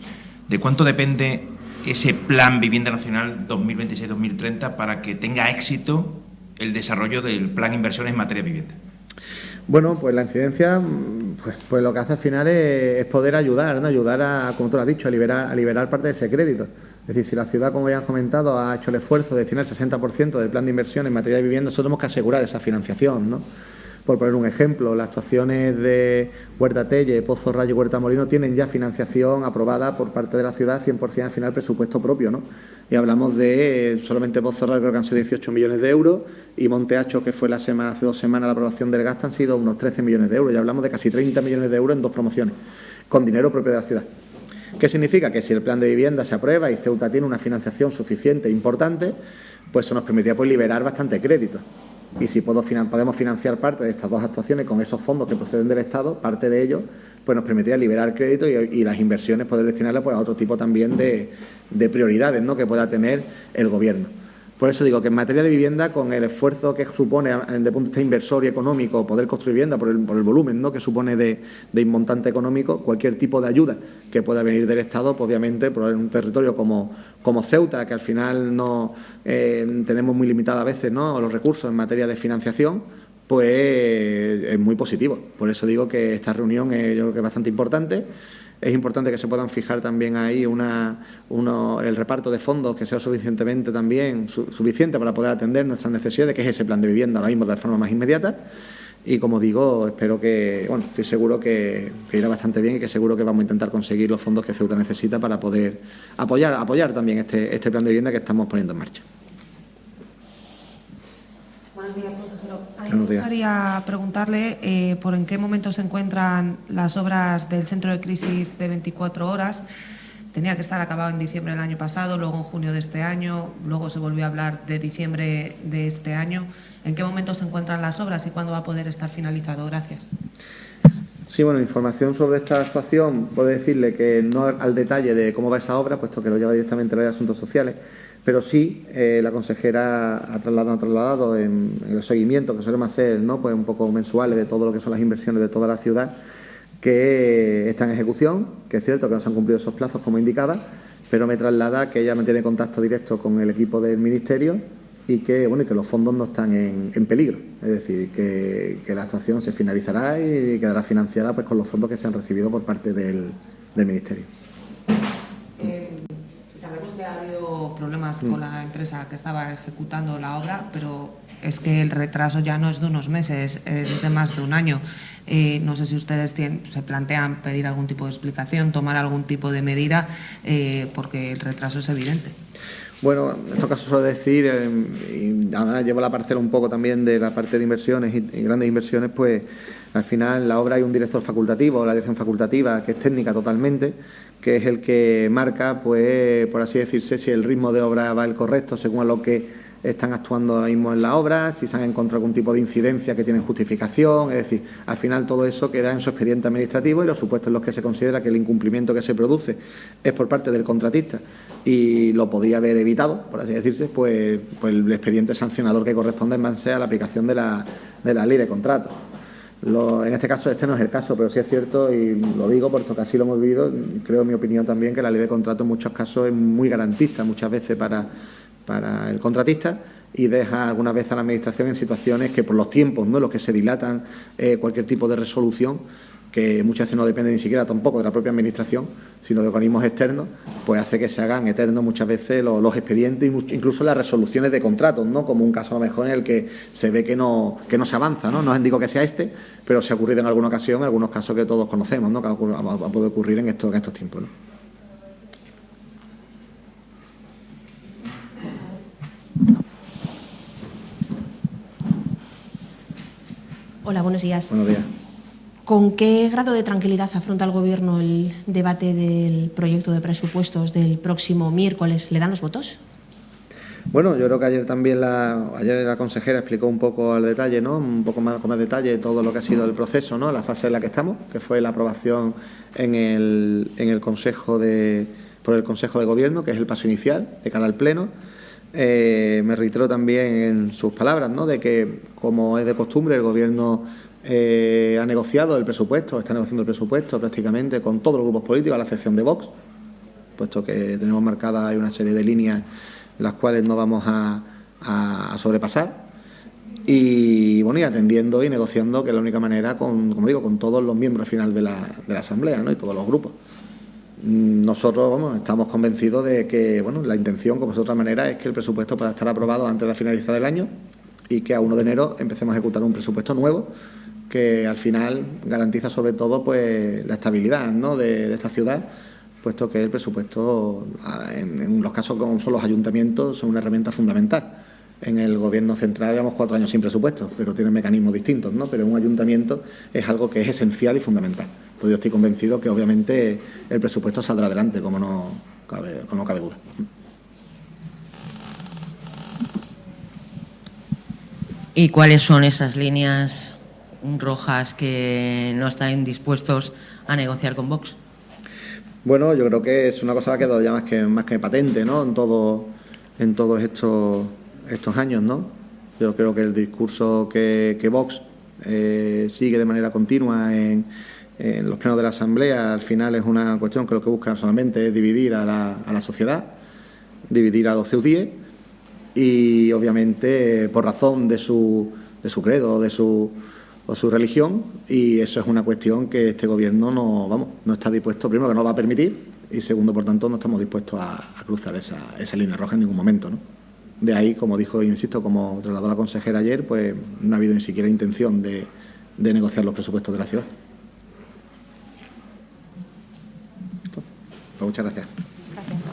¿De cuánto depende ese Plan Vivienda Nacional 2026-2030 para que tenga éxito el desarrollo del plan de inversiones en materia de vivienda? Bueno, pues la incidencia, pues lo que hace al final es poder ayudar, ¿no? Ayudar a, como tú lo has dicho, a liberar parte de ese crédito. Es decir, si la ciudad, como ya has comentado, ha hecho el esfuerzo de destinar el 60% del plan de inversión en materia de vivienda, nosotros tenemos que asegurar esa financiación, ¿no? Por poner un ejemplo, las actuaciones de Huerta Telle, Pozo Rayo y Huerta Molino tienen ya financiación aprobada por parte de la ciudad, 100% al final presupuesto propio, ¿no? Y hablamos de solamente Pozo Rayo, creo que han sido 18 millones de euros, y Monteacho, que fue hace 2 semanas la aprobación del gasto, han sido unos 13 millones de euros. Ya hablamos de casi 30 millones de euros en 2 promociones, con dinero propio de la ciudad. ¿Qué significa? Que si el plan de vivienda se aprueba y Ceuta tiene una financiación suficiente e importante, pues eso nos permitiría pues liberar bastante crédito. Y si podemos financiar parte de estas 2 actuaciones con esos fondos que proceden del Estado, parte de ellos pues nos permitiría liberar crédito y las inversiones poder destinarlas pues a otro tipo también de prioridades, ¿no?, que pueda tener el Gobierno. Por eso digo que en materia de vivienda, con el esfuerzo que supone desde el punto de vista inversor y económico poder construir vivienda por el volumen, ¿no?, que supone de montante económico, cualquier tipo de ayuda que pueda venir del Estado, pues obviamente por un territorio como Ceuta, que al final no tenemos muy limitada a veces, ¿no?, los recursos en materia de financiación, pues es muy positivo. Por eso digo que esta reunión yo creo que es bastante importante. Es importante que se puedan fijar también ahí el reparto de fondos que sea suficientemente también suficiente para poder atender nuestras necesidades, que es ese plan de vivienda ahora mismo de la forma más inmediata. Y como digo, espero que, bueno, estoy seguro que irá bastante bien y que seguro que vamos a intentar conseguir los fondos que Ceuta necesita para poder apoyar también este plan de vivienda que estamos poniendo en marcha. Buenos días, consejero. A mí me gustaría preguntarle por en qué momento se encuentran las obras del centro de crisis de 24 horas. Tenía que estar acabado en diciembre del año pasado, luego en junio de este año, luego se volvió a hablar de diciembre de este año. ¿En qué momento se encuentran las obras y cuándo va a poder estar finalizado? Gracias. Sí, bueno, información sobre esta actuación, puedo decirle que no al detalle de cómo va esa obra, puesto que lo lleva directamente la de Asuntos Sociales, pero sí la consejera ha trasladado en el seguimiento que solemos hacer, ¿no?, pues un poco mensuales de todo lo que son las inversiones de toda la ciudad, que está en ejecución, que es cierto que no se han cumplido esos plazos como indicaba, pero me traslada que ella mantiene contacto directo con el equipo del Ministerio y que, bueno, y que los fondos no están en peligro. Es decir, que la actuación se finalizará y quedará financiada pues con los fondos que se han recibido por parte del Ministerio. Sabemos que ha habido problemas con la empresa que estaba ejecutando la obra, pero es que el retraso ya no es de unos meses, es de más de un año. No sé si ustedes se plantean pedir algún tipo de explicación, tomar algún tipo de medida, porque el retraso es evidente. Bueno, en estos casos suelo decir, y ahora llevo la parcela un poco también de la parte de inversiones y grandes inversiones, pues al final en la obra hay un director facultativo, la dirección facultativa, que es técnica totalmente, que es el que marca, pues por así decirse, si el ritmo de obra va el correcto según a lo que están actuando ahora mismo en la obra, si se han encontrado algún tipo de incidencia que tienen justificación. Es decir, al final todo eso queda en su expediente administrativo y los supuestos en los que se considera que el incumplimiento que se produce es por parte del contratista y lo podía haber evitado, por así decirse, pues el expediente sancionador que corresponde en base a la aplicación de la ley de contratos. En este caso, este no es el caso, pero sí es cierto, y lo digo puesto que así lo hemos vivido, creo en mi opinión también que la ley de contratos en muchos casos es muy garantista, muchas veces para el contratista, y deja algunas veces a la Administración en situaciones que por los tiempos, ¿no?, los que se dilatan cualquier tipo de resolución, que muchas veces no depende ni siquiera tampoco de la propia Administración, sino de organismos externos, pues hace que se hagan eternos muchas veces los expedientes, incluso las resoluciones de contratos, ¿no?, como un caso a lo mejor en el que se ve que no se avanza, ¿no? No digo que sea este, pero se ha ocurrido en alguna ocasión, en algunos casos que todos conocemos, ¿no?, que ha podido ocurrir en estos tiempos, ¿no? Hola, buenos días. Buenos días. ¿Con qué grado de tranquilidad afronta el Gobierno el debate del proyecto de presupuestos del próximo miércoles? ¿Le dan los votos? Bueno, yo creo que ayer también la consejera explicó un poco al detalle, ¿no?, un poco más con más detalle todo lo que ha sido el proceso, ¿no?, la fase en la que estamos, que fue la aprobación en el Consejo por el Consejo de Gobierno, que es el paso inicial de cara al Pleno. Me reiteró también en sus palabras, ¿no?, de que, como es de costumbre, el Gobierno ha negociado el presupuesto, está negociando el presupuesto prácticamente con todos los grupos políticos, a la excepción de Vox, puesto que tenemos marcada una serie de líneas las cuales no vamos a sobrepasar. Y bueno, y atendiendo y negociando, que es la única manera, como digo, con todos los miembros al final de la Asamblea, ¿no? Y todos los grupos. Nosotros estamos convencidos de que la intención, como es de otra manera, es que el presupuesto pueda estar aprobado antes de finalizar el año y que a 1 de enero empecemos a ejecutar un presupuesto nuevo que al final garantiza sobre todo pues la estabilidad, ¿no? de esta ciudad, puesto que el presupuesto, en los casos como son los ayuntamientos, son una herramienta fundamental. En el Gobierno central llevamos 4 años sin presupuesto, pero tienen mecanismos distintos, ¿no? Pero en un ayuntamiento es algo que es esencial y fundamental. Entonces yo estoy convencido que obviamente el presupuesto saldrá adelante, como no cabe duda. ¿Y cuáles son esas líneas rojas que no están dispuestos a negociar con Vox? Bueno, yo creo que es una cosa que ha quedado ya más que patente, ¿no? En todos estos años, ¿no? Yo creo que el discurso que Vox sigue de manera continua en los plenos de la Asamblea, al final es una cuestión que lo que buscan solamente es dividir a la sociedad, dividir a los ceutíes, y obviamente por razón de su credo o su religión, y eso es una cuestión que este Gobierno no está dispuesto, primero que no va a permitir, y segundo, por tanto, no estamos dispuestos a cruzar esa línea roja en ningún momento, ¿no? De ahí, como dijo, insisto, como trasladó la consejera ayer, pues no ha habido ni siquiera intención de negociar los presupuestos de la ciudad. Pues muchas gracias. Gracias.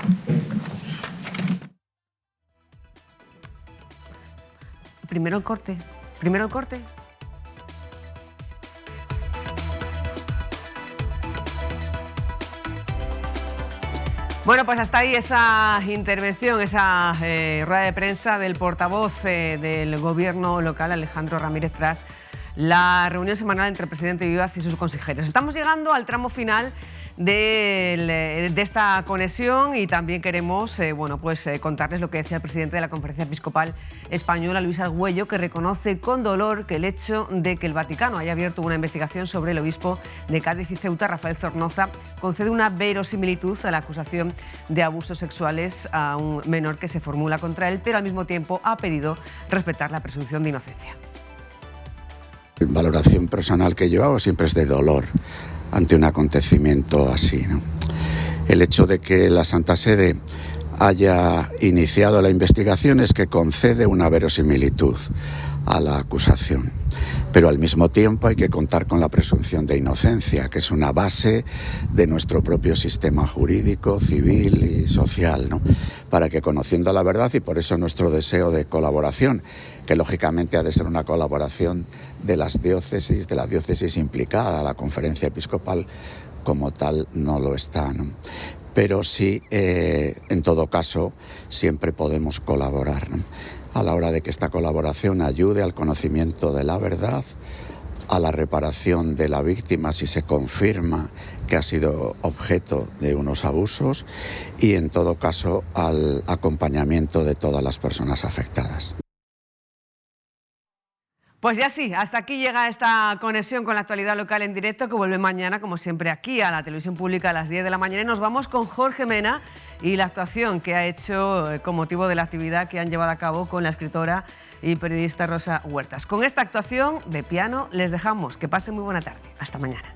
Primero el corte. Bueno, pues hasta ahí esa intervención, esa rueda de prensa del portavoz del Gobierno local, Alejandro Ramírez, tras la reunión semanal entre el presidente Vivas y sus consejeros. Estamos llegando al tramo final de esta conexión y también queremos contarles lo que decía el presidente de la Conferencia Episcopal Española, Luis Argüello, que reconoce con dolor que el hecho de que el Vaticano haya abierto una investigación sobre el obispo de Cádiz y Ceuta, Rafael Zornoza, concede una verosimilitud a la acusación de abusos sexuales a un menor que se formula contra él, pero al mismo tiempo ha pedido respetar la presunción de inocencia. La valoración personal que yo hago siempre es de dolor ante un acontecimiento así, ¿no? El hecho de que la Santa Sede haya iniciado la investigación es que concede una verosimilitud a la acusación, pero al mismo tiempo hay que contar con la presunción de inocencia, que es una base de nuestro propio sistema jurídico, civil y social, ¿no? Para que, conociendo la verdad, y por eso nuestro deseo de colaboración, que lógicamente ha de ser una colaboración de las diócesis, de la diócesis implicada, la Conferencia Episcopal como tal no lo está, ¿no? Pero sí, en todo caso, siempre podemos colaborar, ¿no? A la hora de que esta colaboración ayude al conocimiento de la verdad, a la reparación de la víctima si se confirma que ha sido objeto de unos abusos y, en todo caso, al acompañamiento de todas las personas afectadas. Pues ya sí, hasta aquí llega esta conexión con la actualidad local en directo, que vuelve mañana, como siempre, aquí a la televisión pública a las 10 de la mañana. Y nos vamos con Jorge Mena y la actuación que ha hecho con motivo de la actividad que han llevado a cabo con la escritora y periodista Rosa Huertas. Con esta actuación de piano les dejamos. Que pasen muy buena tarde. Hasta mañana.